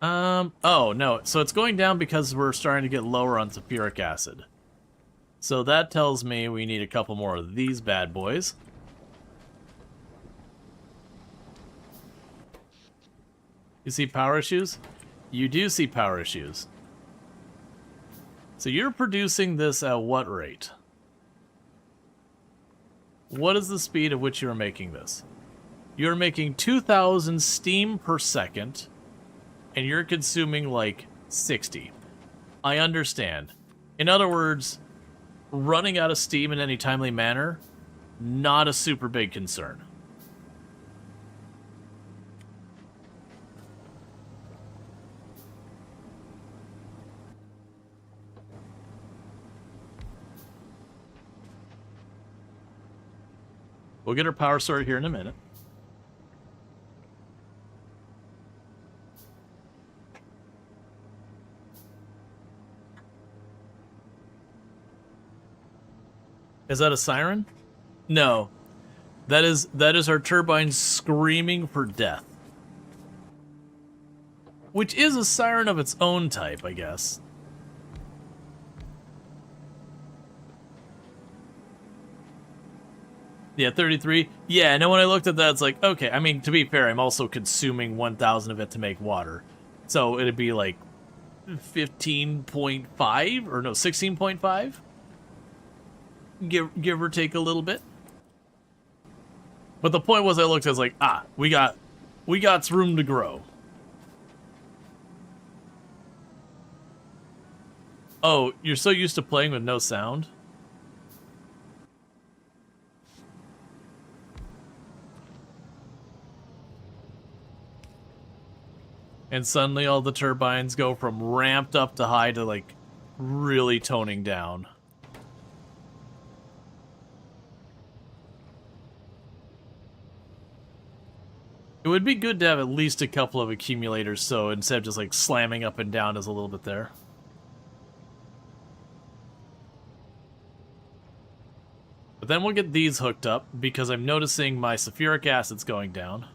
Oh, no. So it's going down because we're starting to get lower on sulfuric acid. So that tells me we need a couple more of these bad boys. You see power issues? You do see power issues. So you're producing this at what rate? What is the speed at which you're making this? You're making 2,000 steam per second, and you're consuming like 60. I understand. In other words, running out of steam in any timely manner, not a super big concern. We'll get our power sorted here in a minute. Is that a siren? No. That is our turbine screaming for death. Which is a siren of its own type, I guess. Yeah, 33. Yeah, and then when I looked at that, it's like, okay, I mean, to be fair, I'm also consuming 1,000 of it to make water. So it'd be like 15.5, or no, 16.5? Give or take a little bit. But the point was, I looked, I was like, we got room to grow. Oh, you're so used to playing with no sound? And suddenly all the turbines go from ramped up to high to, like, really toning down. It would be good to have at least a couple of accumulators, so instead of just, like, slamming up and down is a little bit there. But then we'll get these hooked up, because I'm noticing my sulfuric acid's going down.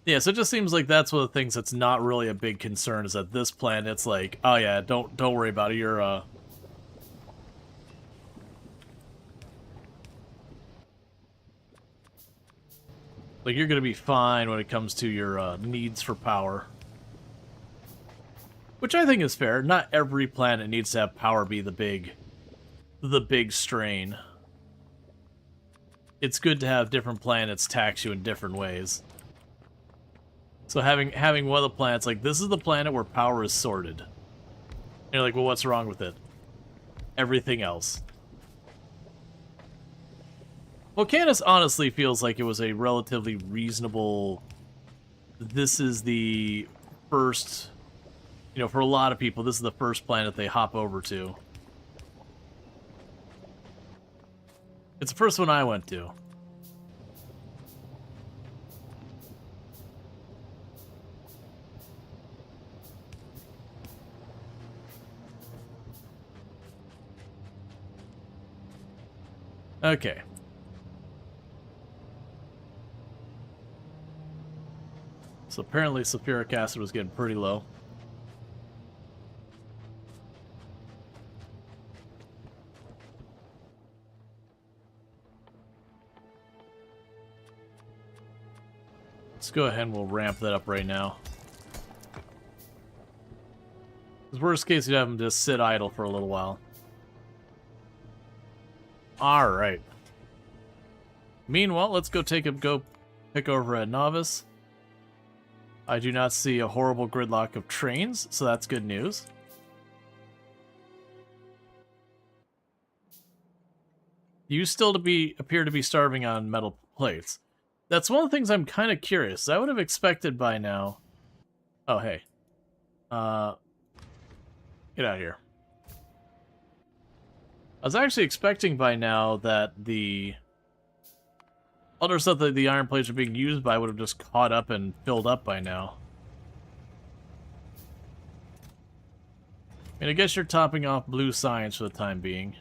Yeah, so it just seems like that's one of the things that's not really a big concern, is that this planet, it's like, oh yeah, don't worry about it, you're, like, you're gonna be fine when it comes to your, needs for power. Which I think is fair. Not every planet needs to have power be the big strain. It's good to have different planets tax you in different ways. So having one of the planets, like, this is the planet where power is sorted. And you're like, well, what's wrong with it? Everything else. Volcanus honestly feels like it was a relatively reasonable... This is the first... You know, for a lot of people, this is the first planet they hop over to. It's the first one I went to. Okay. So apparently sulfuric acid was getting pretty low. Let's go ahead and we'll ramp that up right now. Because worst case, you'd have them just sit idle for a little while. Alright. Meanwhile, let's go pick over at Novice. I do not see a horrible gridlock of trains, so that's good news. You still appear to be starving on metal plates. That's one of the things I'm kind of curious. I would have expected by now... Oh, hey. Get out of here. I was actually expecting by now that the other stuff that the iron plates are being used by would have just caught up and filled up by now. I mean, I guess you're topping off blue science for the time being.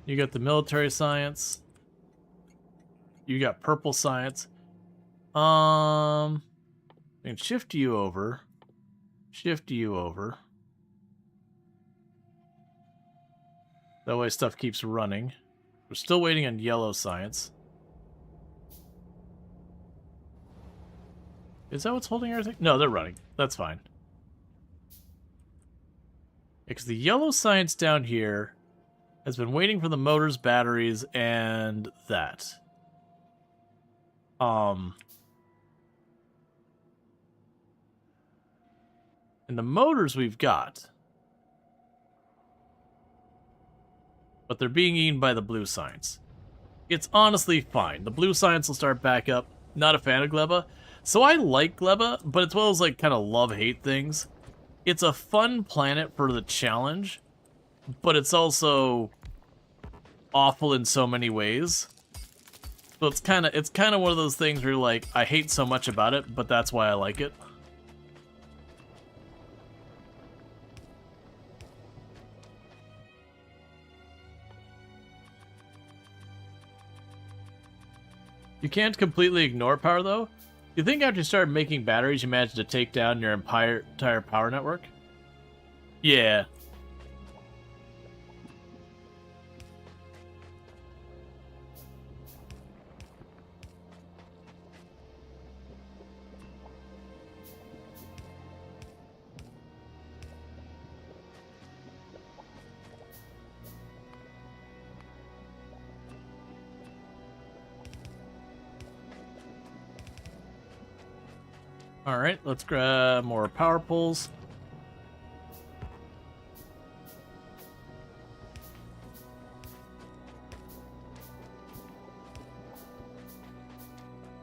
You got the military science. You got purple science. I can shift you over. Shift you over. That way stuff keeps running. We're still waiting on yellow science. Is that what's holding everything? No, they're running. That's fine. Because the yellow science down here has been waiting for the motors, batteries, and that. And the motors we've got. But they're being eaten by the blue science. It's honestly fine. The blue science will start back up. Not a fan of Gleba. So I like Gleba, but it's one of those like kind of love-hate things. It's a fun planet for the challenge, but it's also awful in so many ways. So it's kind of one of those things where you're like, I hate so much about it, but that's why I like it. You can't completely ignore power, though. You think after you started making batteries, you managed to take down your entire power network? Yeah. Alright, let's grab more power poles.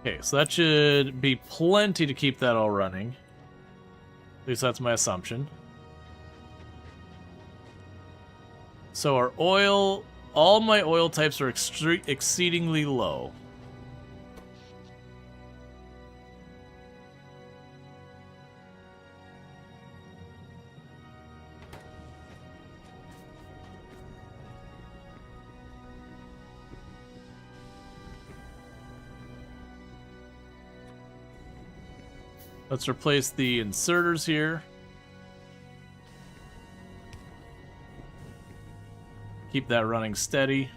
Okay, so that should be plenty to keep that all running. At least that's my assumption. So our oil all my oil types are exceedingly low. Let's replace the inserters here. Keep that running steady.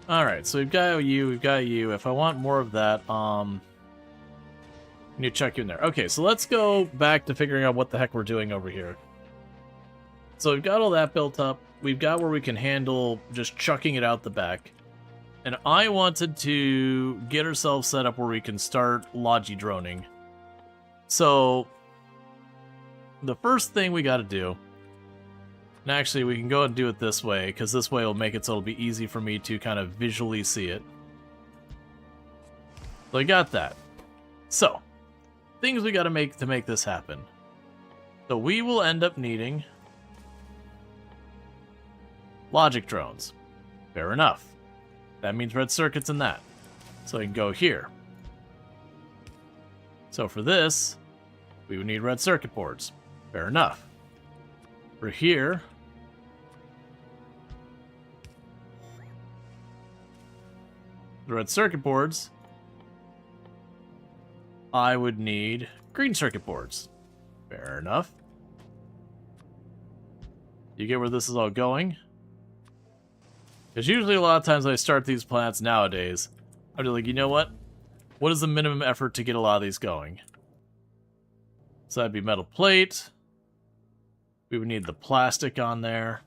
Alright, so we've got you, we've got you. If I want more of that, I need to check you in there. Okay, so let's go back to figuring out what the heck we're doing over here. So we've got all that built up. We've got where we can handle just chucking it out the back. And I wanted to get ourselves set up where we can start logi droning. So the first thing we got to do, and actually we can go and do it this way, because this way will make it so it'll be easy for me to kind of visually see it. So I got that. So, things we got to make this happen. So we will end up needing logic drones. Fair enough. That means red circuits in that. So I can go here. So for this, we would need red circuit boards. Fair enough. For here, the red circuit boards, I would need green circuit boards. Fair enough. You get where this is all going? Because usually a lot of times when I start these plants nowadays, I'm just like, you know what? What is the minimum effort to get a lot of these going? So that'd be metal plate. We would need the plastic on there.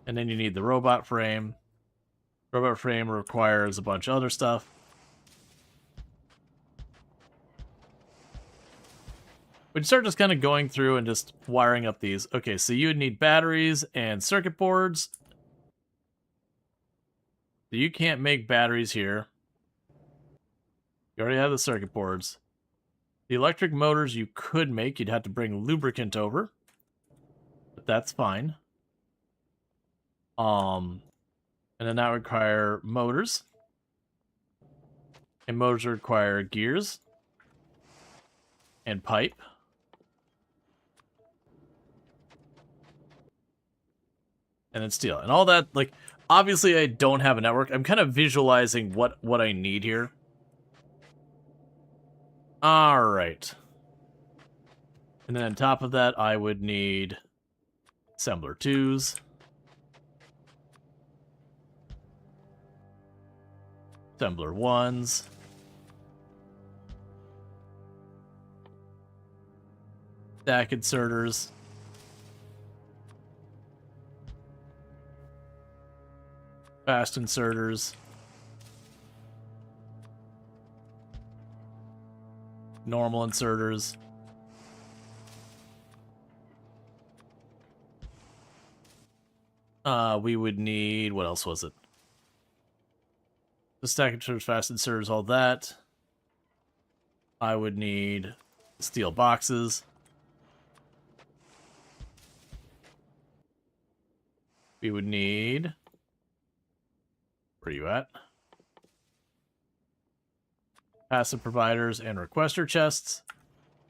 And then you need the robot frame. Robot frame requires a bunch of other stuff. We'd start just kind of going through and just wiring up these. Okay, so you would need batteries and circuit boards. So you can't make batteries here. You already have the circuit boards. The electric motors you could make. You'd have to bring lubricant over. But that's fine. And then that would require motors. And motors require gears. And pipe. And then steel. And all that, like, obviously I don't have a network. I'm kind of visualizing what I need here. Alright. And then on top of that, I would need assembler 2s. Assembler 1s. Stack inserters. Fast inserters. Normal inserters. We would need, what else was it? The stack inserters, fast inserters, all that. I would need steel boxes. We would need, where are you at? Passive providers and requester chests.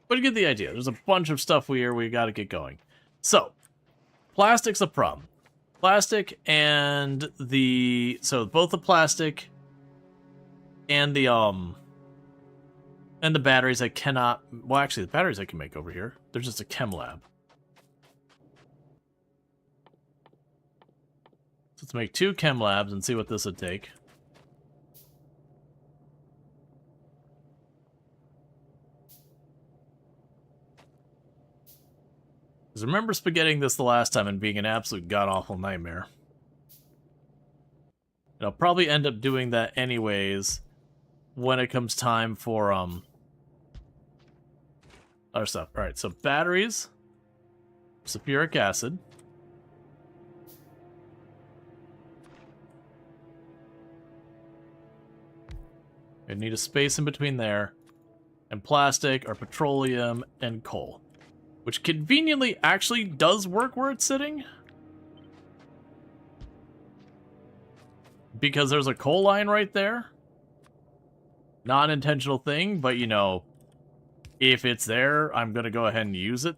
But you get the idea. There's a bunch of stuff we got to get going. So, plastic's a problem. Plastic and the, so both the plastic and the batteries I cannot, well actually the batteries I can make over here. They're just a chem lab. So let's make 2 chem labs and see what this would take. Because remember spaghetting this the last time and being an absolute god-awful nightmare. And I'll probably end up doing that anyways when it comes time for other stuff. Alright, so batteries, sulfuric acid. I need a space in between there. And plastic or petroleum and coal. which conveniently actually does work where it's sitting. Because there's a coal line right there. Non-intentional thing, but you know, if it's there, I'm going to go ahead and use it.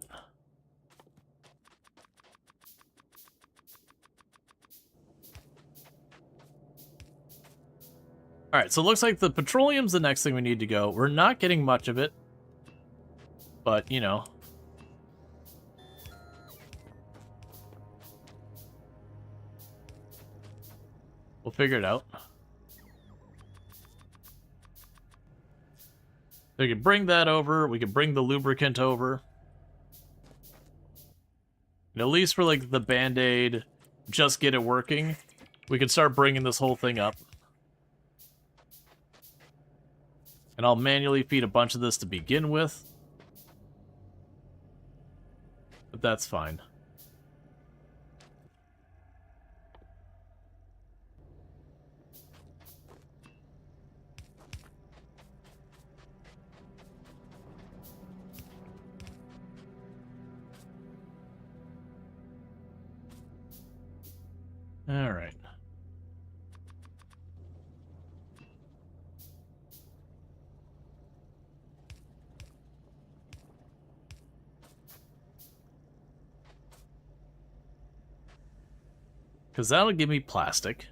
Alright, so it looks like the petroleum's the next thing we need to go. We're not getting much of it. But, you know. We'll figure it out. We can bring that over. We can bring the lubricant over. And at least for, like, the Band-Aid, just get it working, we can start bringing this whole thing up. And I'll manually feed a bunch of this to begin with. But that's fine. All right. Because that'll give me plastic.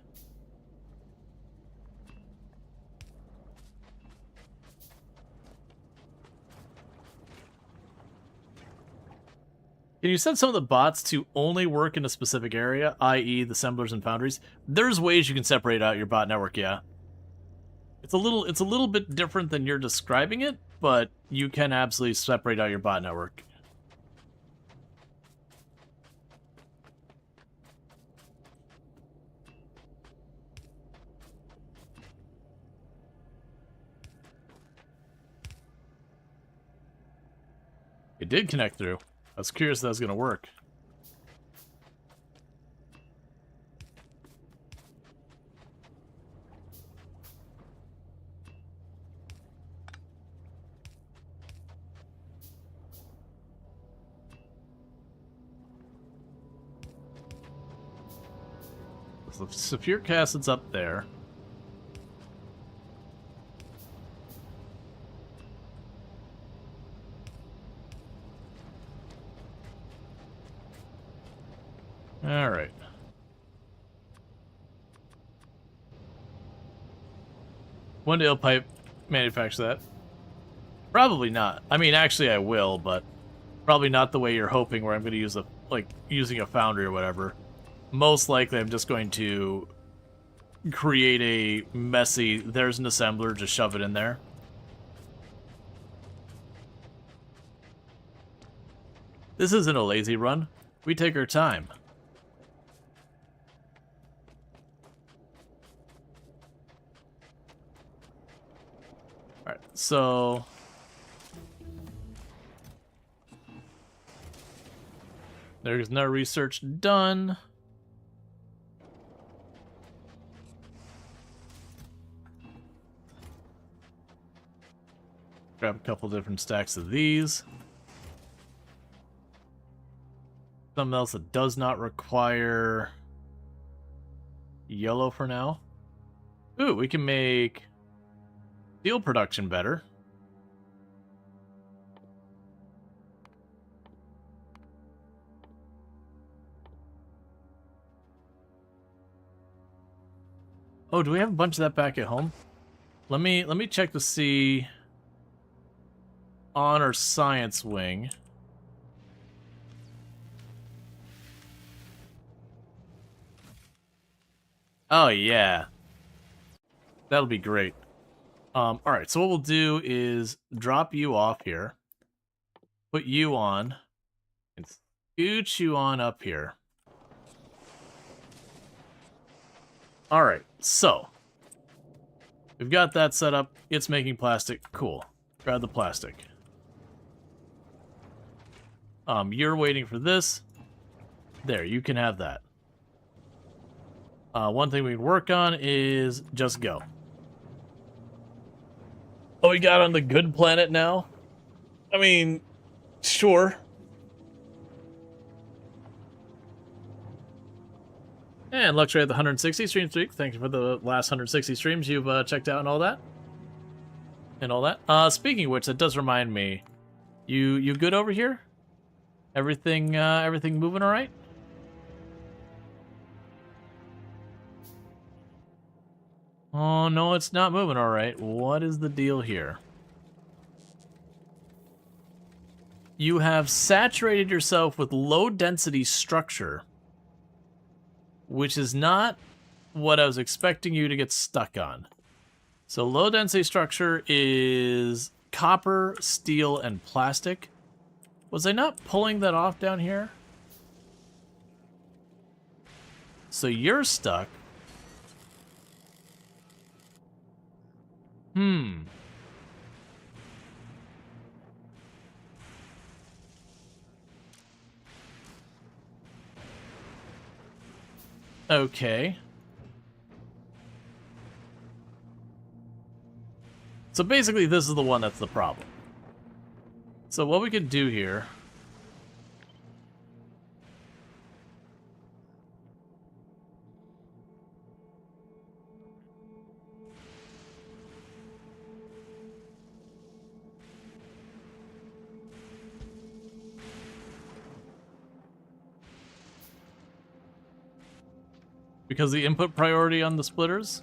Can you set some of the bots to only work in a specific area, i.e. the assemblers and foundries? There's ways you can separate out your bot network, yeah. It's a little bit different than you're describing it, but you can absolutely separate out your bot network. It did connect through. I was curious if that was going to work. So sulfuric acid's up there. All right. One day I'll pipe manufacture that. Probably not. I mean, actually I will, but probably not the way you're hoping, where I'm going to use using a foundry or whatever. Most likely I'm just going to create a messy, there's an assembler, just shove it in there. This isn't a lazy run. We take our time. Alright, so there's no research done. Grab a couple different stacks of these. Something else that does not require yellow for now. Ooh, we can make steel production better. Oh, do we have a bunch of that back at home? Let me check to see on our science wing. Oh yeah. That'll be great. Alright, so what we'll do is drop you off here, put you on, and scoot you on up here. Alright, so we've got that set up. It's making plastic. Cool. Grab the plastic. You're waiting for this. There, you can have that. One thing we can work on is just go. Oh, we got on the good planet now? I mean, sure. And Luxury at the 160 stream streak. Thank you for the last 160 streams you've checked out and all that. Speaking of which, that does remind me. You good over here? Everything moving all right? Oh, no, it's not moving all right. What is the deal here? You have saturated yourself with low-density structure, which is not what I was expecting you to get stuck on. So low-density structure is copper, steel, and plastic. Was I not pulling that off down here? So you're stuck. Okay. So basically, this is the one that's the problem. So what we could do here... Because the input priority on the splitters?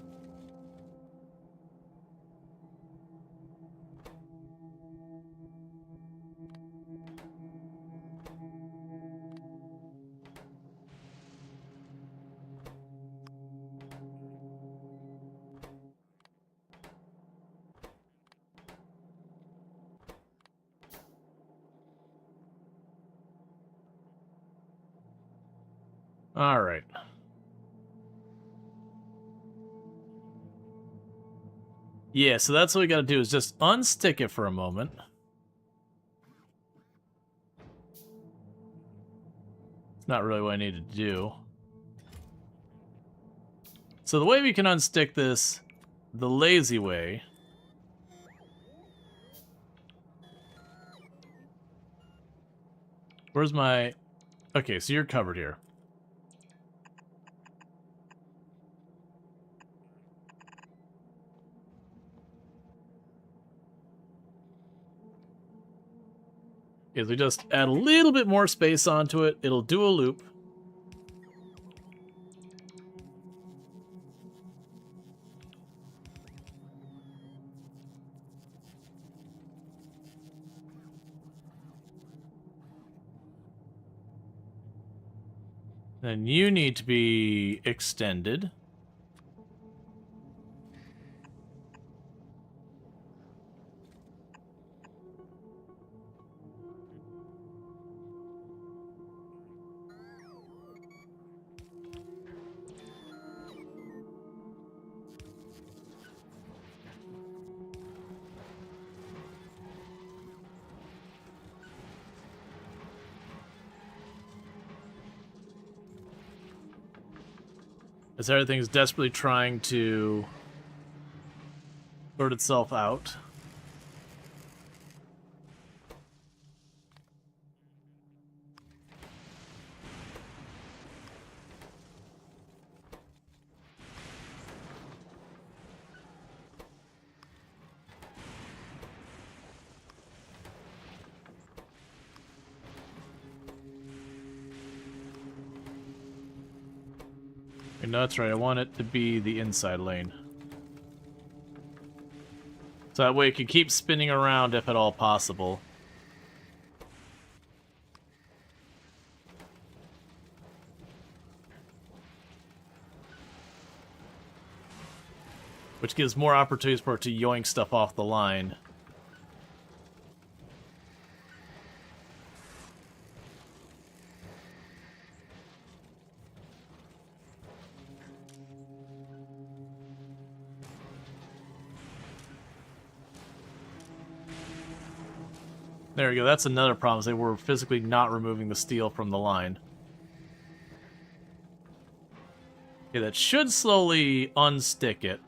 All right. Yeah, so that's what we got to do is just unstick it for a moment. It's not really what I needed to do. So the way we can unstick this the lazy way Where's my... Okay, so you're covered here. Is we just add a little bit more space onto it, it'll do a loop. Then you need to be extended. As everything's desperately trying to sort itself out. No, that's right. I want it to be the inside lane. So that way it can keep spinning around if at all possible. Which gives more opportunities for it to yoink stuff off the line. There we go, that's another problem, is they were physically not removing the steel from the line. Okay, that should slowly unstick it.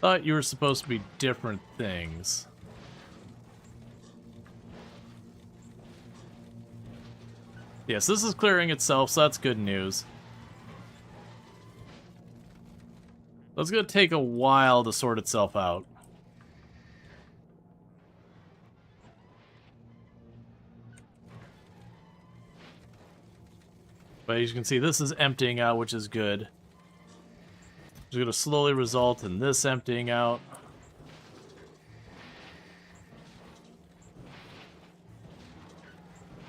Thought you were supposed to be different things. Yes, this is clearing itself, so that's good news. It's gonna take a while to sort itself out. But as you can see, this is emptying out, which is good. It's gonna slowly result in this emptying out.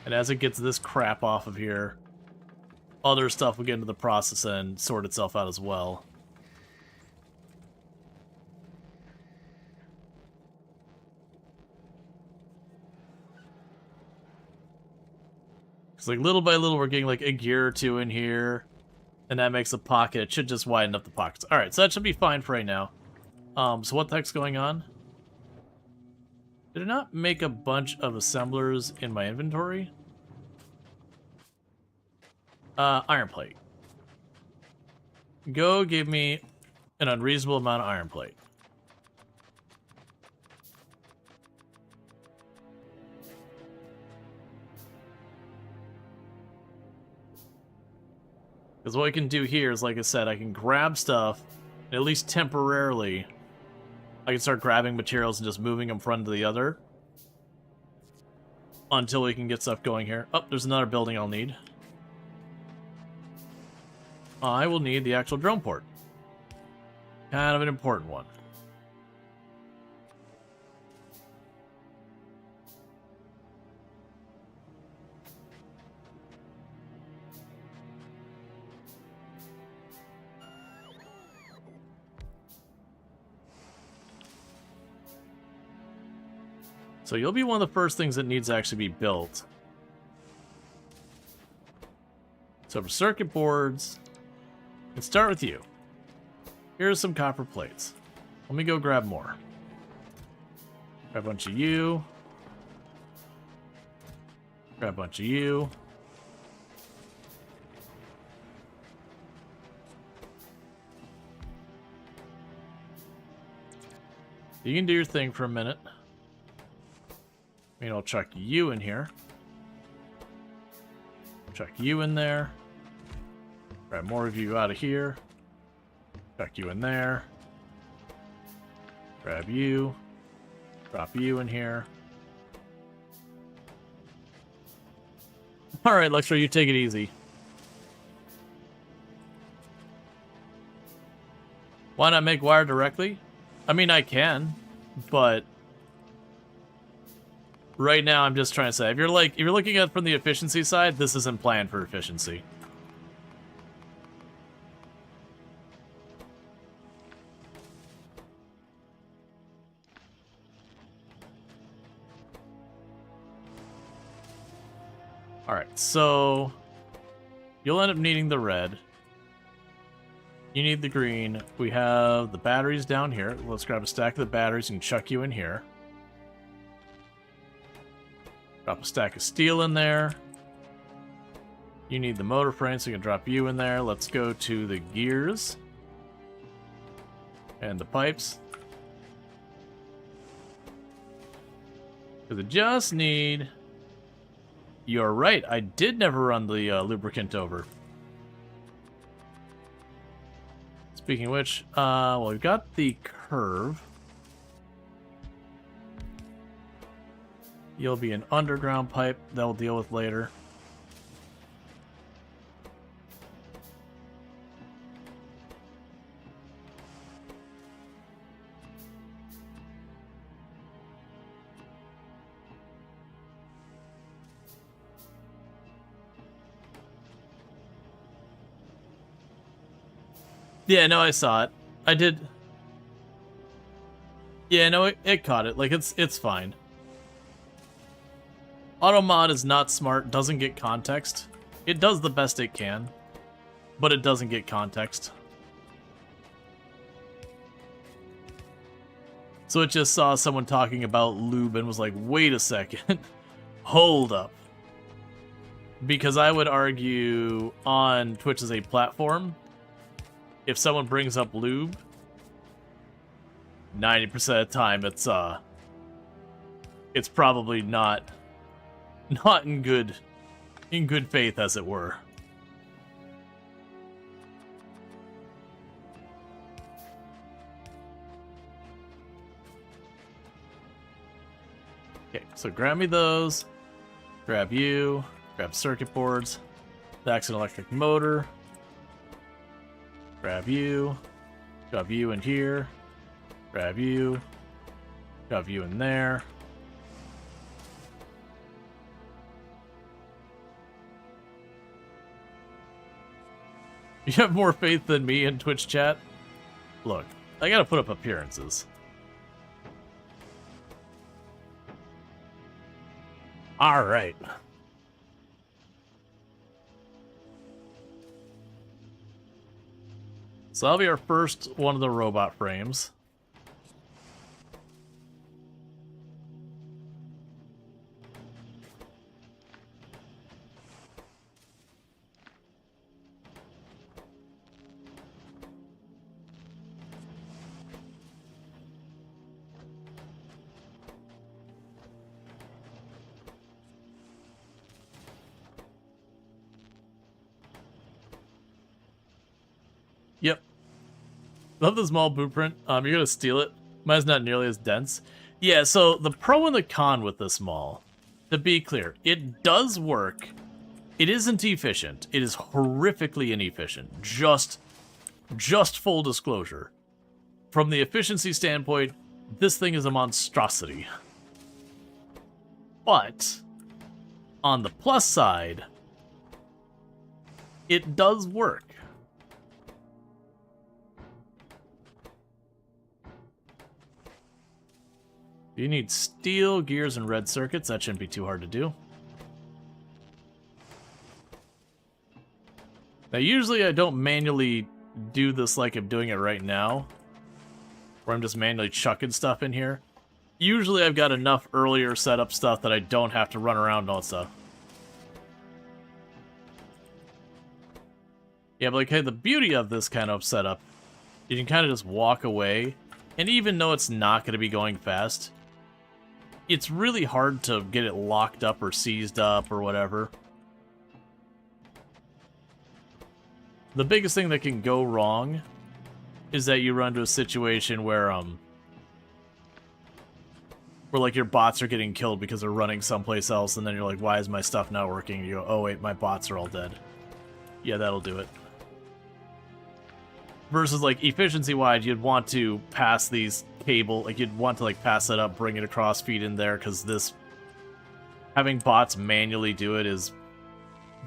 And as it gets this crap off of here, other stuff will get into the process and sort itself out as well. It's like little by little we're getting like a gear or two in here, and that makes a pocket. It should just widen up the pockets. Alright, so that should be fine for right now. So what the heck's going on? Did it not make a bunch of assemblers in my inventory? Iron plate. Go give me an unreasonable amount of iron plate. Because what I can do here is, like I said, I can grab stuff, and at least temporarily, I can start grabbing materials and just moving them from one to the other. Until we can get stuff going here. Oh, there's another building I'll need. I will need the actual drone port. Kind of an important one. So you'll be one of the first things that needs to actually be built. So for circuit boards, let's start with you. Here's some copper plates. Let me go grab more. Grab a bunch of you. Grab a bunch of you. You can do your thing for a minute. I mean, I'll chuck you in here. Chuck you in there. Grab more of you out of here. Chuck you in there. Grab you. Drop you in here. Alright, Luxor, you take it easy. Why not make wire directly? I mean, I can, but right now I'm just trying to say, if you're looking at it from the efficiency side, this isn't planned for efficiency. Alright, so you'll end up needing the red. You need the green. We have the batteries down here. Let's grab a stack of the batteries and chuck you in here. Drop a stack of steel in there. You need the motor frame, so you can drop you in there. Let's go to the gears. And the pipes. Because I just need... You're right, I did never run the lubricant over. Speaking of which, well, we've got the curve. You'll be an underground pipe that we'll deal with later. Yeah, no, I saw it. I did. Yeah, no, it caught it. Like, it's fine. Automod is not smart, doesn't get context. It does the best it can, but it doesn't get context. So it just saw someone talking about lube and was like, wait a second. Hold up. Because I would argue on Twitch as a platform, if someone brings up lube, 90% of the time it's probably not in good faith, as it were. Okay, so grab me those. Grab you. Grab circuit boards. That's an electric motor. Grab you. Shove you in here. Grab you. Shove you in there. You have more faith than me in Twitch chat? Look, I gotta put up appearances. Alright. So that'll be our first one of the robot frames. Yep. Love the small blueprint. You're gonna steal it. Mine's not nearly as dense. Yeah, so the pro and the con with this mall, to be clear, it does work. It isn't efficient. It is horrifically inefficient. Just full disclosure. From the efficiency standpoint, this thing is a monstrosity. But on the plus side, it does work. You need steel, gears, and red circuits. That shouldn't be too hard to do. Now, usually I don't manually do this like I'm doing it right now, where I'm just manually chucking stuff in here. Usually I've got enough earlier setup stuff that I don't have to run around and all that stuff. Yeah, but like, hey, the beauty of this kind of setup, you can kind of just walk away, and even though it's not going to be going fast, it's really hard to get it locked up or seized up or whatever. The biggest thing that can go wrong is that you run into a situation where like your bots are getting killed because they're running someplace else, and then you're like, why is my stuff not working? And you go, oh wait, my bots are all dead. Yeah, that'll do it. Versus, like, efficiency-wise, you'd want to pass these cable, like, you'd want to, like, pass that up, bring it across, feed in there, because this, having bots manually do it is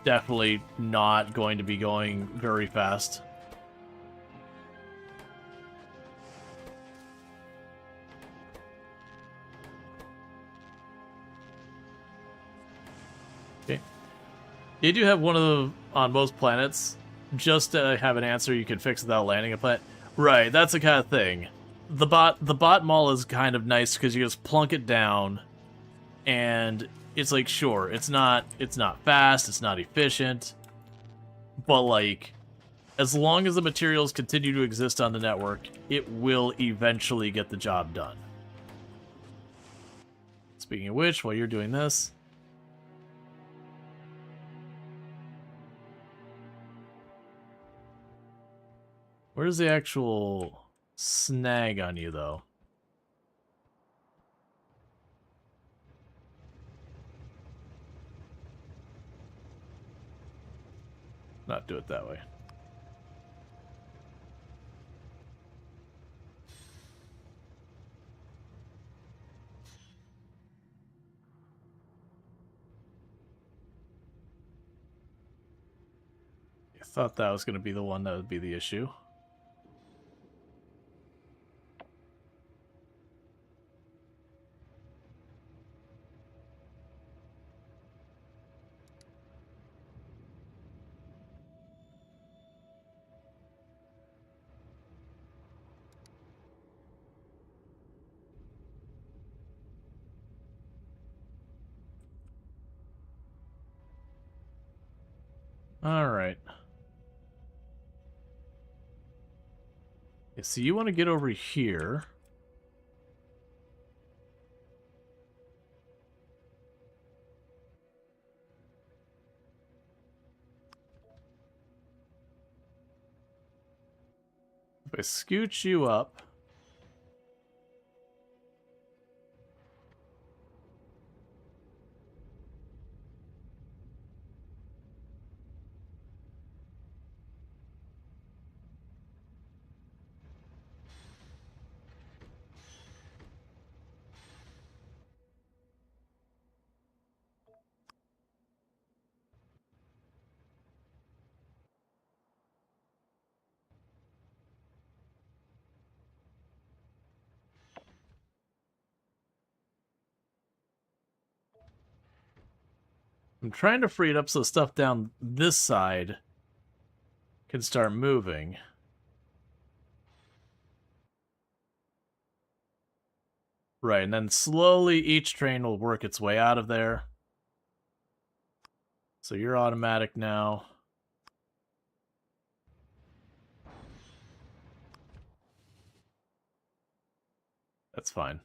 definitely not going to be going very fast. Okay. You do have one of the, on most planets, just to have an answer you can fix without landing a planet. Right, that's the kind of thing. The bot mall is kind of nice because you just plunk it down, and it's like, sure, it's not fast, it's not efficient, but like, as long as the materials continue to exist on the network, it will eventually get the job done. Speaking of which, while you're doing this, where's the actual snag on you, though? Not do it that way. I thought that was going to be the one that would be the issue. Alright. Yeah, so you want to get over here. I scooch you up. I'm trying to free it up so stuff down this side can start moving. Right, and then slowly each train will work its way out of there. So you're automatic now. That's fine.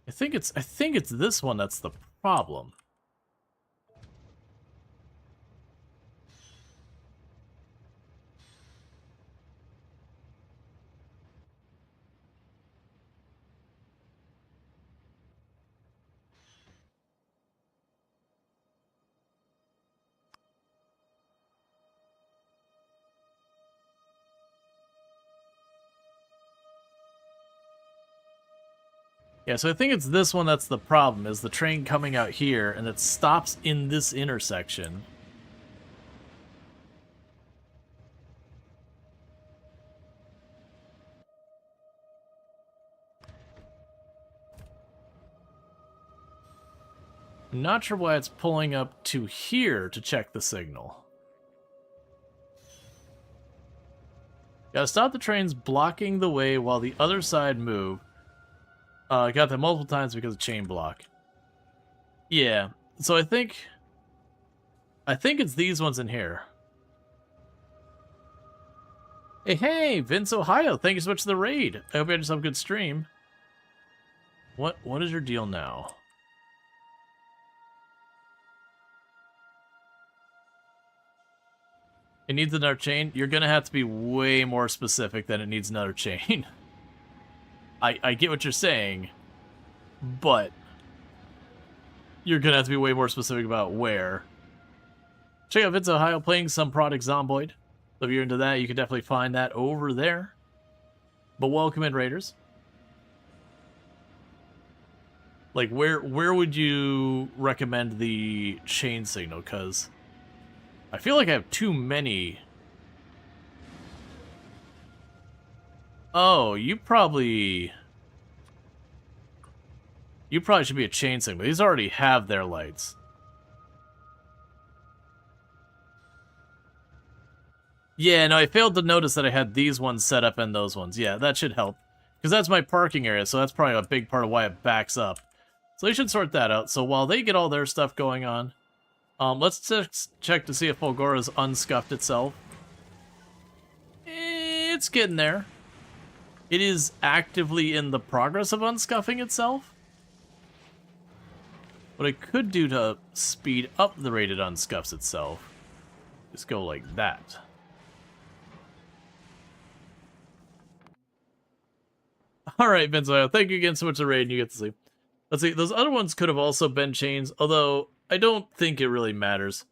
I think it's this one that's the problem. Yeah, so I think it's this one that's the problem, is the train coming out here, and it stops in this intersection. I'm not sure why it's pulling up to here to check the signal. Gotta stop the trains blocking the way while the other side move. I got that multiple times because of chain block. Yeah, so I think it's these ones in here. Hey, Vince Ohio, thank you so much for the raid. I hope you had yourself a good stream. What is your deal now? It needs another chain? You're gonna have to be way more specific than it needs another chain. I get what you're saying, but you're gonna have to be way more specific about where. Check out Vince Ohio playing some Product Zomboid. So if you're into that, you can definitely find that over there. But welcome in, Raiders. Like, where would you recommend the chain signal? Because I feel like I have too many. Oh, you probably should be a chain signal. These already have their lights. Yeah, no, I failed to notice that I had these ones set up and those ones. Yeah, that should help. Because that's my parking area, so that's probably a big part of why it backs up. So they should sort that out. So while they get all their stuff going on, let's just check to see if Folgora's unscuffed itself. It's getting there. It is actively in the progress of unscuffing itself. What I could do to speed up the rate it unscuffs itself is go like that. Alright, Benzo, thank you again so much for the raid, and you get to sleep. Let's see, those other ones could have also been chains, although I don't think it really matters.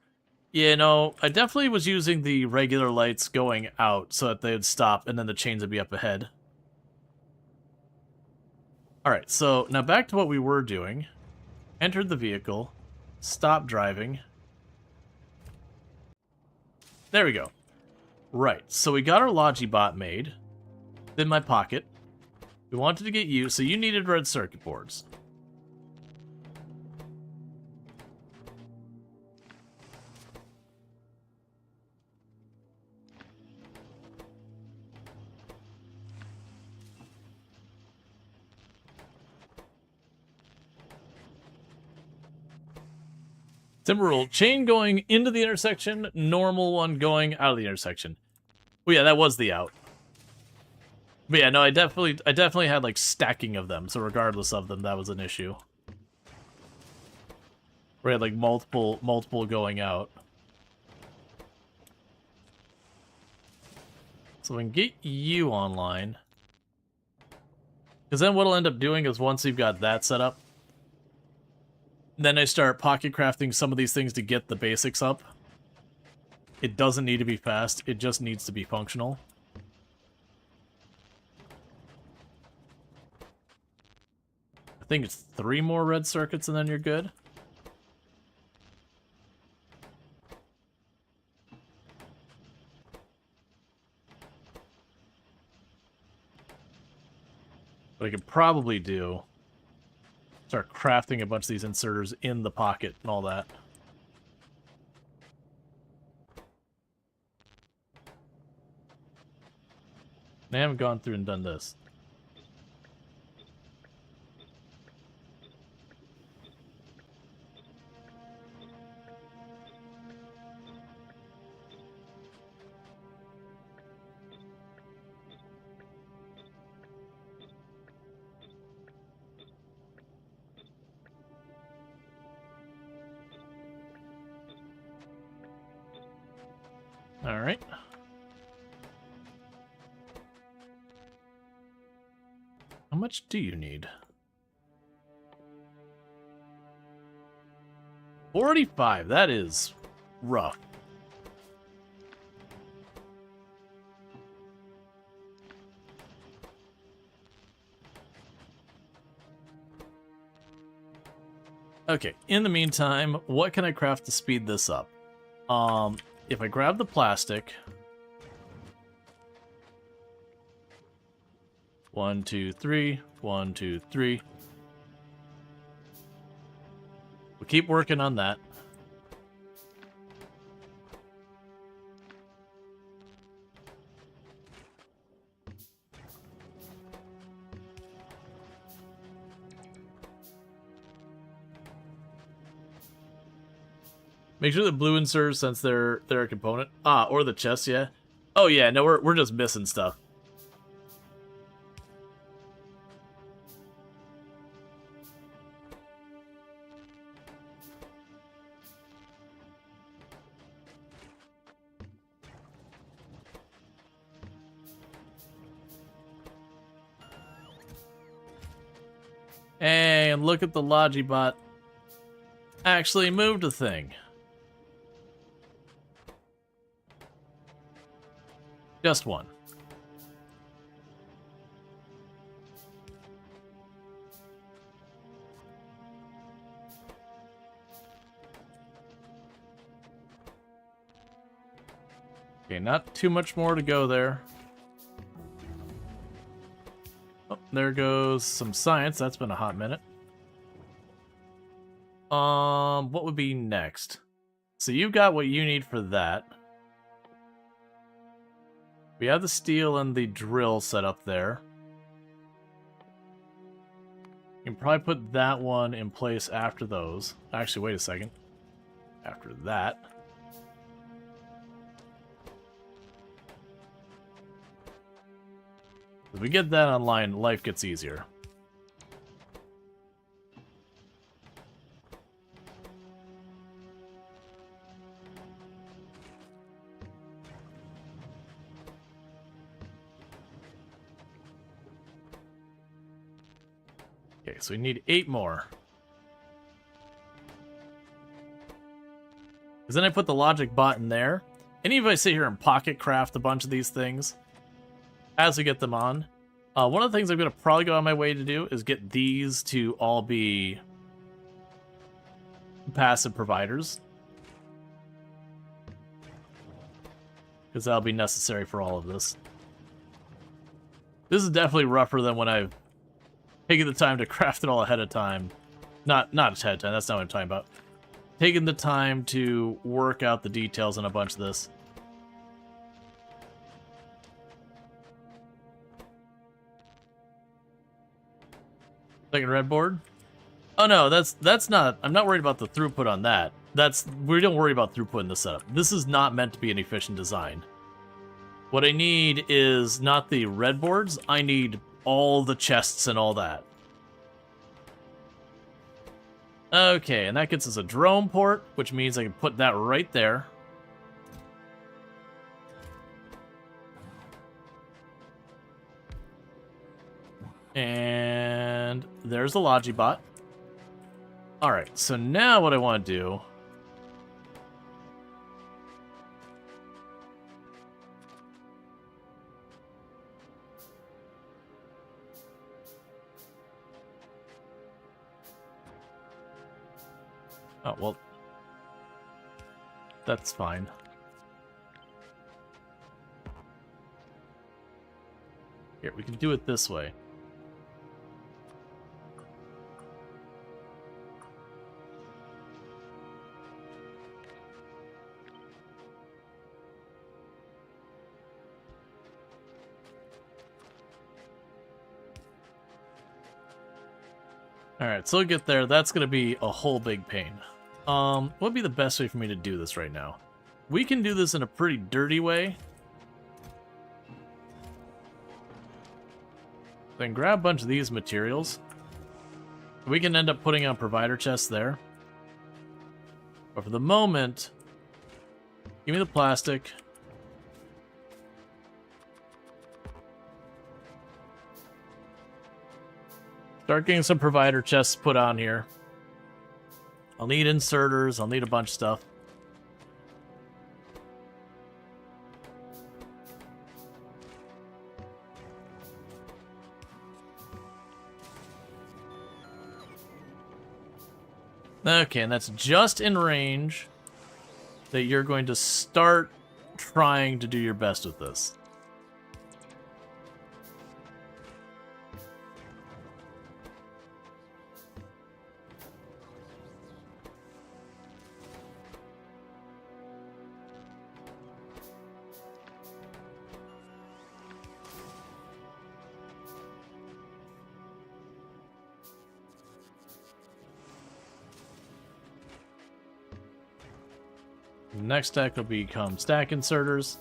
Yeah, no, I definitely was using the regular lights going out so that they would stop, and then the chains would be up ahead. Alright, so now back to what we were doing. Entered the vehicle. Stop driving. There we go. Right, so we got our Logibot made. In my pocket. We wanted to get you, so you needed red circuit boards. Simple rule, chain going into the intersection, normal one going out of the intersection. Oh yeah, that was the out. But yeah, no, I definitely had like stacking of them, so regardless of them, that was an issue. We had like multiple going out. So we can get you online. Because then what I'll end up doing is once you've got that set up, then I start pocket crafting some of these things to get the basics up. It doesn't need to be fast, it just needs to be functional. I think it's 3 more red circuits and then you're good. What I could probably do, start crafting a bunch of these inserters in the pocket and all that. I haven't gone through and done this. All right. How much do you need? 45, that is rough. Okay, in the meantime, what can I craft to speed this up? If I grab the plastic... 1, 2, 3, 1, 2, 3. We'll keep working on that. Make sure the blue inserts, since they're a component. Ah, or the chest, yeah. Oh yeah, no, we're just missing stuff. And look at the Logibot actually moved a thing. Just one. Okay, not too much more to go there. Oh, there goes some science. That's been a hot minute. What would be next? So you've got what you need for that. We have the steel and the drill set up there. You can probably put that one in place after those. Actually, wait a second. After that. If we get that online, life gets easier. Okay, so we need 8 more. Because then I put the logic bot in there. Any of I sit here and pocket craft a bunch of these things as we get them on. One of the things I'm going to probably go on my way to do is get these to all be passive providers. Because that'll be necessary for all of this. This is definitely rougher than when I've taken the time to craft it all ahead of time. Not ahead of time, that's not what I'm talking about. Taking the time to work out the details on a bunch of this. Second red board? Oh no, that's not, I'm not worried about the throughput on that. We don't worry about throughput in this setup. This is not meant to be an efficient design. What I need is not the red boards, I need all the chests and all that. Okay, and that gets us a drone port, which means I can put that right there. And there's the Logibot. Alright, so now what I want to do... Oh, well... That's fine. Here, we can do it this way. Alright, so we'll get there. That's going to be a whole big pain. What would be the best way for me to do this right now? We can do this in a pretty dirty way. Then grab a bunch of these materials. We can end up putting on provider chests there. But for the moment, give me the plastic. Start getting some provider chests put on here. I'll need inserters. I'll need a bunch of stuff. Okay, and that's just in range that you're going to start trying to do your best with this. Next stack will become stack inserters.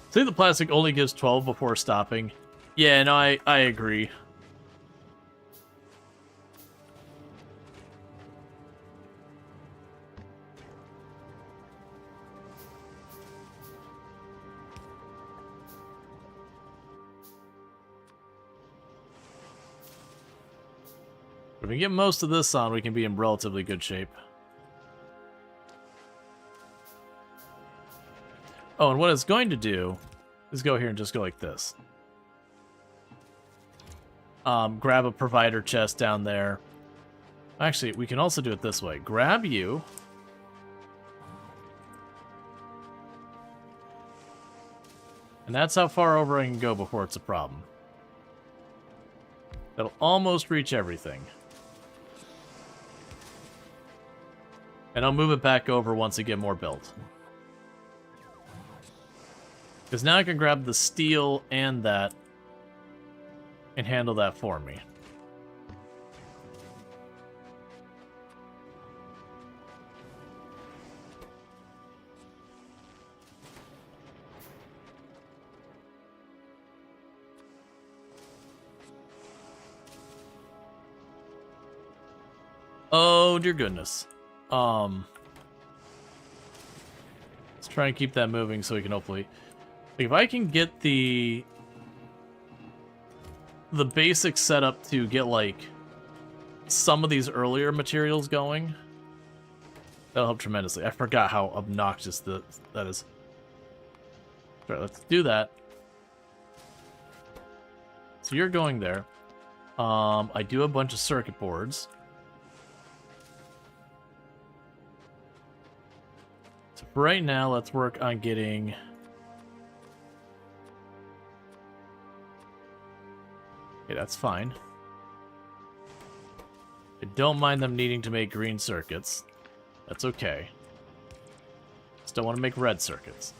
Say the plastic only gives 12 before stopping. Yeah, no, I agree. If we get most of this on, we can be in relatively good shape. Oh, and what it's going to do is go here and just go like this. Grab a provider chest down there. Actually, we can also do it this way. Grab you. And that's how far over I can go before it's a problem. That'll almost reach everything. And I'll move it back over once I get more built. Because now I can grab the steel and that and handle that for me. Oh, dear goodness. Let's try and keep that moving so we can hopefully... If I can get the basic setup to get, like, some of these earlier materials going, that'll help tremendously. I forgot how obnoxious that is. All right, let's do that. So you're going there. I do a bunch of circuit boards. So for right now, let's work on getting... Okay, that's fine. I don't mind them needing to make green circuits. That's okay. Just don't want to make red circuits.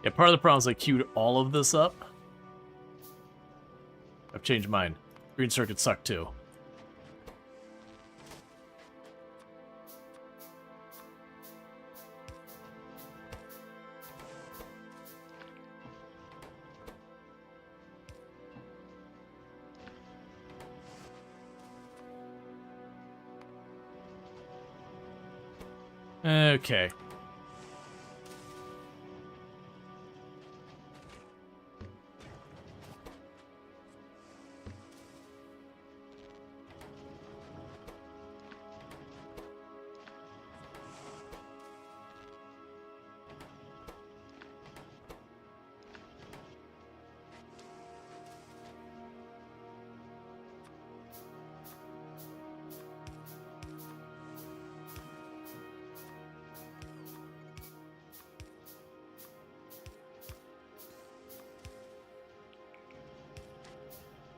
Yeah, part of the problem is I queued all of this up. I've changed mine. Green circuits suck too. Okay.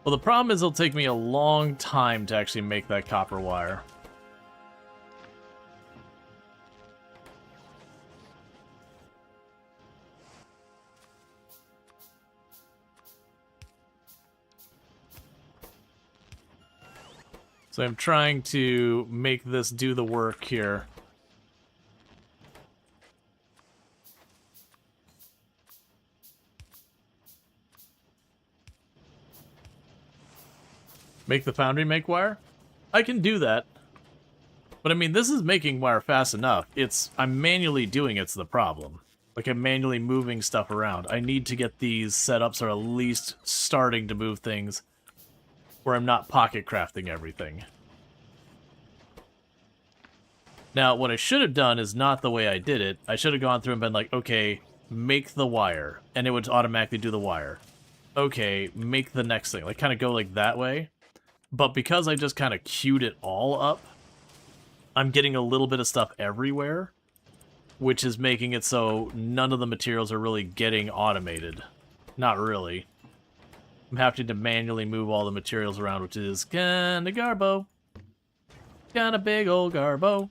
Well, the problem is it'll take me a long time to actually make that copper wire. So I'm trying to make this do the work here. Make the foundry make wire? I can do that. But I mean, this is making wire fast enough. I'm manually doing it's the problem. Like, I'm manually moving stuff around. I need to get these set up so at least starting to move things where I'm not pocket crafting everything. Now, what I should have done is not the way I did it. I should have gone through and been like, okay, make the wire. And it would automatically do the wire. Okay, make the next thing. Like, kind of go like that way. But because I just kind of queued it all up, I'm getting a little bit of stuff everywhere, which is making it so none of the materials are really getting automated. Not really. I'm having to manually move all the materials around, which is kinda garbo. Kinda big old garbo.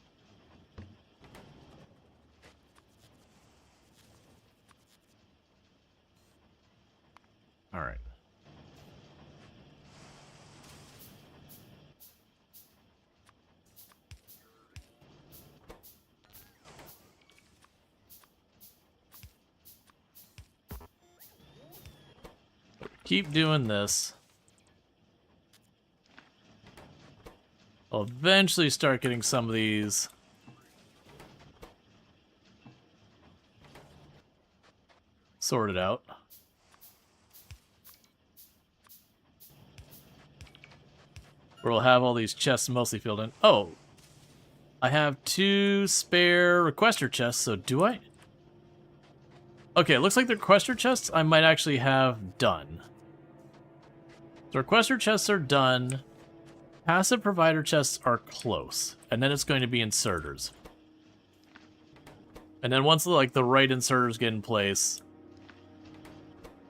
Alright. Keep doing this. I'll eventually start getting some of these sorted out. Where we'll have all these chests mostly filled in. Oh! I have 2 spare requester chests, so do I? Okay, it looks like the requester chests I might actually have done. The requester chests are done. Passive provider chests are close. And then it's going to be inserters. And then once like the right inserters get in place,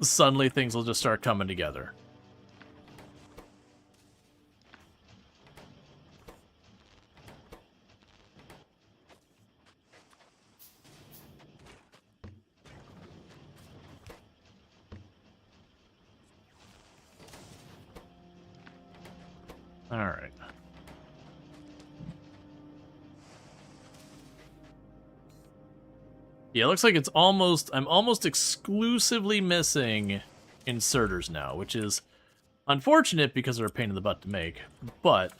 suddenly things will just start coming together. Alright. Yeah, it looks like I'm almost exclusively missing inserters now, which is unfortunate because they're a pain in the butt to make, but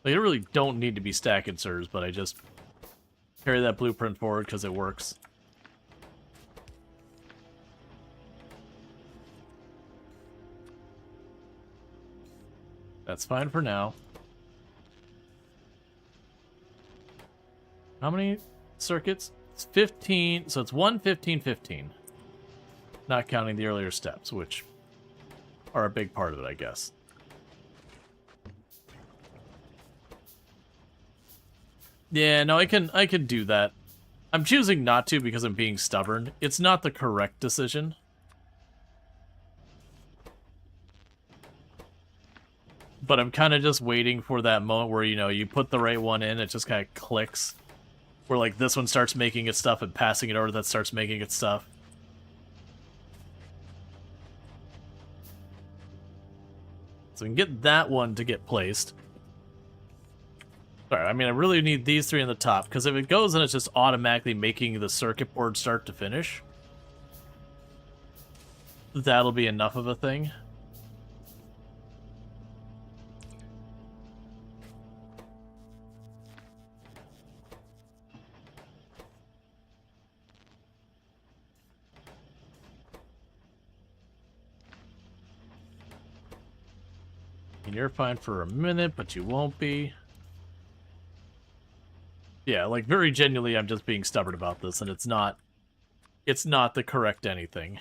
they really don't need to be stack inserters, but I just carry that blueprint forward because it works. That's fine for now. How many circuits? It's 15, so it's 1, 15, 15. Not counting the earlier steps, which are a big part of it, I guess. Yeah, no, I can do that. I'm choosing not to because I'm being stubborn. It's not the correct decision. But I'm kind of just waiting for that moment where, you know, you put the right one in, it just kind of clicks. Where, like, this one starts making its stuff and passing it over to that starts making its stuff. So we can get that one to get placed. Sorry, I mean, I really need these 3 on the top, because if it goes and it's just automatically making the circuit board start to finish, that'll be enough of a thing. And you're fine for a minute, but you won't be. Yeah, like, very genuinely, I'm just being stubborn about this, and it's not the correct anything.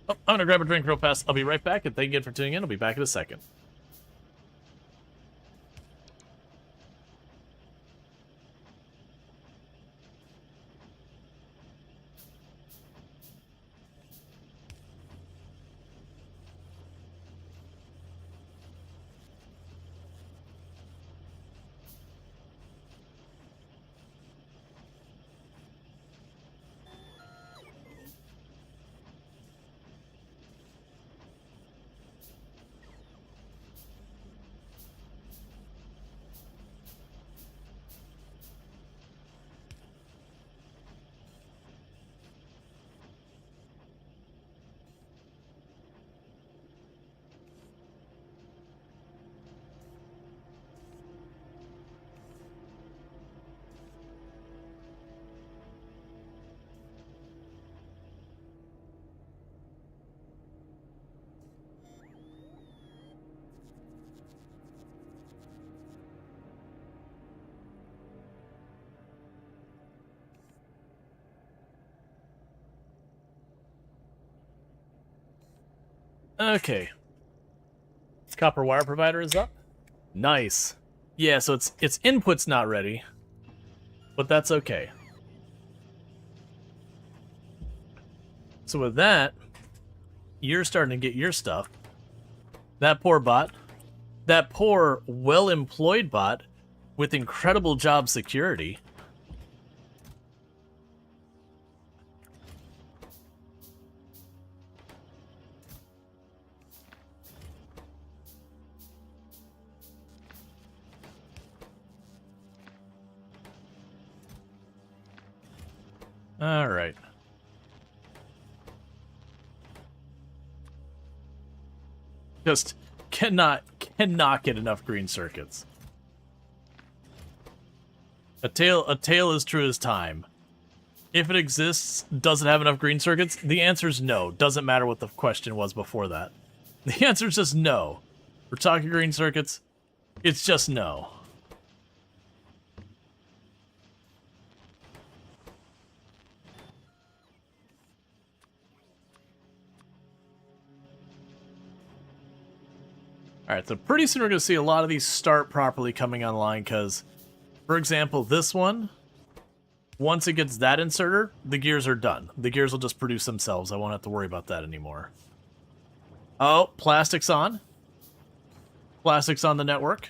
Oh, I'm gonna grab a drink real fast. I'll be right back, and thank you again for tuning in. I'll be back in a second. Okay. Copper wire provider is up. Nice. Yeah, so its input's not ready, but that's okay. So with that, you're starting to get your stuff. That poor bot, that poor well-employed bot with incredible job security. All right. Just cannot get enough green circuits. A tale as true as time. If it exists, does it have enough green circuits? The answer is no. Doesn't matter what the question was before that. The answer is just no. We're talking green circuits. It's just no. Alright, so pretty soon we're going to see a lot of these start properly coming online, because, for example, this one, once it gets that inserter, the gears are done. The gears will just produce themselves. I won't have to worry about that anymore. Oh, plastic's on. Plastic's on the network.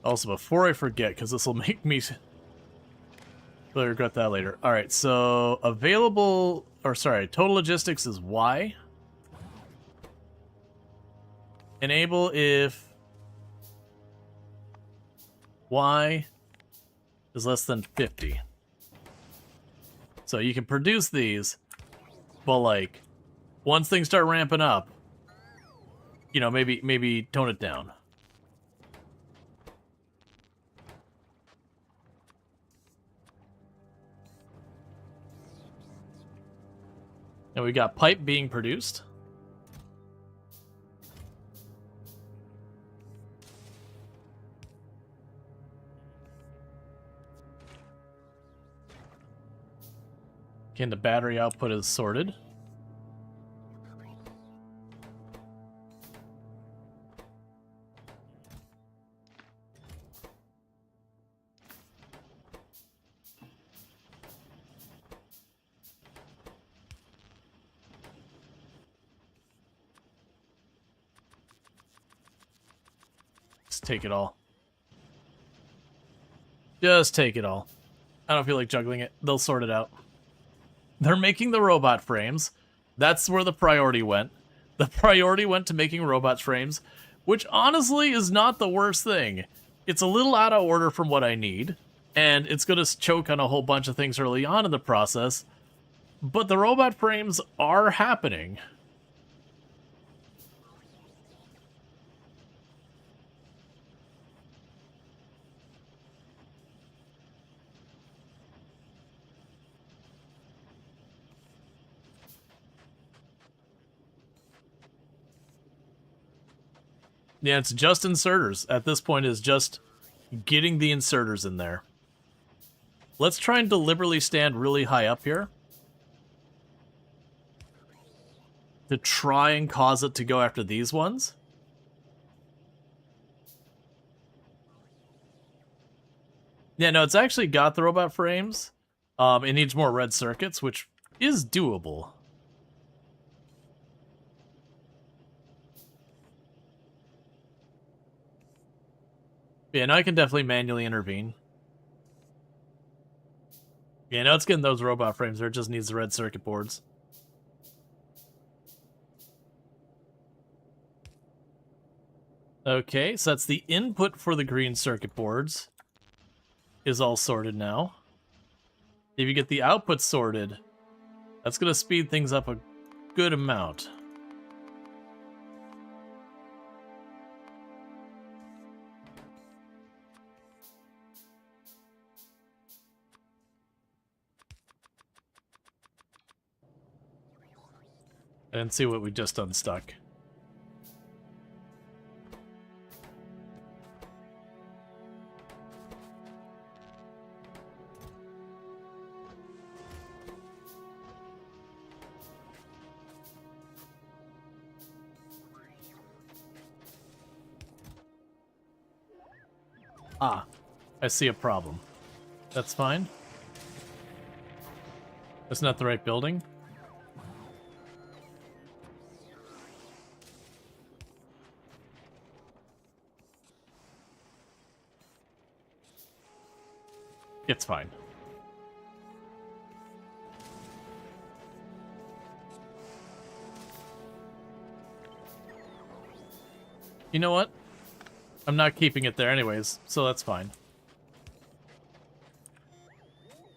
Also, before I forget, because this will make me really regret that later. Alright, so available, or sorry, total logistics is Y. Enable if Y is less than 50. So you can produce these, but like, once things start ramping up, you know, maybe tone it down. And we got pipe being produced. Again, the battery output is sorted. Just take it all. Just take it all. I don't feel like juggling it. They'll sort it out. They're making the robot frames. That's where the priority went. The priority went to making robot frames, which honestly is not the worst thing. it's a little out of order from what I need, and it's going to choke on a whole bunch of things early on in the process, but the robot frames are happening. Yeah, it's just inserters. At this point, is just getting the inserters in there. Let's try and deliberately stand really high up here to try and cause it to go after these ones. Yeah, no, it's actually got the robot frames. It needs more red circuits, which is doable. Yeah, now I can definitely manually intervene. Yeah, now it's getting those robot frames there. It just needs the red circuit boards. Okay, so that's the input for the green circuit boards is all sorted now. If you get the output sorted, that's going to speed things up a good amount. And see what we just unstuck. Ah, I see a problem. That's fine. That's not the right building. It's fine. You know what? I'm not keeping it there anyways, so that's fine.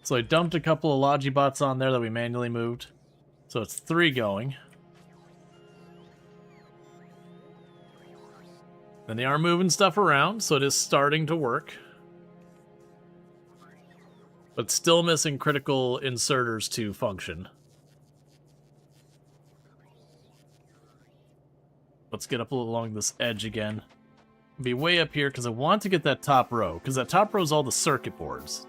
So I dumped a couple of Logibots on there that we manually moved. So it's 3 going. And they are moving stuff around, so it is starting to work. But still missing critical inserters to function. Let's get up along this edge again. Be way up here, because I want to get that top row. Because that top row is all the circuit boards.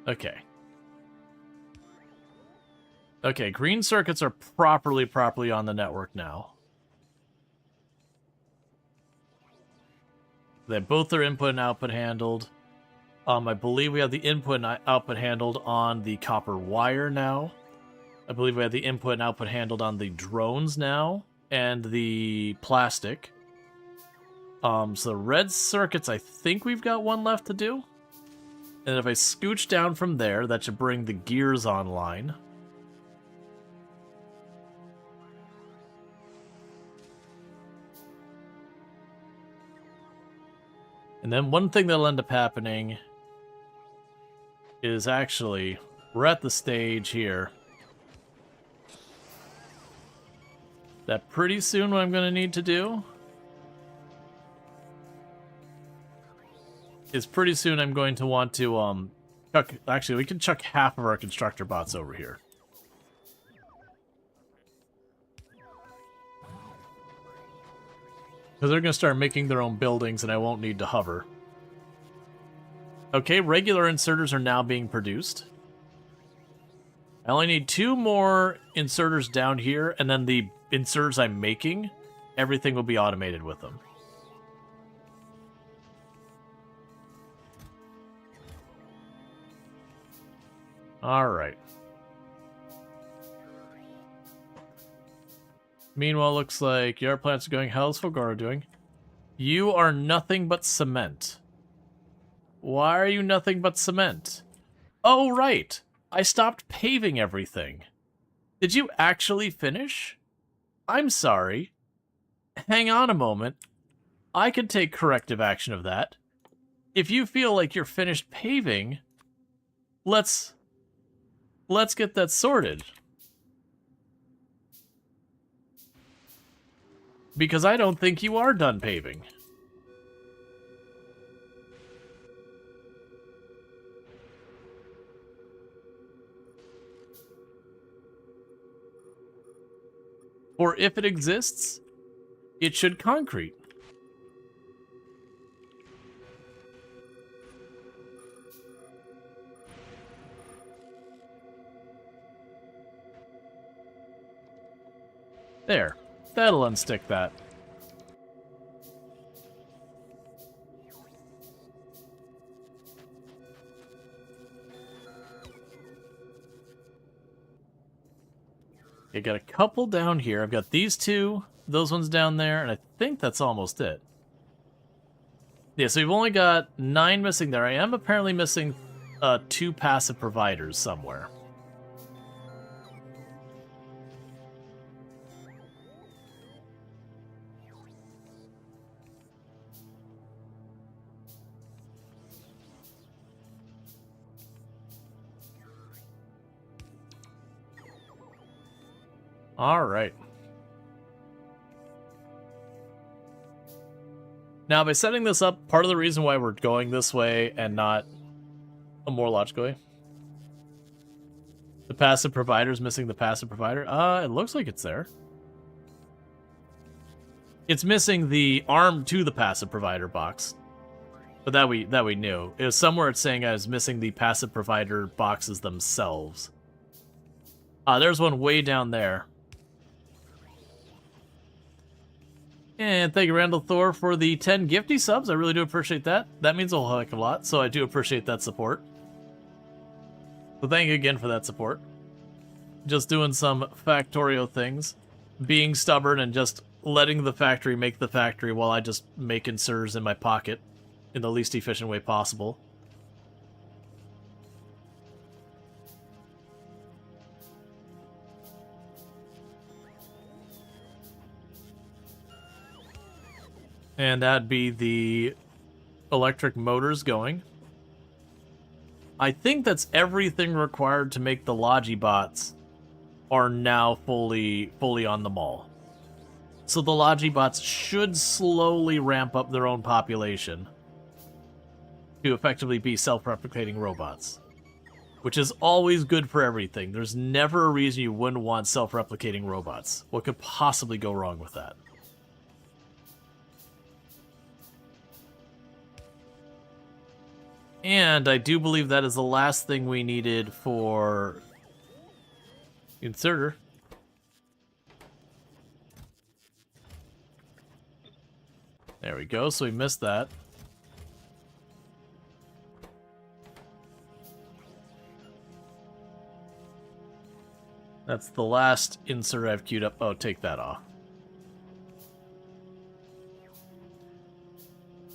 Okay. Okay, green circuits are properly on the network now. They have both their input and output handled. I believe we have the input and output handled on the copper wire now. I believe we have the input and output handled on the drones now. And the plastic. So the red circuits, I think we've got one left to do. And if I scooch down from there, that should bring the gears online. And then one thing that'll end up happening is actually, we're at the stage here that pretty soon what I'm going to need to do is pretty soon I'm going to want to chuck, actually we can chuck half of our constructor bots over here. Because they're going to start making their own buildings and I won't need to hover. Okay, regular inserters are now being produced. I only need 2 more inserters down here, and then the inserters I'm making, everything will be automated with them. Alright. Meanwhile, looks like your plants are going. How's Fogara doing? You are nothing but cement. Why are you nothing but cement? Oh, right. I stopped paving everything. Did you actually finish? I'm sorry. Hang on a moment. I could take corrective action of that. If you feel like you're finished paving, let's get that sorted. Because I don't think you are done paving. Or if it exists, it should concrete. There. That'll unstick that. I got a couple down here. I've got these two, those ones down there, and I think that's almost it. Yeah, so we've only got 9 missing there. I am apparently missing 2 passive providers somewhere. All right. Now, by setting this up, part of the reason why we're going this way and not a more logical way. The passive provider is missing the passive provider. It looks like it's there. It's missing the arm to the passive provider box. But that we knew. It was somewhere it's saying I was missing the passive provider boxes themselves. There's one way down there. And thank you, Randall Thor, for the 10 gifty subs. I really do appreciate that. That means a whole heck of a lot, so I do appreciate that support. So thank you again for that support. Just doing some Factorio things. Being stubborn and just letting the factory make the factory while I just make inserters in my pocket in the least efficient way possible. And that'd be the electric motors going. I think that's everything required to make the Logibots are now fully on the mall. So the Logibots should slowly ramp up their own population to effectively be self-replicating robots. Which is always good for everything. There's never a reason you wouldn't want self-replicating robots. What could possibly go wrong with that? And I do believe that is the last thing we needed for inserter. There we go, so we missed that. That's the last insert I've queued up. Oh, take that off.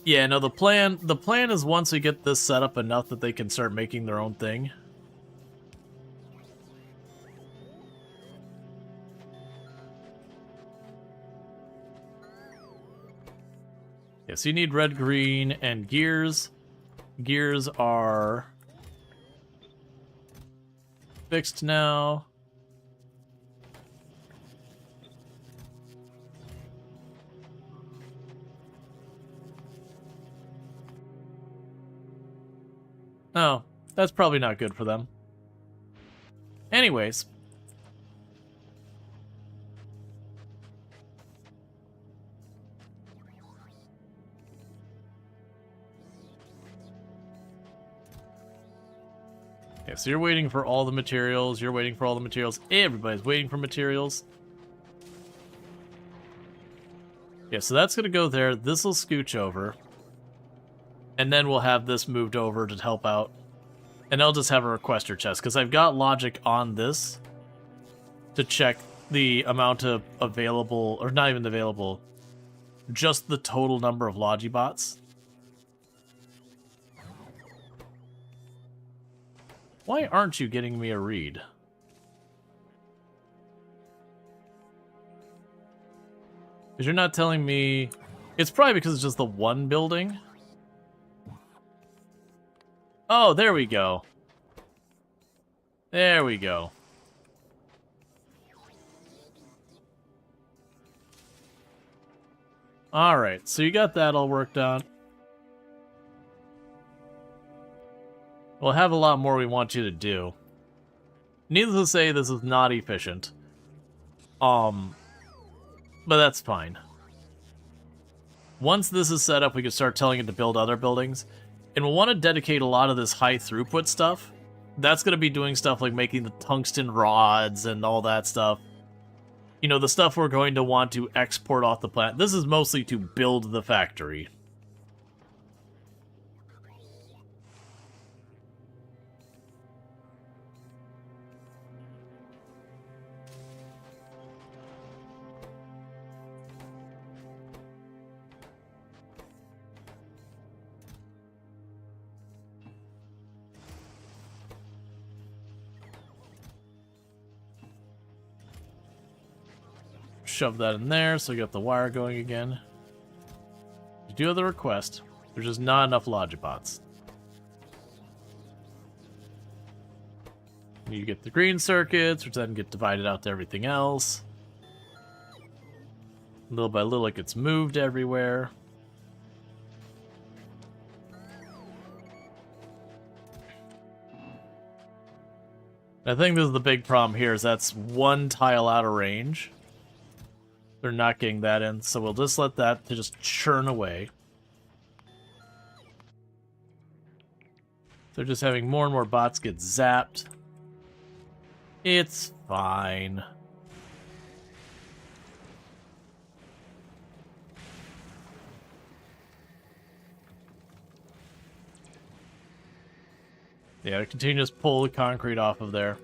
Yeah, no, the plan is once we get this set up enough that they can start making their own thing. Yeah, so you need red, green, and gears. Gears are fixed now. Oh, that's probably not good for them. Anyways. Okay, so you're waiting for all the materials, you're waiting for all the materials, everybody's waiting for materials. Yeah, so that's gonna go there, this will scooch over. And then we'll have this moved over to help out. And I'll just have a requester chest, because I've got logic on this to check the amount of available, or not even available, just the total number of Logibots. Why aren't you getting me a read? Because you're not telling me It's probably because it's just the one building. Oh, there we go. There we go. Alright, so you got that all worked out. We'll have a lot more we want you to do. Needless to say, this is not efficient. But that's fine. Once this is set up, we can start telling it to build other buildings. And we'll want to dedicate a lot of this high throughput stuff. That's going to be doing stuff like making the tungsten rods and all that stuff. You know, the stuff we're going to want to export off the planet. This is mostly to build the factory. Shove that in there, so we got the wire going again. You do have the request. There's just not enough Logibots. You get the green circuits, which then get divided out to everything else. Little by little, it gets moved everywhere. I think this is the big problem here, is that's one tile out of range. They're not getting that in, so we'll just let that to just churn away. They're just having more and more bots get zapped. It's fine. Yeah, continue to just pull the concrete off of there.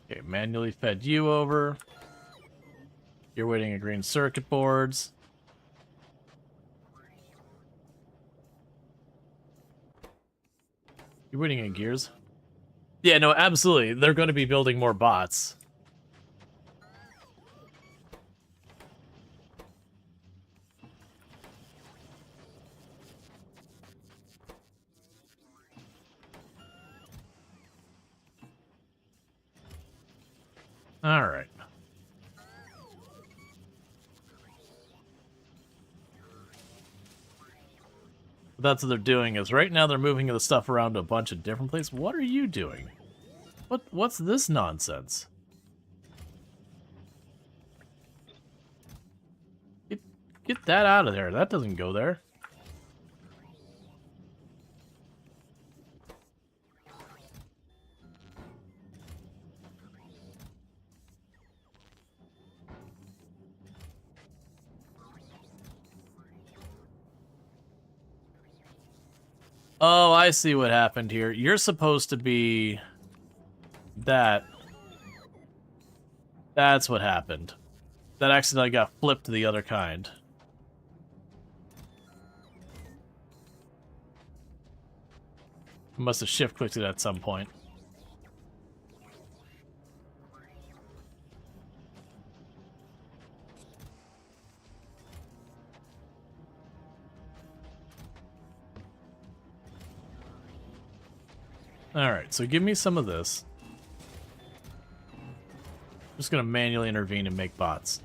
Okay, manually fed you over. You're waiting at green circuit boards. You're waiting at gears. Yeah, no, absolutely. They're going to be building more bots. All right. That's what they're doing, is right now they're moving the stuff around to a bunch of different places. What are you doing? What's this nonsense? Get that out of there. That doesn't go there. Oh, I see what happened here. You're supposed to be that. That's what happened. That accidentally got flipped to the other kind. Must have shift-clicked it at some point. Alright, so give me some of this. I'm just gonna manually intervene and make bots.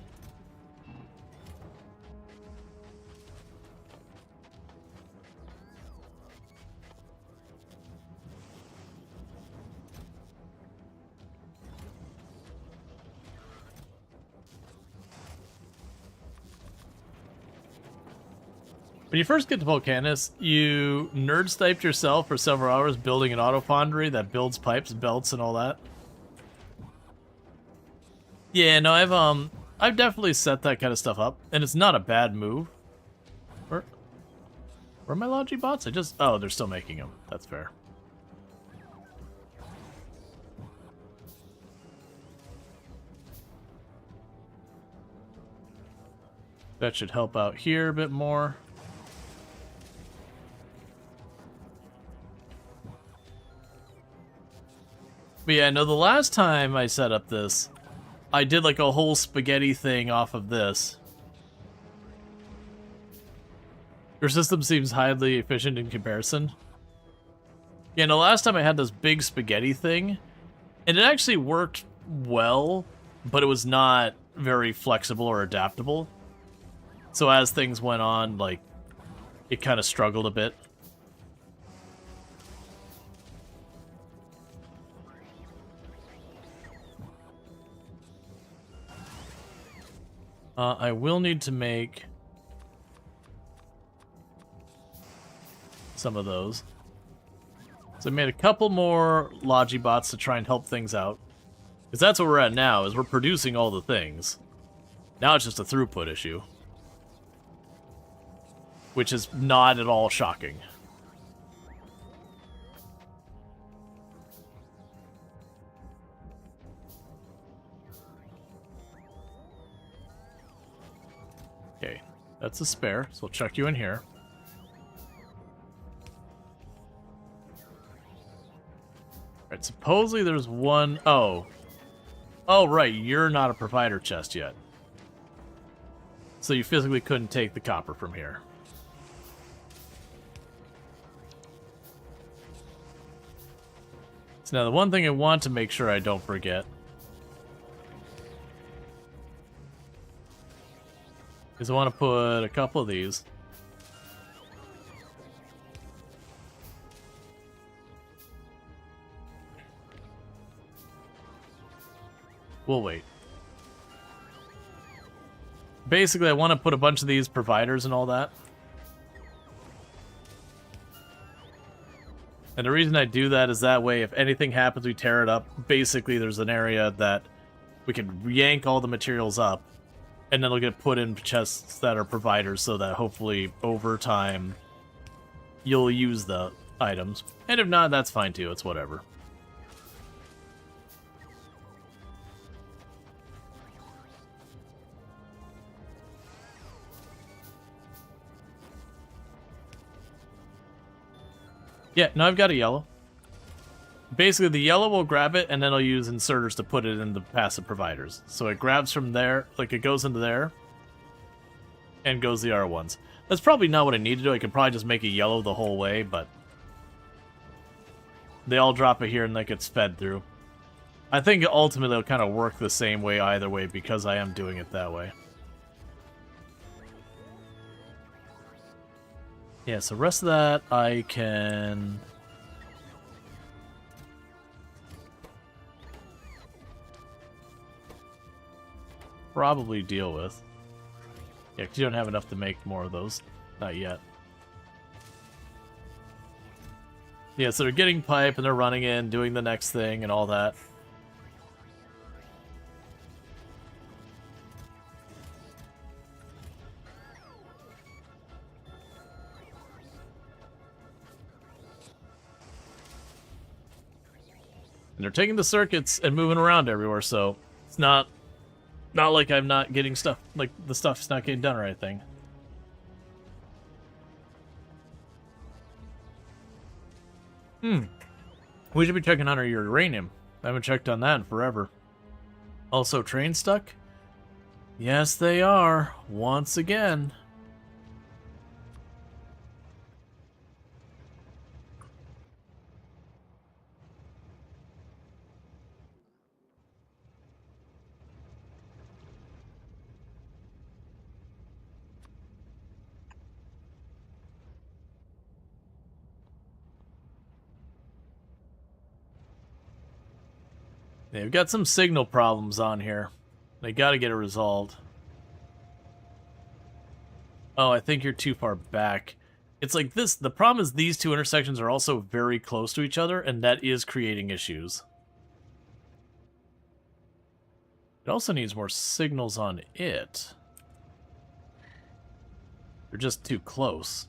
When you first get to Volcanus, you nerd-sniped yourself for several hours building an auto foundry that builds pipes, belts, and all that. Yeah, no, I've definitely set that kind of stuff up, and it's not a bad move. Where are my Logi bots? Oh, they're still making them. That's fair. That should help out here a bit more. But yeah, no, the last time I set up this, I did like a whole spaghetti thing off of this. Your system seems highly efficient in comparison. Yeah, no, last time I had this big spaghetti thing, and it actually worked well, but it was not very flexible or adaptable. So as things went on, like, it kind of struggled a bit. I will need to make some of those. So I made a couple more Logibots to try and help things out. Because that's what we're at now, is we're producing all the things. Now it's just a throughput issue. Which is not at all shocking. Okay, that's a spare, so we'll chuck you in here. Alright, supposedly there's one... Oh, right, you're not a provider chest yet. So you physically couldn't take the copper from here. So now the one thing I want to make sure I don't forget is I want to put a couple of these. We'll wait. Basically, I want to put a bunch of these providers and all that. And the reason I do that is that way, if anything happens, we tear it up. Basically, there's an area that we can yank all the materials up, and then it'll get put in chests that are providers, so that hopefully, over time, you'll use the items. And if not, that's fine too, it's whatever. Yeah, now I've got a yellow. Basically, the yellow will grab it, and then I'll use inserters to put it in the passive providers. So it grabs from there, like it goes into there, and goes the R1s. That's probably not what I need to do. I could probably just make it yellow the whole way, but they all drop it here, and that gets fed through. I think ultimately it'll kind of work the same way either way, because I am doing it that way. Yeah, so the rest of that I can... probably deal with. Yeah, because you don't have enough to make more of those. Not yet. Yeah, so they're getting pipe and they're running in, doing the next thing and all that. And they're taking the circuits and moving around everywhere, so it's not like I'm not getting stuff, like the stuff's not getting done or anything. We should be checking on our uranium. I haven't checked on that in forever. Also, train stuck? Yes, they are. Once again. They've got some signal problems on here. They gotta get it resolved. Oh, I think you're too far back. It's like this, the problem is these two intersections are also very close to each other, and that is creating issues. It also needs more signals on it. They're just too close.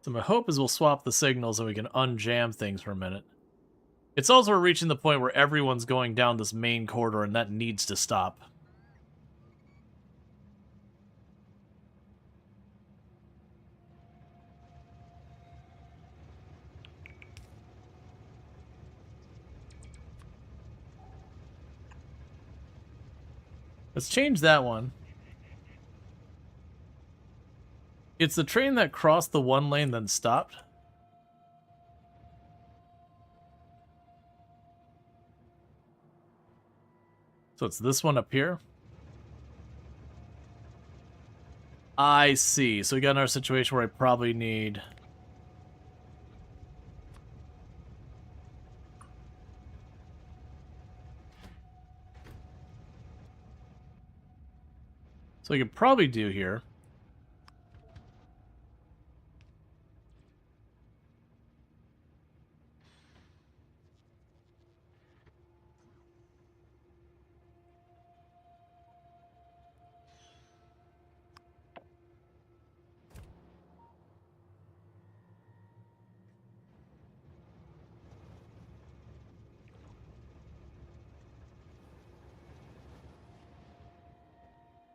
So my hope is we'll swap the signals and we can unjam things for a minute. It's also reaching the point where everyone's going down this main corridor and that needs to stop. Let's change that one. It's the train that crossed the one lane then stopped. So it's this one up here. I see. So we got another situation where I probably need... So we could probably do here.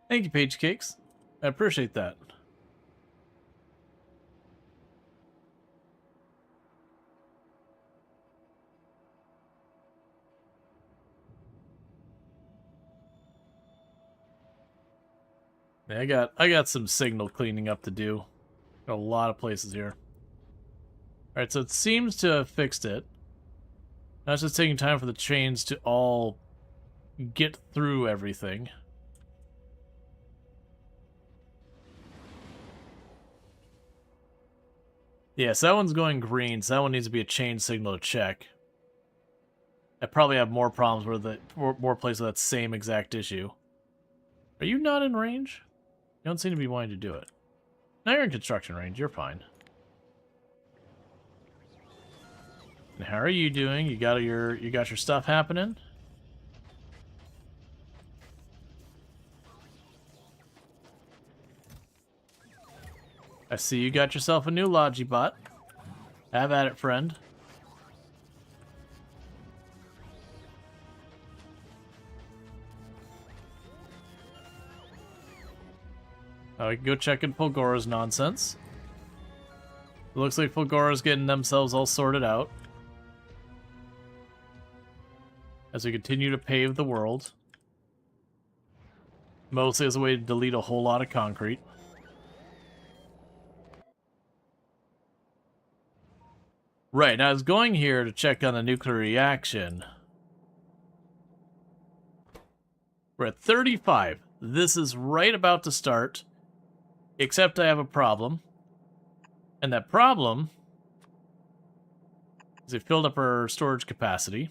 Thank you, Page Cakes. I appreciate that. Yeah, I got some signal cleaning up to do. Got a lot of places here. Alright, so it seems to have fixed it. Now it's just taking time for the trains to all get through everything. Yes, that one's going green, so that one needs to be a chain signal to check. I probably have more problems where more places with that same exact issue. Are you not in range? You don't seem to be wanting to do it. Now you're in construction range, you're fine. And how are you doing? You got your stuff happening? I see you got yourself a new Logibot. Have at it, friend. We can go check in Fulgora's nonsense. It looks like Fulgora's getting themselves all sorted out. As we continue to pave the world. Mostly as a way to delete a whole lot of concrete. Right, now I was going here to check on the nuclear reaction. We're at 35. This is right about to start. Except I have a problem. And that problem is we filled up our storage capacity.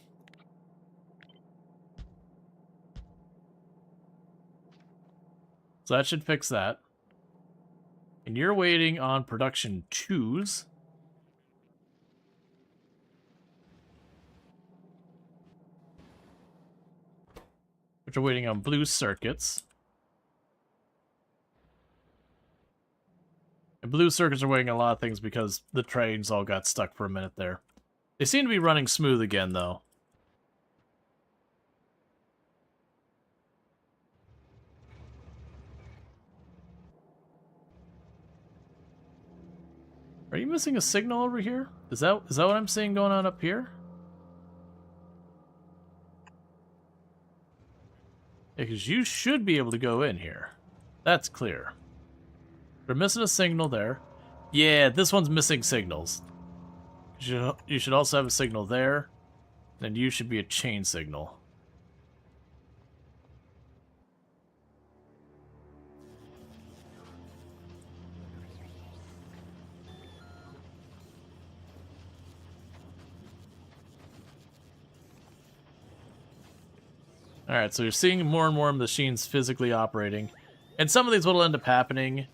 So that should fix that. And you're waiting on production 2s. Which are waiting on blue circuits. And blue circuits are waiting on a lot of things because the trains all got stuck for a minute there. They seem to be running smooth again, though. Are you missing a signal over here? Is that what I'm seeing going on up here? Because you should be able to go in here. That's clear. We're missing a signal there. Yeah, this one's missing signals. You should also have a signal there. And you should be a chain signal. Alright, so you're seeing more and more machines physically operating. And some of these, what'll end up happening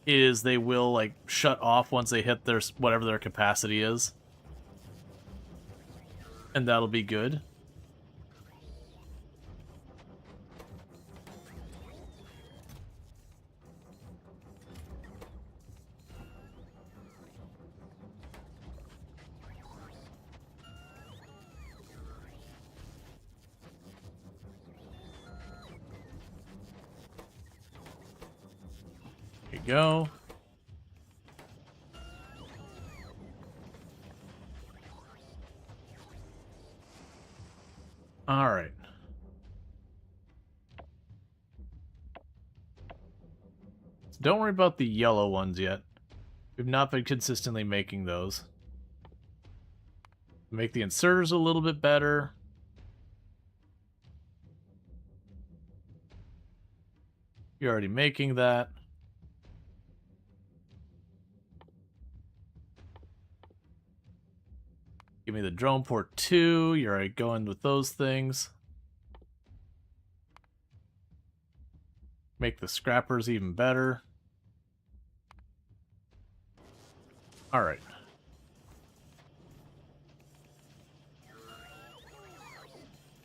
is they will, like, shut off once they hit their whatever their capacity is. And that'll be good. There you go. All right. Don't worry about the yellow ones yet. We've not been consistently making those. Make the inserters a little bit better. You're already making that. Give me the drone port 2. You're already going with those things. Make the scrappers even better. Alright.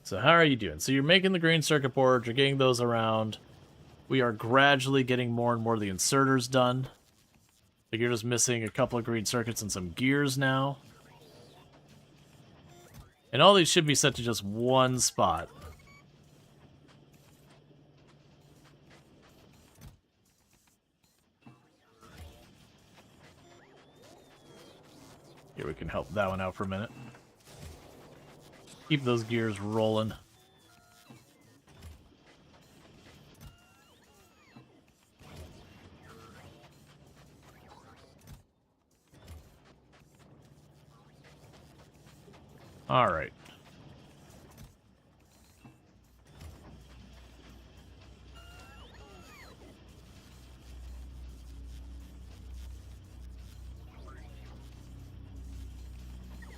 So how are you doing? So you're making the green circuit boards, you're getting those around. We are gradually getting more and more of the inserters done. Like you're just missing a couple of green circuits and some gears now. And all these should be set to just one spot. Here, we can help that one out for a minute. Keep those gears rolling. All right.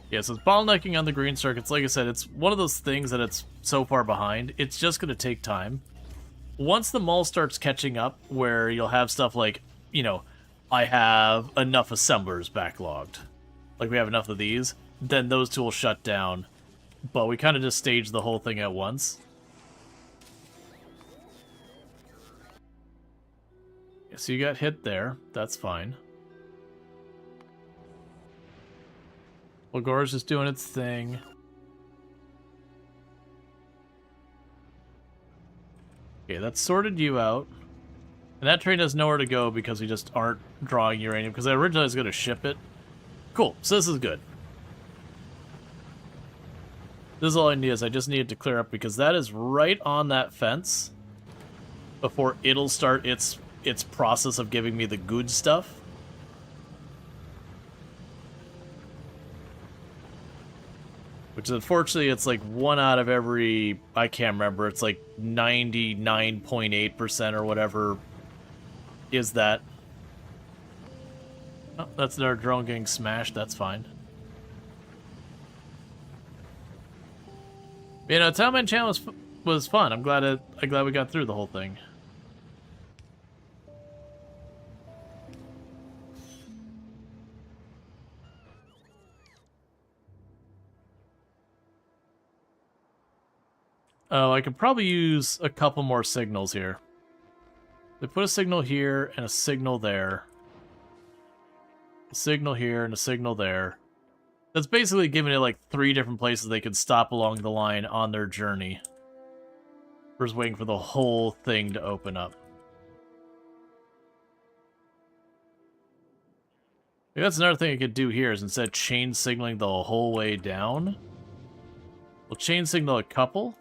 Yeah, so it's bottlenecking on the green circuits. Like I said, it's one of those things that it's so far behind. It's just going to take time. Once the mall starts catching up, where you'll have stuff like, you know, I have enough assemblers backlogged. Like we have enough of these. Then those two will shut down. But we kind of just staged the whole thing at once. Yeah, so you got hit there. That's fine. Lagora's just doing its thing. Okay, that sorted you out. And that train has nowhere to go because we just aren't drawing uranium. Because I originally was going to ship it. Cool, so this is good. This is all I need is I just needed to clear up because that is right on that fence before it'll start its process of giving me the good stuff. Which unfortunately it's like 1 out of every, I can't remember, it's like 99.8% or whatever is that. Oh, that's our drone getting smashed, that's fine. You know, Townman Channel was fun. I'm glad we got through the whole thing. Oh, I could probably use a couple more signals here. They put a signal here and a signal there. A signal here and a signal there. That's basically giving it like 3 different places they could stop along the line on their journey. We're just waiting for the whole thing to open up. Maybe that's another thing I could do here is instead of chain signaling the whole way down, we'll chain signal a couple.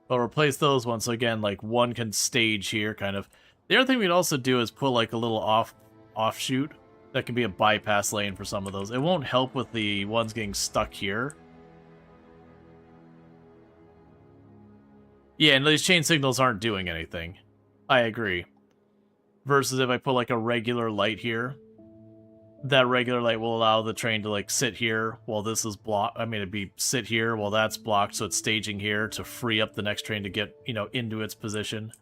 But replace those ones so again, like one can stage here, kind of. The other thing we'd also do is put like a little offshoot that can be a bypass lane for some of those. It won't help with the ones getting stuck here. Yeah, and these chain signals aren't doing anything. I agree. Versus if I put like a regular light here, that regular light will allow the train to like sit here while this is blocked. I mean, it'd be sit here while that's blocked, so it's staging here to free up the next train to get, you know, into its position.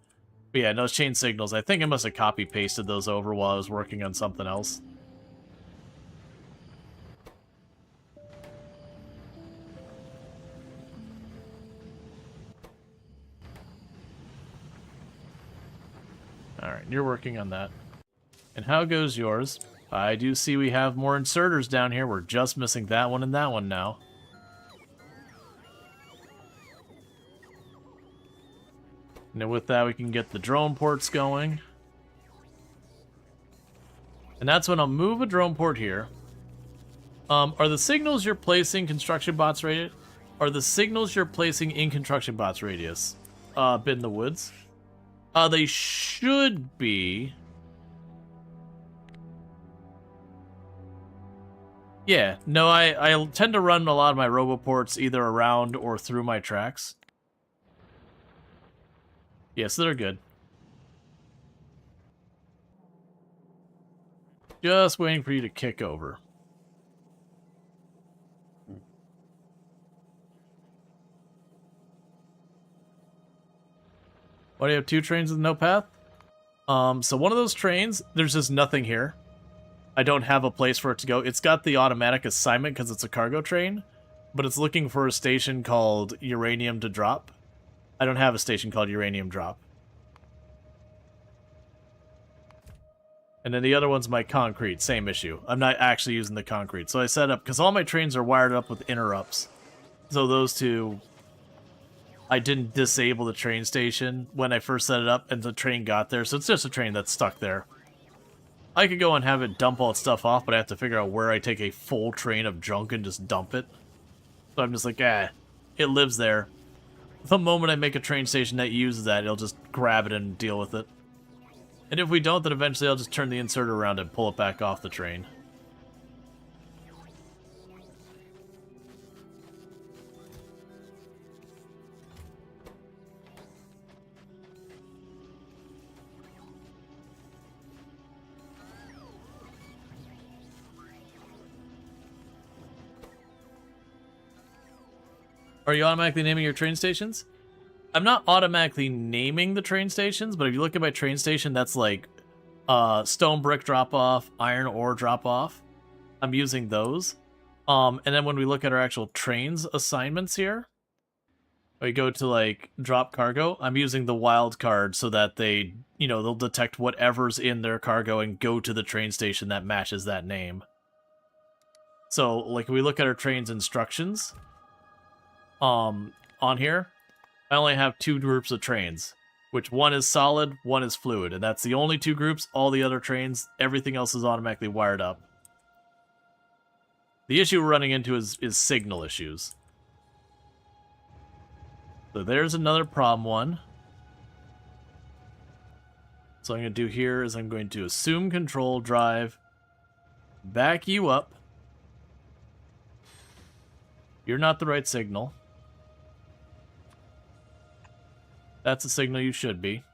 But yeah, those chain signals, I think I must have copy-pasted those over while I was working on something else. Alright, you're working on that. And how goes yours? I do see we have more inserters down here. We're just missing that one and that one now. And then with that, we can get the drone ports going. And that's when I'll move a drone port here. Are the signals you're placing construction bots rated? Are the signals you're placing in construction bots radius? bit in the woods. They should be. Yeah, no, I tend to run a lot of my roboports either around or through my tracks. Yeah, so they're good. Just waiting for you to kick over. Why do you have 2 trains with no path? So one of those trains, there's just nothing here. I don't have a place for it to go. It's got the automatic assignment because it's a cargo train, but it's looking for a station called Uranium to drop. I don't have a station called Uranium drop. And then the other one's my concrete, same issue. I'm not actually using the concrete. So I set up, because all my trains are wired up with interrupts. So those two, I didn't disable the train station when I first set it up, and the train got there. So it's just a train that's stuck there. I could go and have it dump all its stuff off, but I have to figure out where I take a full train of junk and just dump it. So I'm just like, it lives there. The moment I make a train station that uses that, it'll just grab it and deal with it. And if we don't, then eventually I'll just turn the inserter around and pull it back off the train. Are you automatically naming your train stations? I'm not automatically naming the train stations, but if you look at my train station, that's like stone brick drop-off, iron ore drop-off. I'm using those. And then when we look at our actual trains assignments here, we go to like drop cargo, I'm using the wild card so that they, they'll detect whatever's in their cargo and go to the train station that matches that name. So like if we look at our trains instructions, on here, I only have 2 groups of trains, which one is solid, one is fluid, and that's the only 2 groups. All the other trains, everything else is automatically wired up. The issue we're running into is signal issues. So there's another problem one. So what I'm going to do here is I'm going to assume control, drive, back you up. You're not the right signal. That's a signal you should be.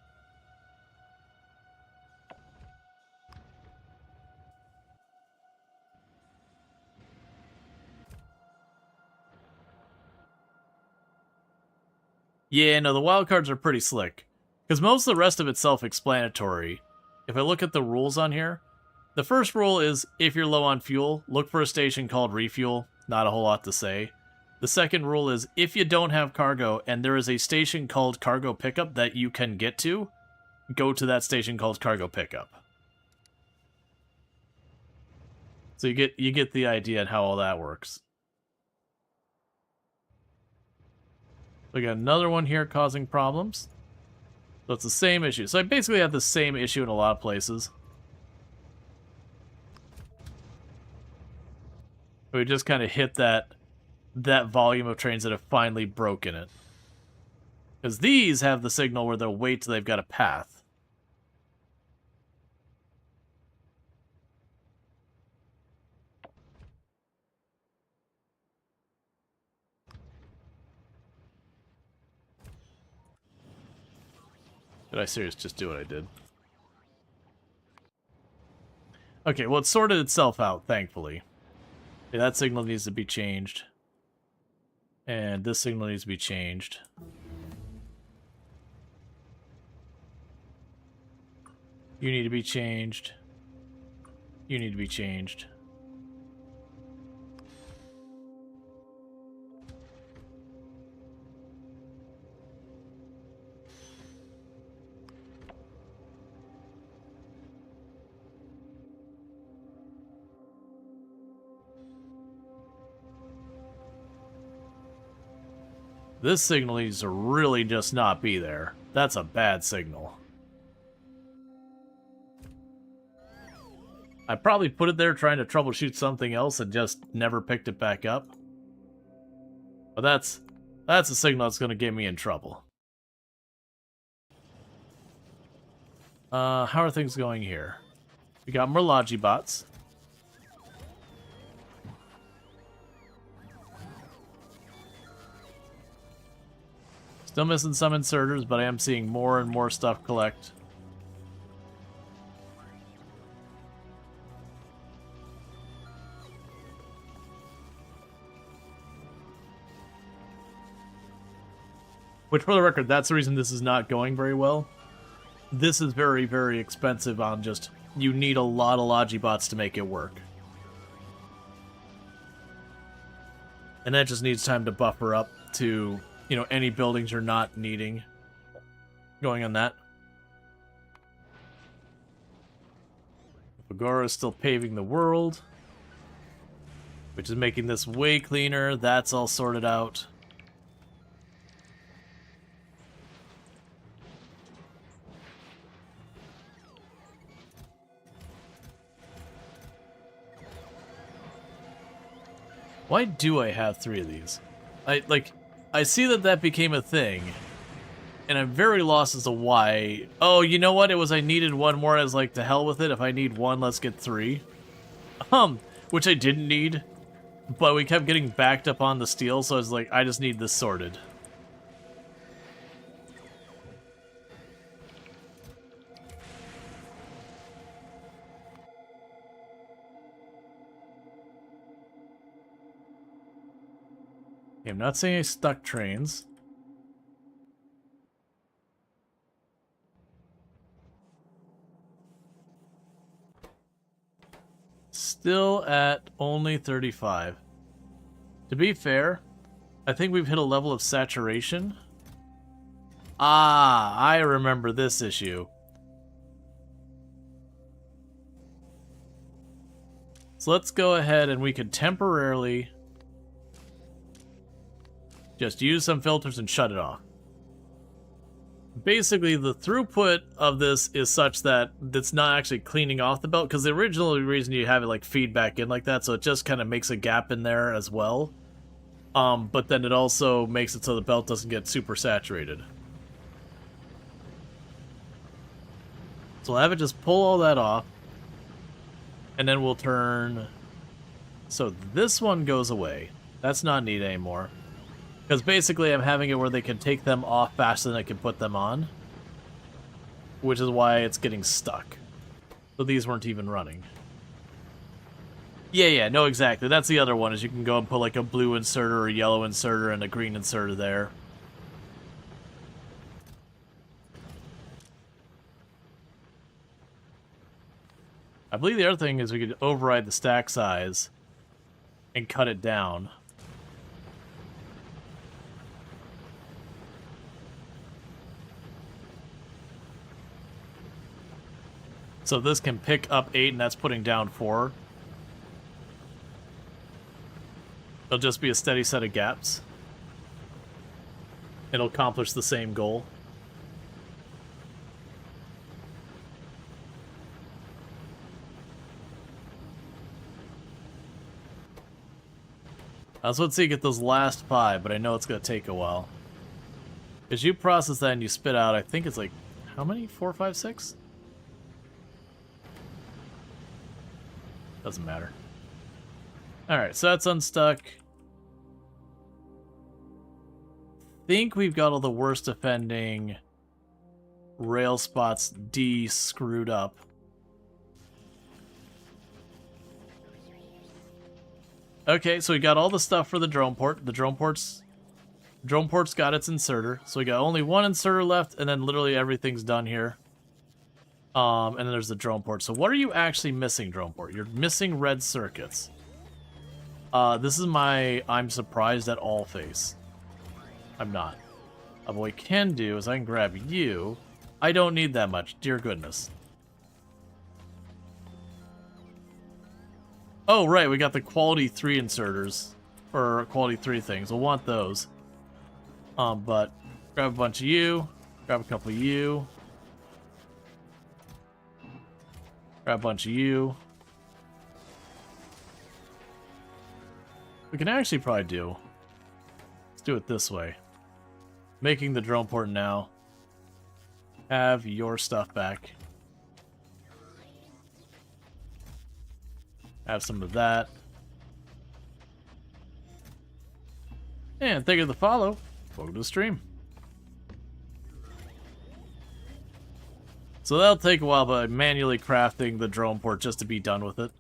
Yeah, no, the wildcards are pretty slick. Because most of the rest of it's self-explanatory. If I look at the rules on here, the first rule is if you're low on fuel, look for a station called refuel. Not a whole lot to say. The second rule is, if you don't have cargo and there is a station called cargo pickup that you can get to, go to that station called cargo pickup. So you get the idea on how all that works. We got another one here causing problems. So it's the same issue. So I basically have the same issue in a lot of places. We just kind of hit that volume of trains that have finally broken it. Because these have the signal where they'll wait till they've got a path. Did I seriously just do what I did? Okay, well, it sorted itself out, thankfully. Yeah, that signal needs to be changed. And this signal needs to be changed. You need to be changed. You need to be changed. This signal needs to really just not be there. That's a bad signal. I probably put it there trying to troubleshoot something else and just never picked it back up. But that's a signal that's going to get me in trouble. How are things going here? We got more Logi bots. Still missing some inserters, but I am seeing more and more stuff collect. Which, for the record, that's the reason this is not going very well. This is very, very expensive on just... You need a lot of Logibots to make it work. And that just needs time to buffer up to, you know, any buildings you're not needing. Going on that. Agora is still paving the world. Which is making this way cleaner. That's all sorted out. Why do I have 3 of these? I see that became a thing, and I'm very lost as to why. Oh, you know what? It was I needed 1 more. I was like, to hell with it. If I need 1, let's get 3. Which I didn't need, but we kept getting backed up on the steel, so I was like, I just need this sorted. I'm not saying I stuck trains. Still at only 35. To be fair, I think we've hit a level of saturation. Ah, I remember this issue. So let's go ahead and we could temporarily... just use some filters and shut it off. Basically, the throughput of this is such that it's not actually cleaning off the belt, because the original reason you have it like feed back in like that, so it just kind of makes a gap in there as well. But then it also makes it so the belt doesn't get super saturated. So I'll have it just pull all that off, and then we'll turn... So this one goes away. That's not needed anymore. Because basically I'm having it where they can take them off faster than I can put them on. Which is why it's getting stuck. So these weren't even running. Yeah, no, exactly. That's the other one, is you can go and put like a blue inserter or a yellow inserter and a green inserter there. I believe the other thing is we could override the stack size and cut it down. So this can pick up 8, and that's putting down 4. It'll just be a steady set of gaps. It'll accomplish the same goal. So let's see, get those last 5, but I know it's going to take a while. Because you process that and you spit out, I think it's like, how many? 4, 5, 6? Doesn't matter. Alright, so that's unstuck. Think we've got all the worst offending rail spots de-screwed up. Okay, so we got all the stuff for the drone port. The drone port's got its inserter. So we got only 1 inserter left, and then literally everything's done here. And then there's the drone port. So what are you actually missing, drone port? You're missing red circuits. This is my I'm surprised at all face. I'm not. What we can do is I can grab you. I don't need that much, dear goodness. Oh, right, we got the quality 3 inserters. Or quality 3 things. We'll want those. But grab a bunch of you. Grab a couple of you. Grab a bunch of you. We can actually probably do... Let's do it this way. Making the drone port now. Have your stuff back. Have some of that. And thank you for the follow. Welcome to the stream. So that'll take a while by manually crafting the drone port just to be done with it.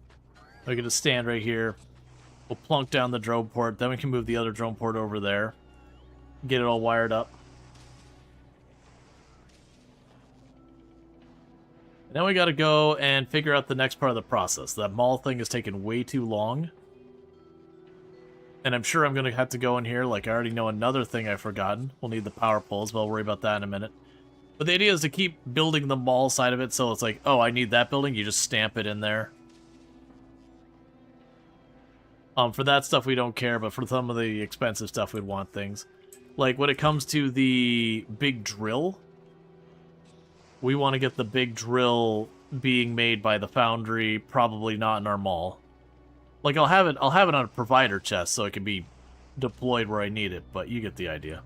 We can just stand right here. We'll plunk down the drone port, then we can move the other drone port over there. Get it all wired up. And then we gotta go and figure out the next part of the process. That mall thing is taking way too long. And I'm sure I'm gonna have to go in here, like I already know another thing I've forgotten. We'll need the power poles, but I'll worry about that in a minute. But the idea is to keep building the mall side of it, so it's like, oh, I need that building, you just stamp it in there. For that stuff we don't care, but for some of the expensive stuff we'd want things. Like, when it comes to the big drill, we want to get the big drill being made by the foundry, probably not in our mall. Like, I'll have it on a provider chest so it can be deployed where I need it, but you get the idea.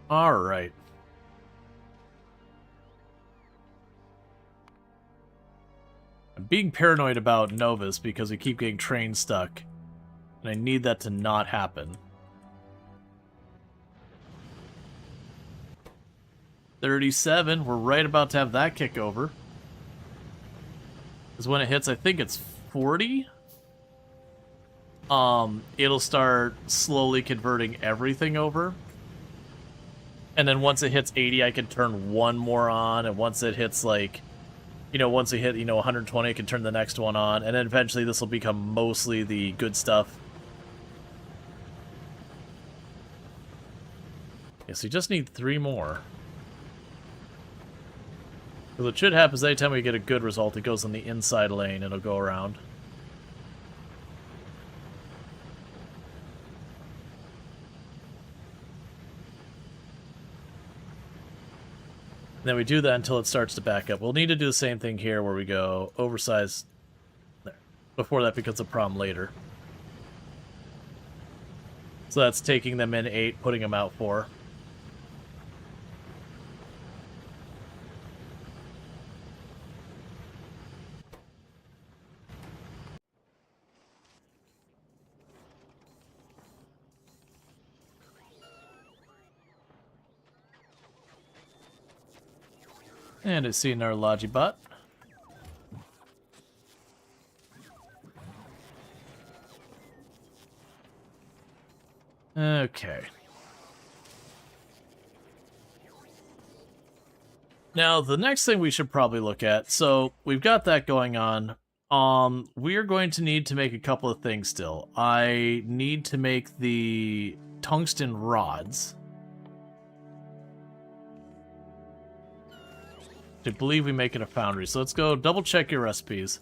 Alright. I'm being paranoid about Novus because we keep getting trains stuck. And I need that to not happen. 37, we're right about to have that kick over. Because when it hits, I think it's 40. It'll start slowly converting everything over. And then once it hits 80, I can turn one more on. And once it hits, like, you know, once it hit, 120, I can turn the next one on. And then eventually this will become mostly the good stuff. Yes, we just need 3 more. Because what should happen is anytime we get a good result, it goes on the inside lane and it'll go around. And then we do that until it starts to back up. We'll need to do the same thing here where we go oversize there, before that becomes a problem later. So that's taking them in 8, putting them out 4. And it's seen our Logibot. Okay. Now, the next thing we should probably look at, so we've got that going on. We're going to need to make a couple of things still. I need to make the tungsten rods. I believe we make it a foundry. So let's go double check your recipes.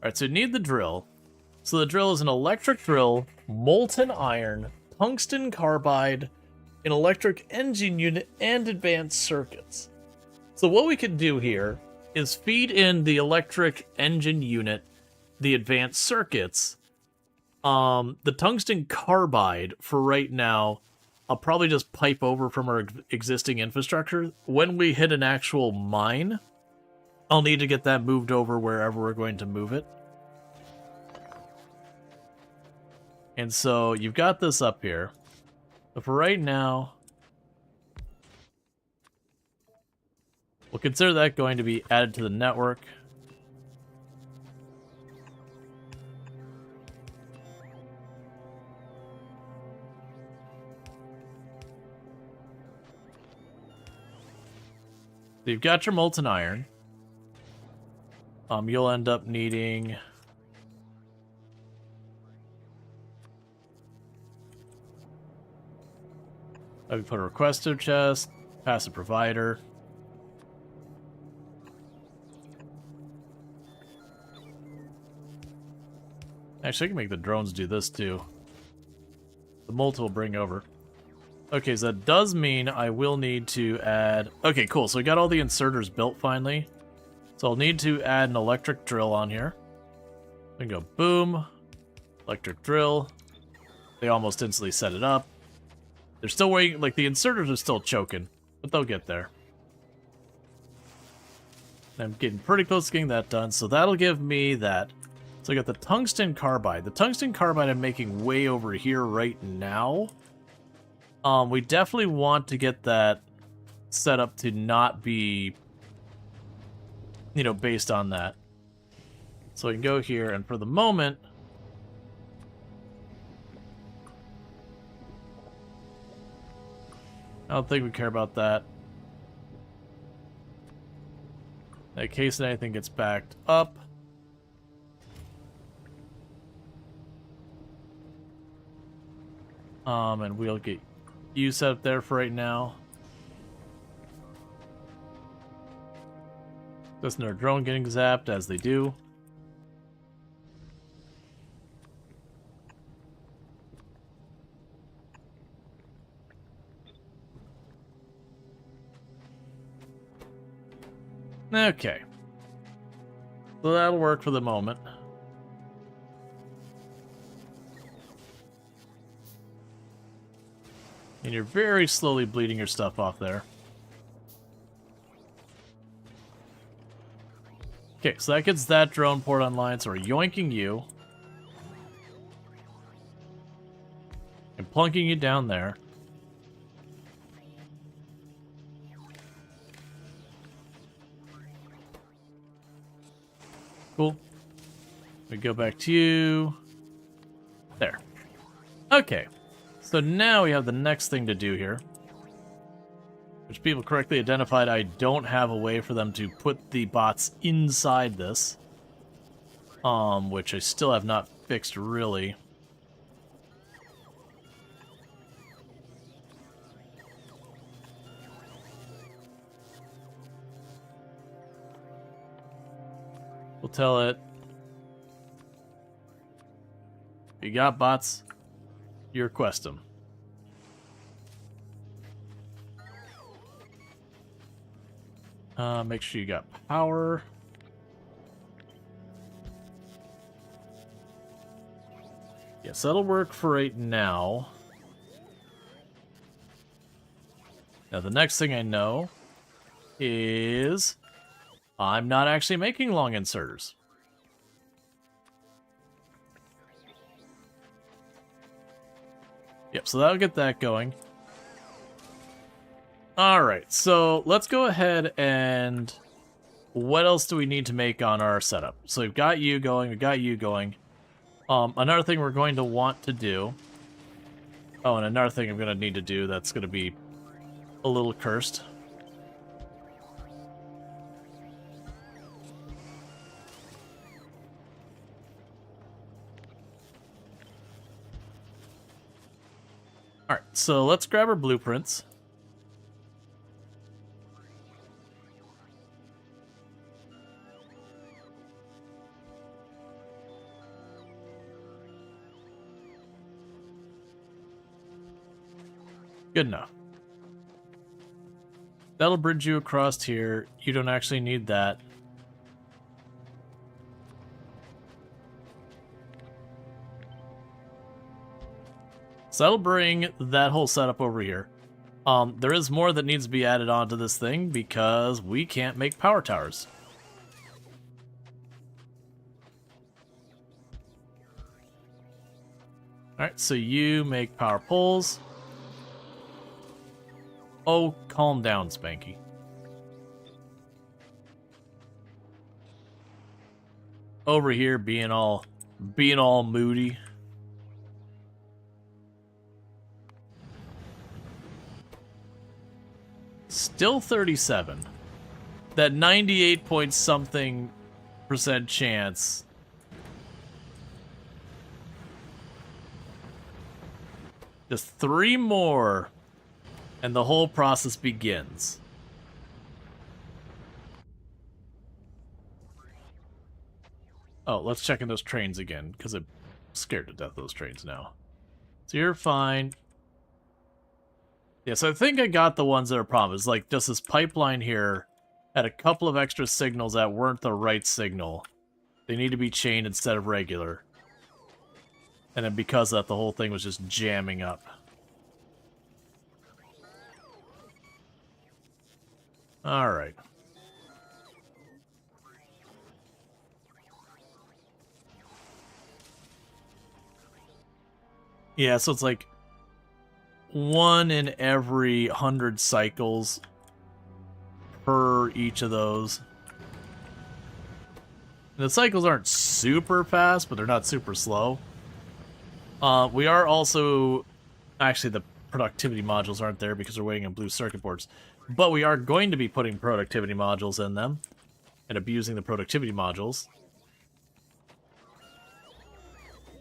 Alright, so you need the drill. So the drill is an electric drill, molten iron, tungsten carbide, an electric engine unit, and advanced circuits. So what we could do here is feed in the electric engine unit, the advanced circuits, the tungsten carbide for right now. I'll probably just pipe over from our existing infrastructure. When we hit an actual mine, I'll need to get that moved over wherever we're going to move it. And so you've got this up here. But for right now, we'll consider that going to be added to the network. So you've got your molten iron. You'll end up needing... I would put a requester chest, passive provider. Actually, I can make the drones do this too. The multi will bring over. Okay, so that does mean I will need to add... Okay, cool. So we got all the inserters built finally. So I'll need to add an electric drill on here. We can go boom, electric drill. They almost instantly set it up. They're still waiting, like the inserters are still choking, but they'll get there. I'm getting pretty close to getting that done, so that'll give me that. So I got the tungsten carbide. The tungsten carbide I'm making way over here right now. We definitely want to get that set up to not be, you know, based on that. So we can go here, and for the moment, I don't think we care about that. In case anything gets backed up. And we'll get you set up there for right now. That's another drone getting zapped, as they do. Okay. So that'll work for the moment. And you're very slowly bleeding your stuff off there. Okay, so that gets that drone port online, so we're yoinking you. And plunking you down there. Cool. We go back to you. There. Okay. So now we have the next thing to do here. Which people correctly identified I don't have a way for them to put the bots inside this. Which I still have not fixed really. We'll tell it, you got bots, you request them. Make sure you got power. Yes, that'll work for right now. Now the next thing I know is I'm not actually making long inserters. Yep, so that'll get that going. Alright, so let's go ahead and... What else do we need to make on our setup? So we've got you going, we've got you going. Another thing we're going to want to do... Oh, and another thing I'm going to need to do that's going to be a little cursed. Alright, so let's grab our blueprints. Good enough. That'll bridge you across here. You don't actually need that. So that'll bring that whole setup over here. There is more that needs to be added onto this thing because we can't make power towers. Alright, so you make power poles. Oh, calm down, Spanky. Over here being all moody. Still 37. That 98 point something % chance. Just 3 more. And the whole process begins. Oh, let's check in those trains again, because I'm scared to death of those trains now. So you're fine. Yeah, so I think I got the ones that are problems. Like, just this pipeline here had a couple of extra signals that weren't the right signal. They need to be chained instead of regular. And then because of that, the whole thing was just jamming up. Alright. Yeah, so it's like 1 in every 100 cycles per each of those. And the cycles aren't super fast, but they're not super slow. We are also... Actually, the productivity modules aren't there because we're waiting on blue circuit boards. But we are going to be putting productivity modules in them and abusing the productivity modules.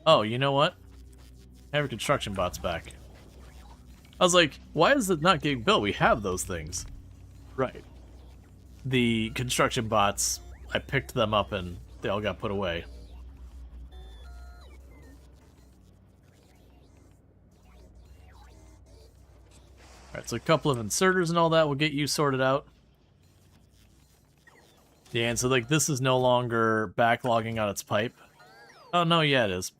Oh, you know what? Have your construction bots back. I was like, why is it not getting built? We have those things. Right. The construction bots, I picked them up and they all got put away. Alright, so a couple of inserters and all that will get you sorted out. Yeah, and so like this is no longer backlogging on its pipe. Oh no, yeah it is.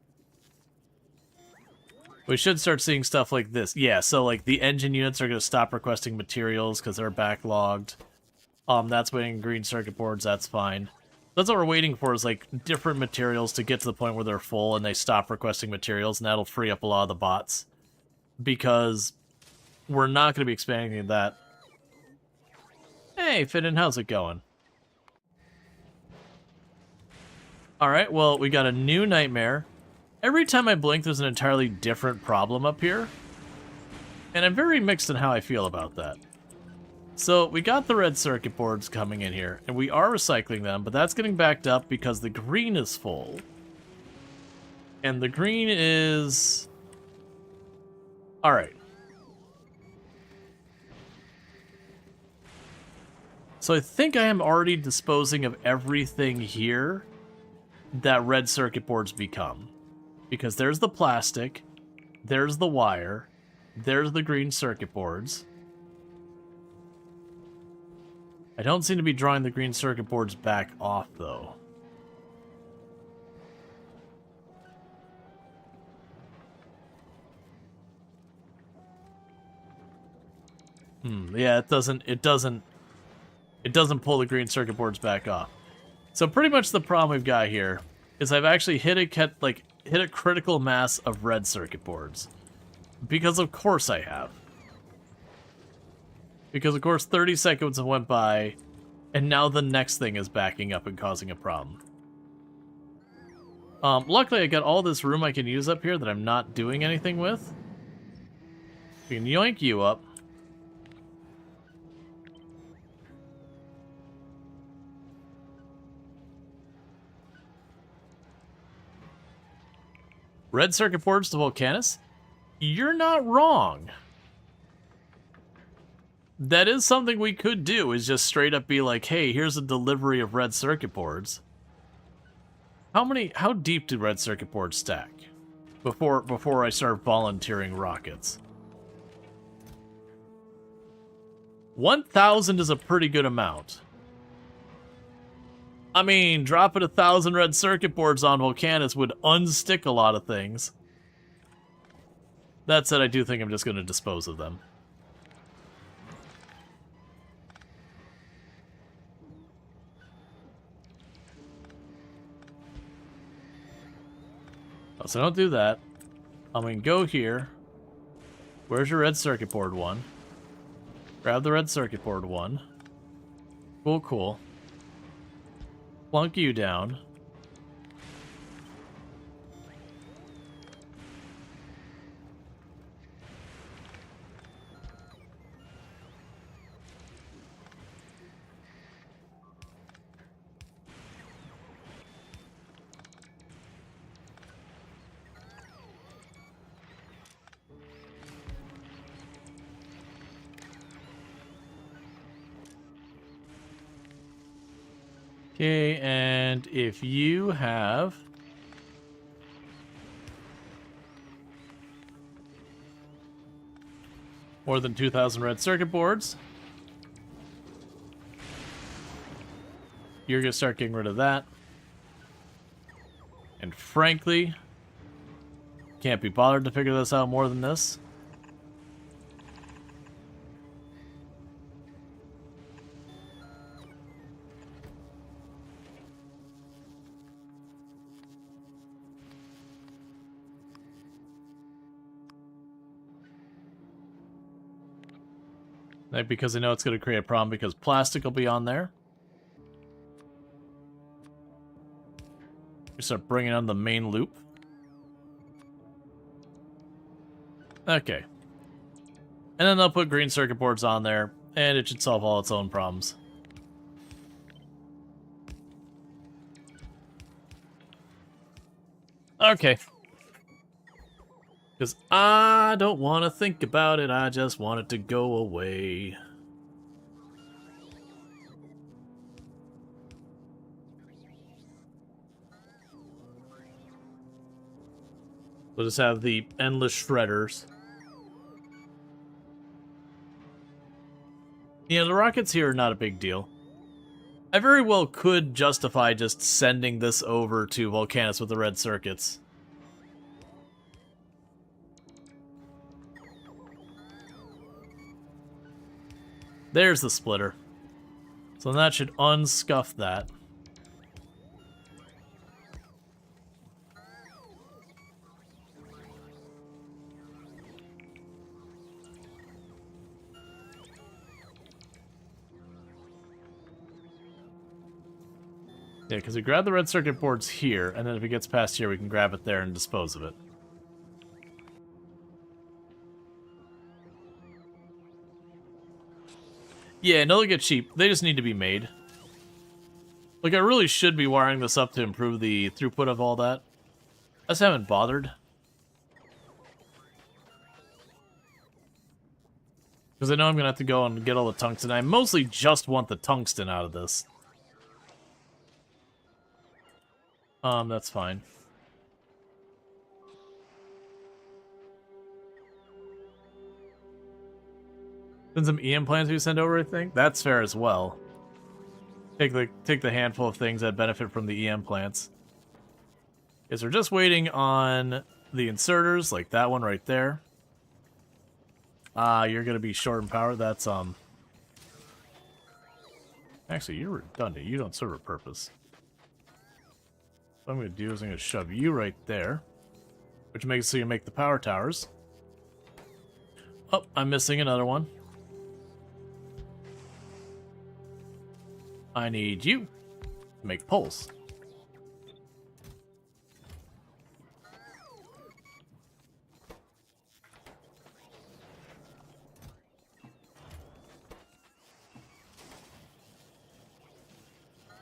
We should start seeing stuff like this. Yeah, so like the engine units are going to stop requesting materials because they're backlogged. That's waiting green circuit boards, that's fine. That's what we're waiting for, is like different materials to get to the point where they're full and they stop requesting materials, and that'll free up a lot of the bots. Because we're not going to be expanding that. Hey, Finn, how's it going? Alright, well, we got a new nightmare. Every time I blink, there's an entirely different problem up here. And I'm very mixed in how I feel about that. So, we got the red circuit boards coming in here, and we are recycling them, but that's getting backed up because the green is full. And the green is... Alright. So I think I am already disposing of everything here that red circuit boards become. Because there's the plastic, there's the wire, there's the green circuit boards. I don't seem to be drawing the green circuit boards back off, though. Yeah, it doesn't pull the green circuit boards back off. So pretty much the problem we've got here is I've actually hit a critical mass of red circuit boards. Because of course I have. Because of course 30 seconds have went by, and now the next thing is backing up and causing a problem. Luckily I got all this room I can use up here that I'm not doing anything with. We can yoink you up. Red circuit boards to Volcanus? You're not wrong. That is something we could do, is just straight up be like, hey, here's a delivery of red circuit boards. How deep do red circuit boards stack? Before I start volunteering rockets. 1,000 is a pretty good amount. I mean, dropping 1,000 red circuit boards on Volcanus would unstick a lot of things. That said, I do think I'm just going to dispose of them. Oh, so don't do that. I'm going to go here. Where's your red circuit board one? Grab the red circuit board one. Cool, cool. Plunk you down. Okay, and if you have... more than 2,000 red circuit boards, you're going to start getting rid of that. And frankly, can't be bothered to figure this out more than this. Like, because I know it's going to create a problem because plastic will be on there. We start bringing on the main loop. Okay. And then they'll put green circuit boards on there, and it should solve all its own problems. Okay. Because I don't want to think about it, I just want it to go away. We'll just have the endless shredders. Yeah, the rockets here are not a big deal. I very well could justify just sending this over to Volcanus with the red circuits. There's the splitter. So that should unscuff that. Yeah, because we grab the red circuit boards here, and then if it gets past here, we can grab it there and dispose of it. Yeah, no, they get cheap. They just need to be made. Like, I really should be wiring this up to improve the throughput of all that. I just haven't bothered. Because I know I'm going to have to go and get all the tungsten. I mostly just want the tungsten out of this. That's fine. Then some EM plans we send over, I think. That's fair as well. Take the handful of things that benefit from the EM plants. Is we're just waiting on the inserters, like that one right there. You're gonna be short in power. That's actually, you're redundant. You don't serve a purpose. What I'm gonna do is I'm gonna shove you right there, which makes it so you make the power towers. Oh, I'm missing another one. I need you to make poles.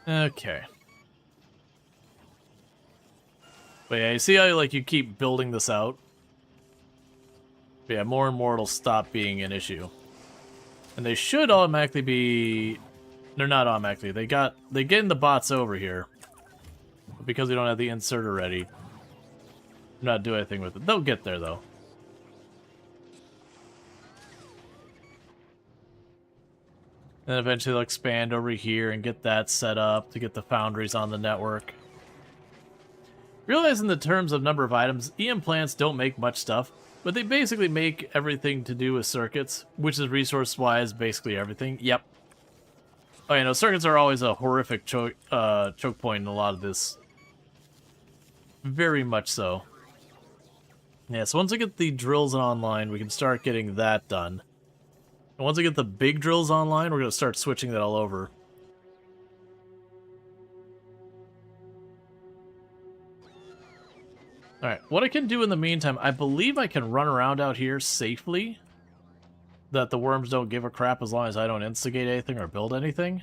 Okay. But yeah, you see how like you keep building this out? But yeah, more and more it'll stop being an issue. And they should automatically be... They're not automatically. They getting the bots over here. But because we don't have the inserter ready, not do anything with it. They'll get there though. Then eventually they'll expand over here and get that set up to get the foundries on the network. Realizing the terms of number of items, EM plants don't make much stuff, but they basically make everything to do with circuits, which is resource-wise basically everything. Yep. Oh, you know, circuits are always a horrific choke point in a lot of this. Very much so. Yeah, so once I get the drills online, we can start getting that done. And once I get the big drills online, we're going to start switching that all over. Alright, what I can do in the meantime, I believe I can run around out here safely. That the worms don't give a crap as long as I don't instigate anything or build anything.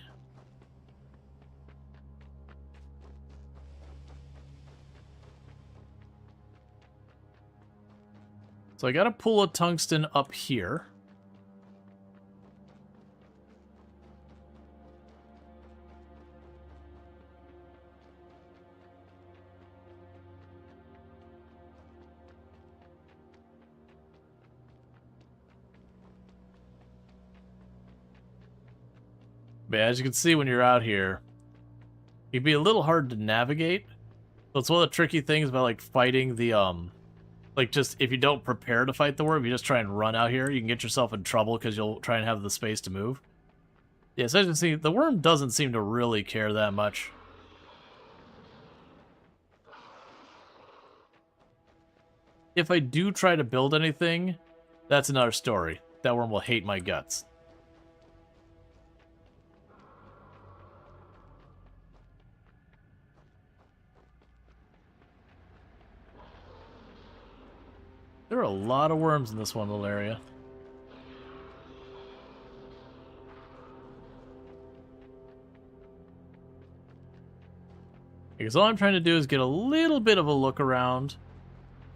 So I gotta pull a tungsten up here. But as you can see when you're out here, it'd be a little hard to navigate. So it's one of the tricky things about like fighting the like just if you don't prepare to fight the worm, you just try and run out here, you can get yourself in trouble because you'll try and have the space to move. Yeah, so as you can see, the worm doesn't seem to really care that much. If I do try to build anything, that's another story. That worm will hate my guts. There are a lot of worms in this one little area. Because all I'm trying to do is get a little bit of a look around.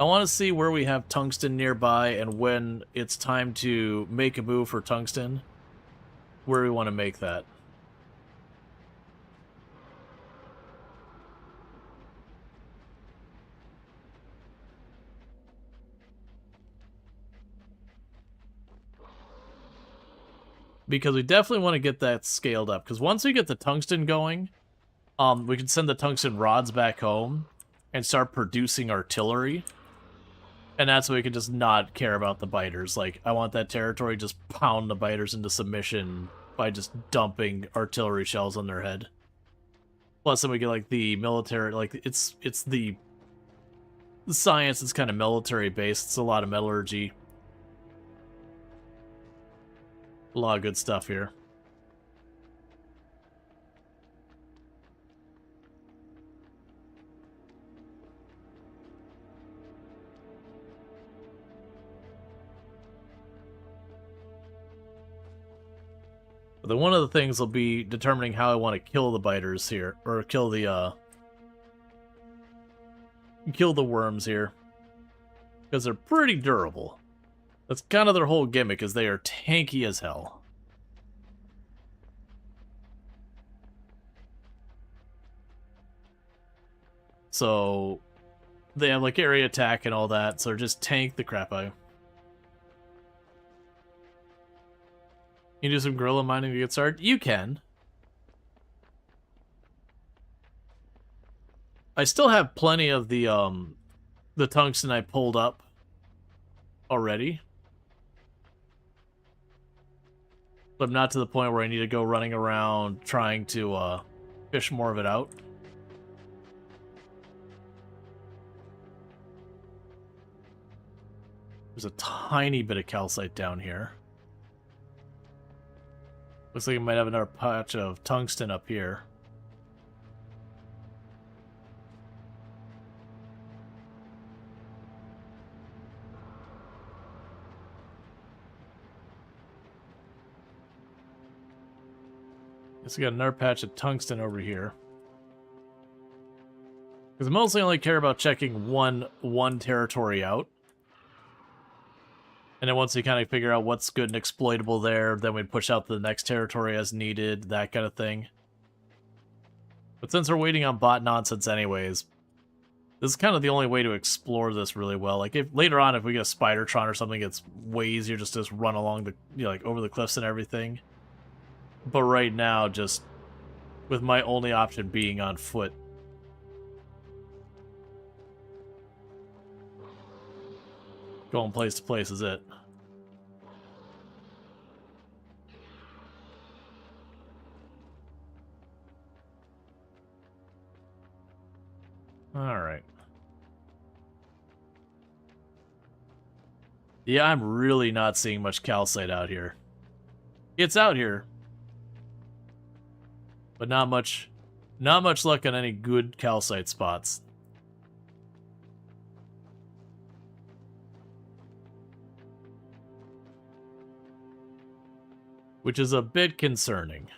I want to see where we have tungsten nearby and when it's time to make a move for tungsten, where we want to make that. Because we definitely want to get that scaled up. Because once we get the tungsten going, we can send the tungsten rods back home and start producing artillery. And that's when we can just not care about the biters. Like, I want that territory just pound the biters into submission by just dumping artillery shells on their head. Plus, then we get, like, the military, like, it's the science is kind of military-based. It's a lot of metallurgy. A lot of good stuff here. But then one of the things will be determining how I want to kill the biters here, or kill the worms here, because they're pretty durable. That's kind of their whole gimmick, is they are tanky as hell. So they have like area attack and all that, so just tank the crap out of you. You do some gorilla mining to get started? You can. I still have plenty of the tungsten I pulled up already. But I'm not to the point where I need to go running around trying to fish more of it out. There's a tiny bit of calcite down here. Looks like it might have another patch of tungsten up here. Guess we got another patch of tungsten over here. Because I mostly only care about checking one territory out. And then once we kind of figure out what's good and exploitable there, then we push out the next territory as needed, that kind of thing. But since we're waiting on bot nonsense anyways, this is kind of the only way to explore this really well. Like, if later on, if we get a Spidertron or something, it's way easier just to run along the, you know, like, over the cliffs and everything. But right now, just with my only option being on foot. Going place to place is it. Alright. Yeah, I'm really not seeing much calcite out here. It's out here. But not much luck on any good calcite spots. Which is a bit concerning.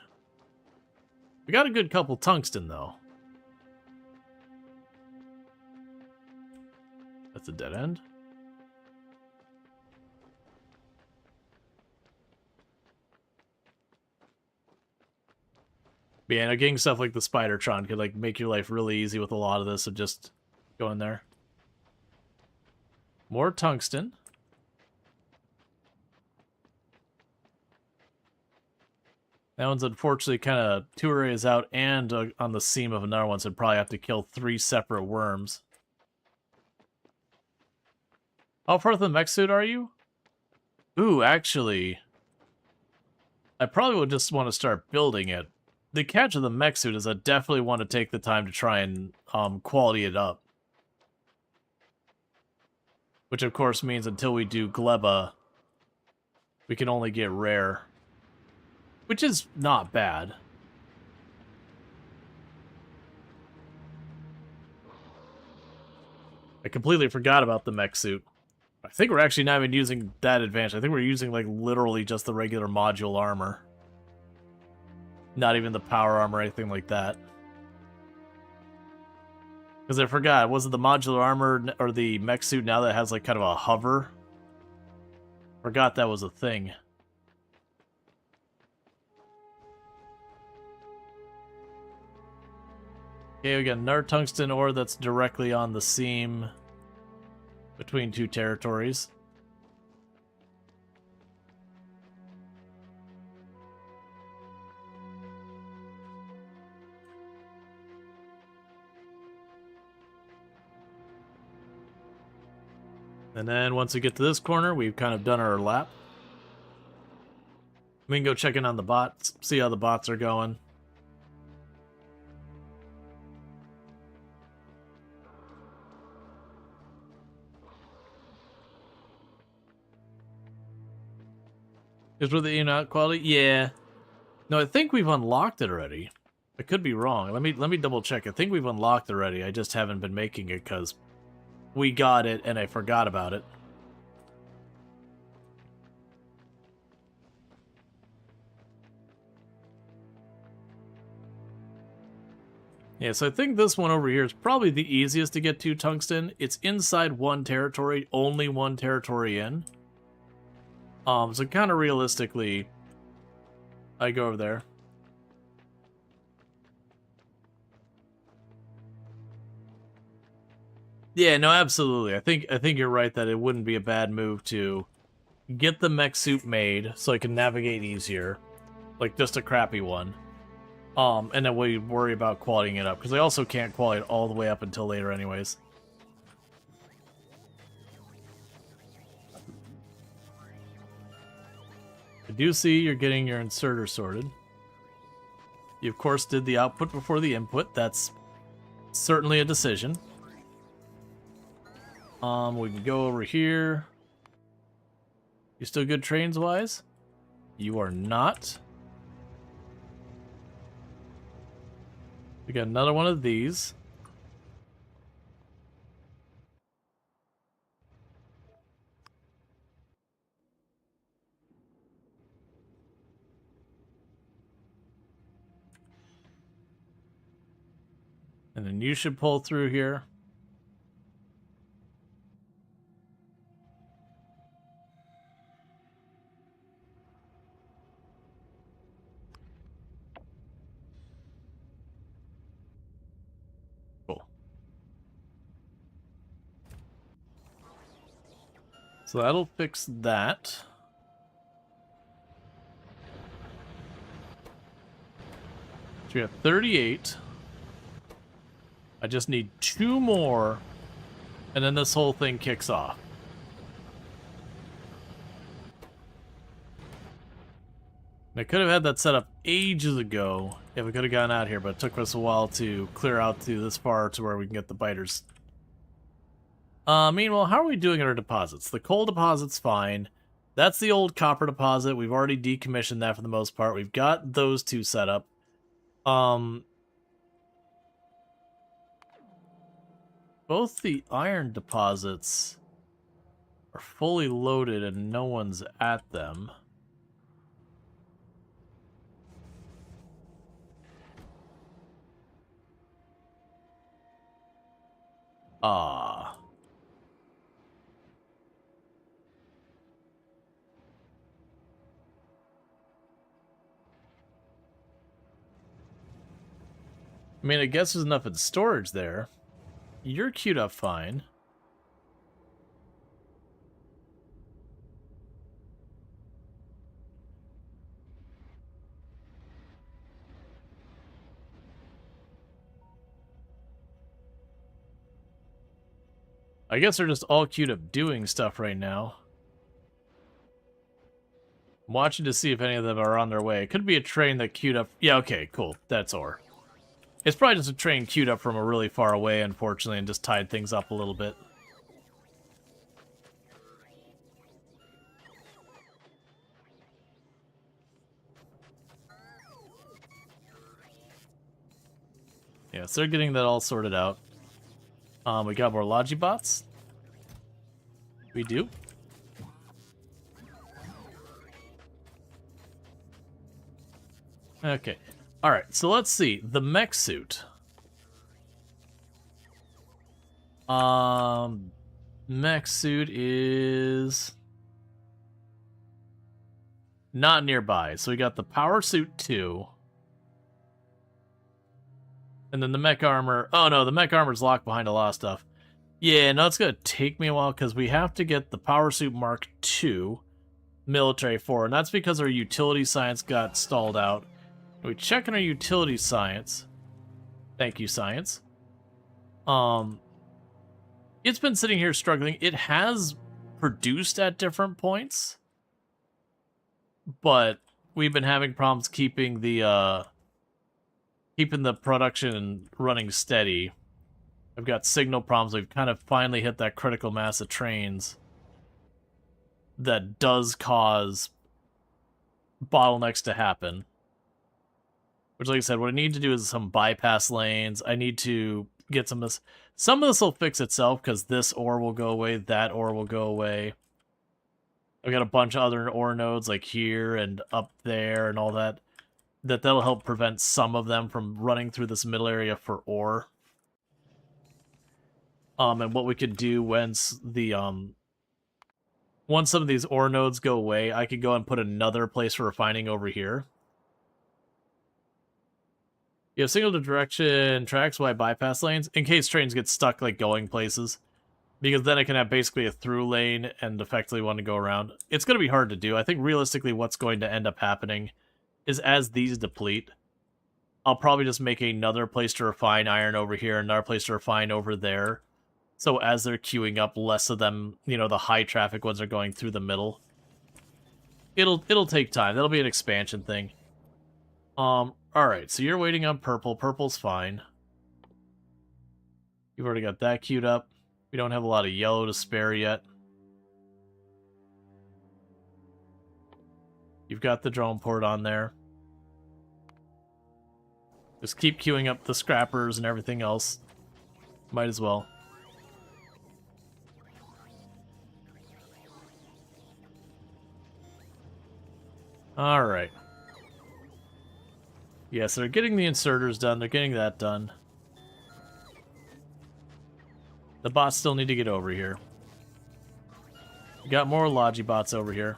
We got a good couple tungsten, though. That's a dead end. But yeah, getting stuff like the Spidertron could like make your life really easy with a lot of this, so just go in there. More tungsten. That one's unfortunately kind of 2 areas out and on the seam of another one, so I'd probably have to kill 3 separate worms. How far from the mech suit are you? Ooh, actually, I probably would just want to start building it. The catch of the mech suit is I definitely want to take the time to try and quality it up. Which of course means until we do Gleba, we can only get rare. Which is not bad. I completely forgot about the mech suit. I think we're actually not even using that advantage. I think we're using, like, literally just the regular module armor. Not even the power armor or anything like that. Because I forgot, was it the modular armor or the mech suit now that has, like, kind of a hover? Forgot that was a thing. Okay, we got another tungsten ore that's directly on the seam between two territories. And then once we get to this corner, we've kind of done our lap. We can go check in on the bots, see how the bots are going. Is with the in-out quality? Yeah. No, I think we've unlocked it already. I could be wrong. Let me double check. I think we've unlocked it already. I just haven't been making it because we got it and I forgot about it. Yeah, so I think this one over here is probably the easiest to get to tungsten. It's inside one territory, only one territory in. So kind of realistically, I go over there. Yeah, no, absolutely. I think you're right that it wouldn't be a bad move to get the mech suit made so I can navigate easier, like just a crappy one. And then we worry about qualifying it up because I also can't qualify it all the way up until later, anyways. I do see you're getting your inserter sorted. You, of course, did the output before the input. That's certainly a decision. We can go over here. You still good trains-wise? You are not. We got another one of these. And then you should pull through here. Cool. So that'll fix that. So we got 38. I just need 2 more, and then this whole thing kicks off. And I could have had that set up ages ago if we could have gotten out here, but it took us a while to clear out to this far to where we can get the biters. Meanwhile, how are we doing at our deposits? The coal deposit's fine. That's the old copper deposit. We've already decommissioned that for the most part. We've got those 2 set up. Both the iron deposits are fully loaded and no one's at them. Ah. I mean, I guess there's enough in storage there. You're queued up fine. I guess they're just all queued up doing stuff right now. I'm watching to see if any of them are on their way. It could be a train that queued up. Yeah, okay, cool. That's ore. It's probably just a train queued up from a really far away, unfortunately, and just tied things up a little bit. Yeah, so they're getting that all sorted out. We got more Logibots. We do. Okay. Alright, so let's see. The mech suit. Mech suit is not nearby. So we got the power suit 2. And then the mech armor. Oh no, the mech armor's locked behind a lot of stuff. Yeah, no, it's gonna take me a while because we have to get the power suit Mark 2 military 4, and that's because our utility science got stalled out. We check on our utility science. Thank you, science. It's been sitting here struggling. It has produced at different points, but we've been having problems keeping the production running steady. I've got signal problems. We've kind of finally hit that critical mass of trains that does cause bottlenecks to happen. Which, like I said, what I need to do is some bypass lanes. I need to get some of this. Some of this will fix itself because this ore will go away, that ore will go away. I've got a bunch of other ore nodes like here and up there and all that. That'll help prevent some of them from running through this middle area for ore. And what we could do once once some of these ore nodes go away, I could go and put another place for refining over here. You have single direction tracks, wide bypass lanes, in case trains get stuck, like, going places. Because then I can have basically a through lane and effectively want to go around. It's going to be hard to do. I think realistically what's going to end up happening is as these deplete, I'll probably just make another place to refine iron over here, another place to refine over there. So as they're queuing up, less of them, you know, the high traffic ones are going through the middle. It'll take time. That'll be an expansion thing. Alright, so you're waiting on purple. Purple's fine. You've already got that queued up. We don't have a lot of yellow to spare yet. You've got the drone port on there. Just keep queuing up the scrappers and everything else. Might as well. Alright. Yes, they're getting the inserters done. They're getting that done. The bots still need to get over here. We got more Logibots over here.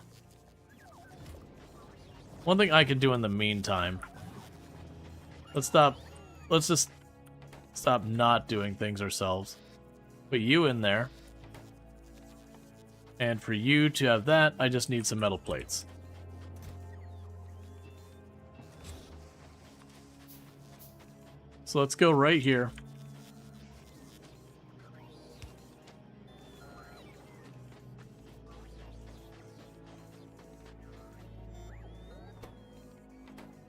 One thing I could do in the meantime. Let's just stop not doing things ourselves. Put you in there. And for you to have that, I just need some metal plates. So let's go right here.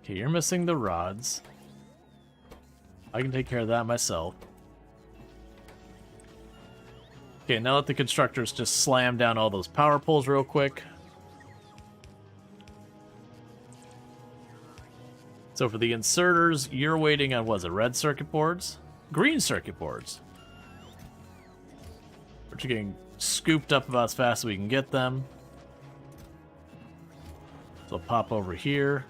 Okay, you're missing the rods. I can take care of that myself. Okay, now let the constructors just slam down all those power poles real quick. So for the inserters, you're waiting on, what is it, red circuit boards? Green circuit boards. Which are getting scooped up about as fast as we can get them. So I'll pop over here.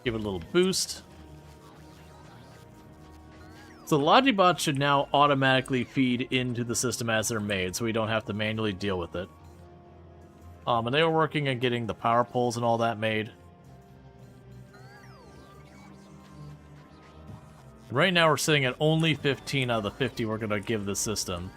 Give it a little boost. So the Logibots should now automatically feed into the system as they're made, so we don't have to manually deal with it. And they were working on getting the power poles and all that made. Right now we're sitting at only 15 out of the 50 we're going to give the system.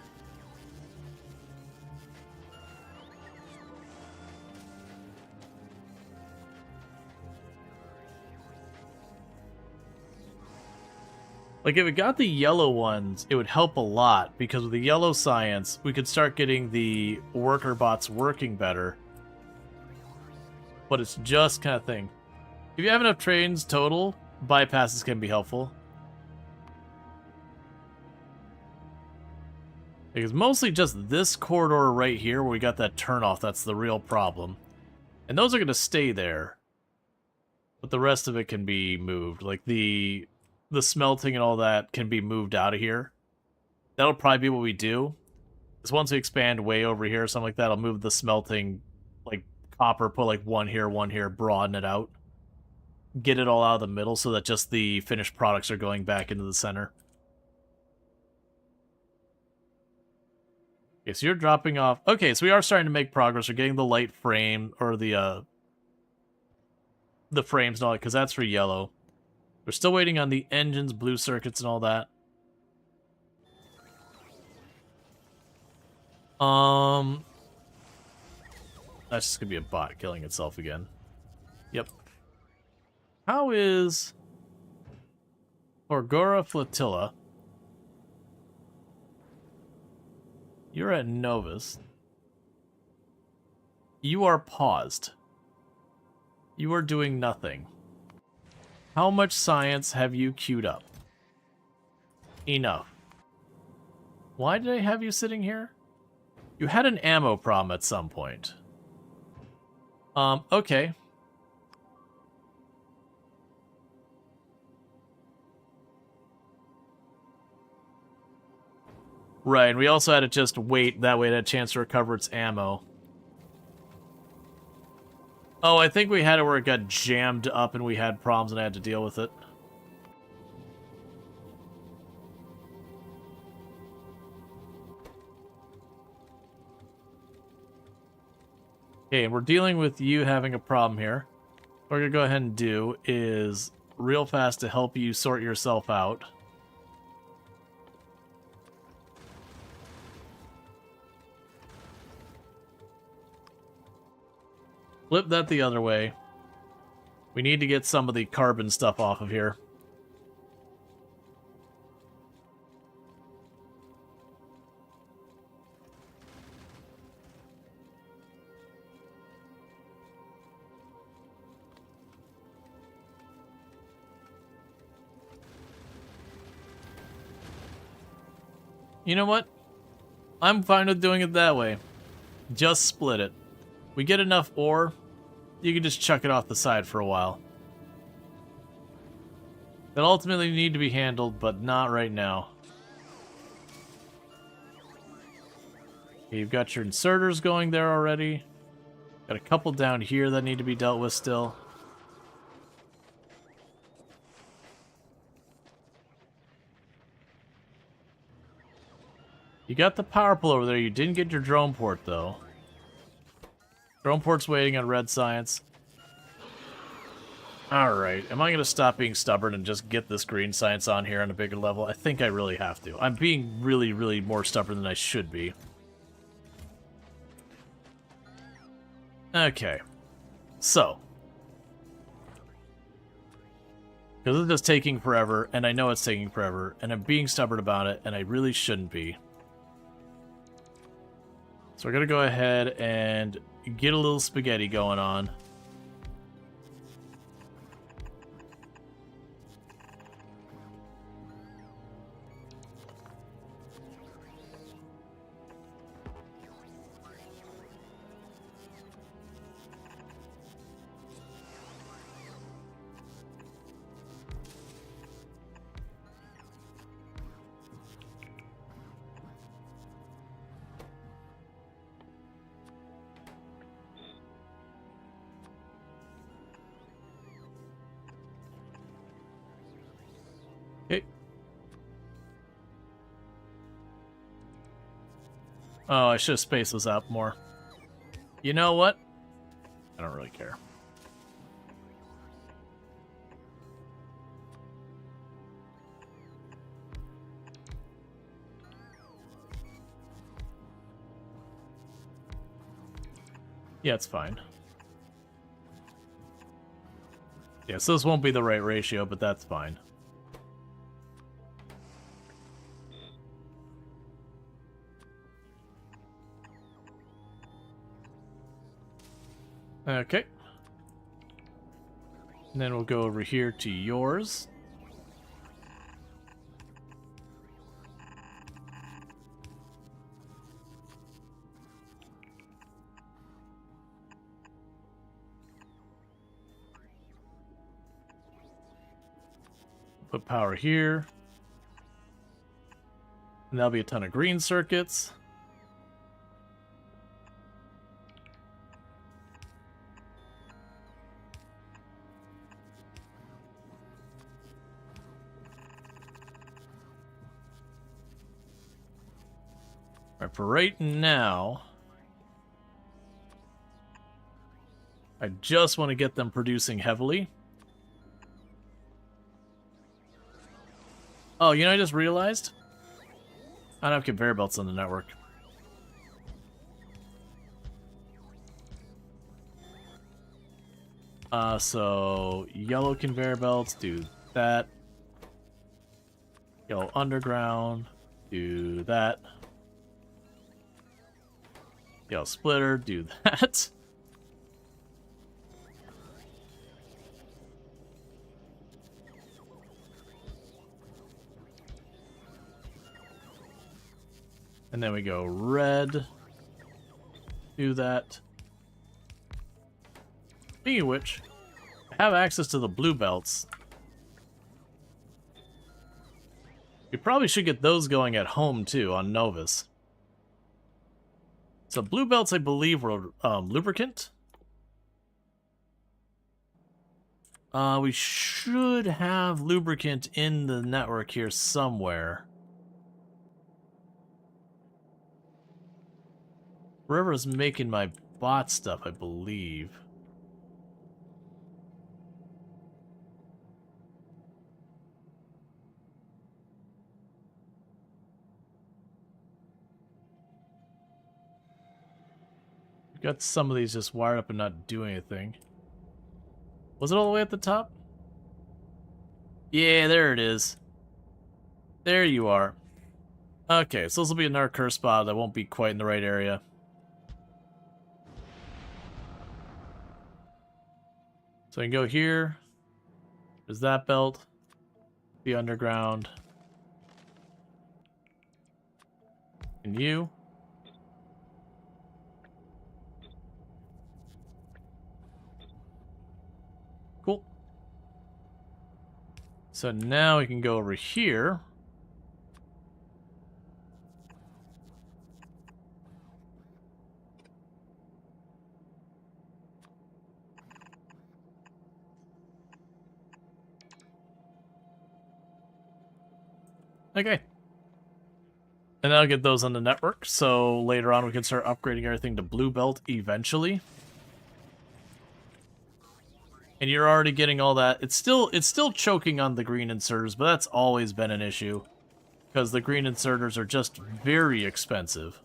Like, if it got the yellow ones, it would help a lot, because with the yellow science, we could start getting the worker bots working better. But it's just kind of thing. If you have enough trains total, bypasses can be helpful. Because mostly just this corridor right here where we got that turnoff, that's the real problem. And those are going to stay there. But the rest of it can be moved. Like the smelting and all that can be moved out of here. That'll probably be what we do. Is once we expand way over here or something like that, I'll move the smelting, like, copper, put, like, one here, broaden it out. Get it all out of the middle so that just the finished products are going back into the center. Okay, so you're dropping off. Okay, so we are starting to make progress. We're getting the light frame, or the frames and all that, because that's for yellow. We're still waiting on the engines, blue circuits, and all that. That's just gonna be a bot killing itself again. Yep. How is Orgora Flotilla? You're at Novus. You are paused. You are doing nothing. How much science have you queued up? Enough. Why did I have you sitting here? You had an ammo problem at some point. Okay. Right, and we also had to just wait, that way it had a chance to recover its ammo. Oh, I think we had it where it got jammed up and we had problems and I had to deal with it. Okay, and we're dealing with you having a problem here. What we're going to go ahead and do is, real fast to help you sort yourself out. Flip that the other way. We need to get some of the carbon stuff off of here. You know what? I'm fine with doing it that way. Just split it. We get enough ore, you can just chuck it off the side for a while. That ultimately need to be handled, but not right now. Okay, you've got your inserters going there already. Got a couple down here that need to be dealt with still. You got the power pole over there. You didn't get your drone port, though. Drone port's waiting on red science. Alright, am I going to stop being stubborn and just get this green science on here on a bigger level? I think I really have to. I'm being really, really more stubborn than I should be. Okay. So. Because it's just taking forever, and I know it's taking forever, and I'm being stubborn about it, and I really shouldn't be. So we're going to go ahead and get a little spaghetti going on. Okay. Oh, I should have spaced those out more. You know what? I don't really care. Yeah, it's fine. Yeah, so this won't be the right ratio, but that's fine. Okay. And then we'll go over here to yours. Put power here. And that'll be a ton of green circuits. Alright, for right now, I just want to get them producing heavily. Oh, you know, I just realized I don't have conveyor belts on the network. So yellow conveyor belts, do that. Yellow underground, do that. Yellow splitter, do that. And then we go red, do that. Speaking of which, I have access to the blue belts. We probably should get those going at home too, on Novus. So blue belts, I believe, were lubricant. We should have lubricant in the network here somewhere. Wherever's making my bot stuff, I believe. Got some of these just wired up and not doing anything. Was it all the way at the top? Yeah, there it is. There you are. Okay, so this will be another curse spot that won't be quite in the right area. So I can go here. There's that belt. The underground. And you. Cool. So now we can go over here. Okay. And I'll get those on the network, so later on we can start upgrading everything to blue belt eventually. And you're already getting all that. It's still choking on the green inserters, but that's always been an issue. Because the green inserters are just very expensive.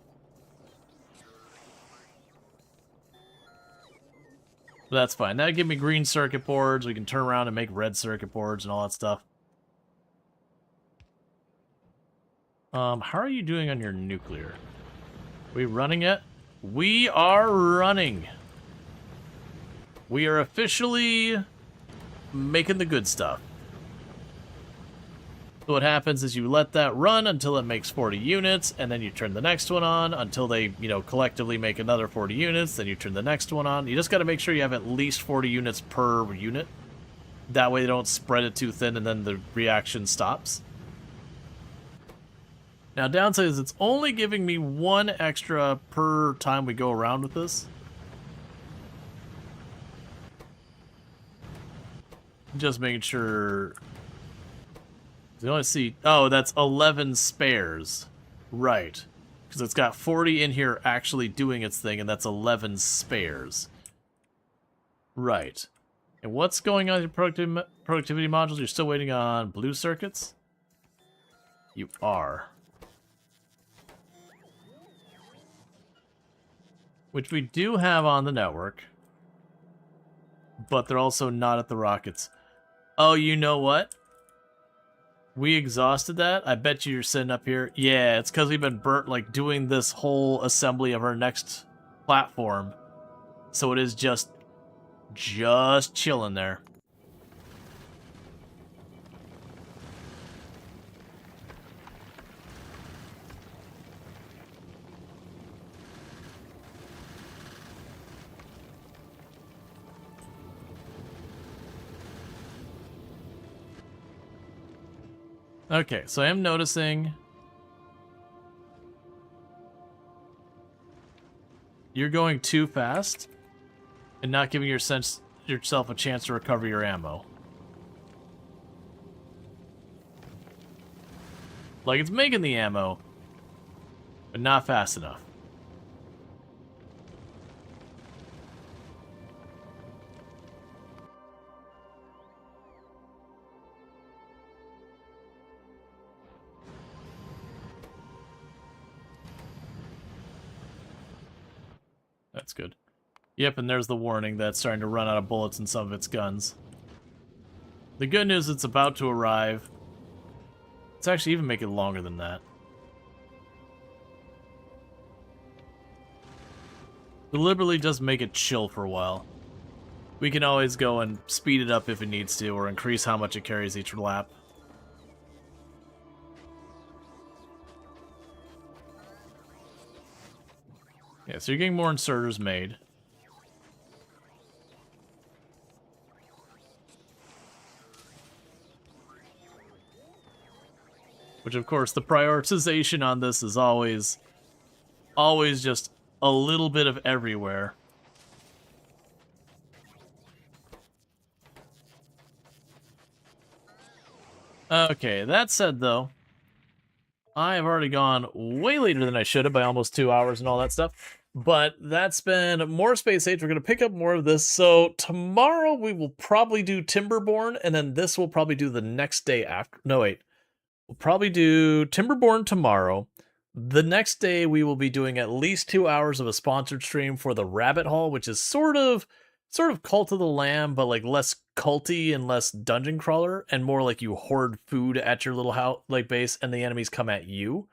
But that's fine. That'll give me green circuit boards. We can turn around and make red circuit boards and all that stuff. How are you doing on your nuclear? Are we running yet? We are running. We are officially making the good stuff. So what happens is you let that run until it makes 40 units, and then you turn the next one on until they, you know, collectively make another 40 units, then you turn the next one on. You just got to make sure you have at least 40 units per unit. That way they don't spread it too thin and then the reaction stops. Now, downside is it's only giving me one extra per time we go around with this. Just making sure. I only see. Oh, that's 11 spares. Right. Because it's got 40 in here actually doing its thing, and that's 11 spares. Right. And what's going on with your productivity modules? You're still waiting on blue circuits? You are. Which we do have on the network. But they're also not at the rockets. Oh, you know what? We exhausted that? I bet you're sitting up here. Yeah, it's because we've been burnt, like, doing this whole assembly of our next platform. So it is just chilling there. Okay, so I am noticing You're going too fast and not giving yourself a chance to recover your ammo. Like, it's making the ammo, but not fast enough. That's good. Yep, and there's the warning that it's starting to run out of bullets in some of its guns. The good news is it's about to arrive. Let's actually even make it longer than that. Deliberately just make it chill for a while. We can always go and speed it up if it needs to, or increase how much it carries each lap. Yeah, so you're getting more inserters made. Which, of course, the prioritization on this is always just a little bit of everywhere. Okay, that said, though, I have already gone way later than I should have by almost 2 hours and all that stuff. But that's been more Space Age. We're going to pick up more of this. So tomorrow we will probably do Timberborn, and then this will probably do the next day after. No, wait. We'll probably do Timberborn tomorrow. The next day we will be doing at least 2 hours of a sponsored stream for the Rabbit Hall, which is sort of Cult of the Lamb, but like less culty and less dungeon crawler, and more like you hoard food at your little house like base, and the enemies come at you.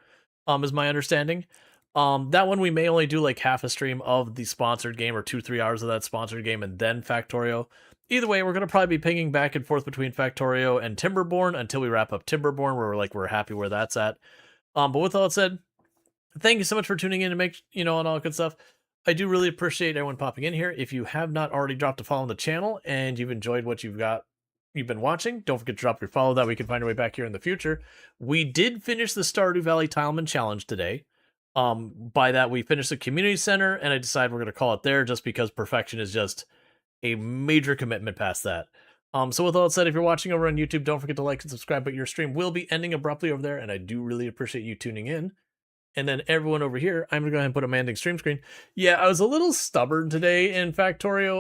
Is my understanding. That one we may only do like half a stream of the sponsored game, or 2-3 hours of that sponsored game, and then Factorio. Either way, we're going to probably be pinging back and forth between Factorio and Timberborn until we wrap up Timberborn, where we're happy where that's at. But with all that said, thank you so much for tuning in to make, and all that good stuff. I do really appreciate everyone popping in here. If you have not already dropped a follow on the channel and you've enjoyed what you've been watching, don't forget to drop your follow. That we can find our way back here in the future. We did finish the Stardew Valley Tileman Challenge today. By that, we finished the community center, and I decided we're going to call it there just because perfection is just a major commitment past that. So with all that said, if you're watching over on YouTube, don't forget to like and subscribe, but your stream will be ending abruptly over there, and I do really appreciate you tuning in. And then everyone over here, I'm going to go ahead and put a ending stream screen. Yeah, I was a little stubborn today in Factorio.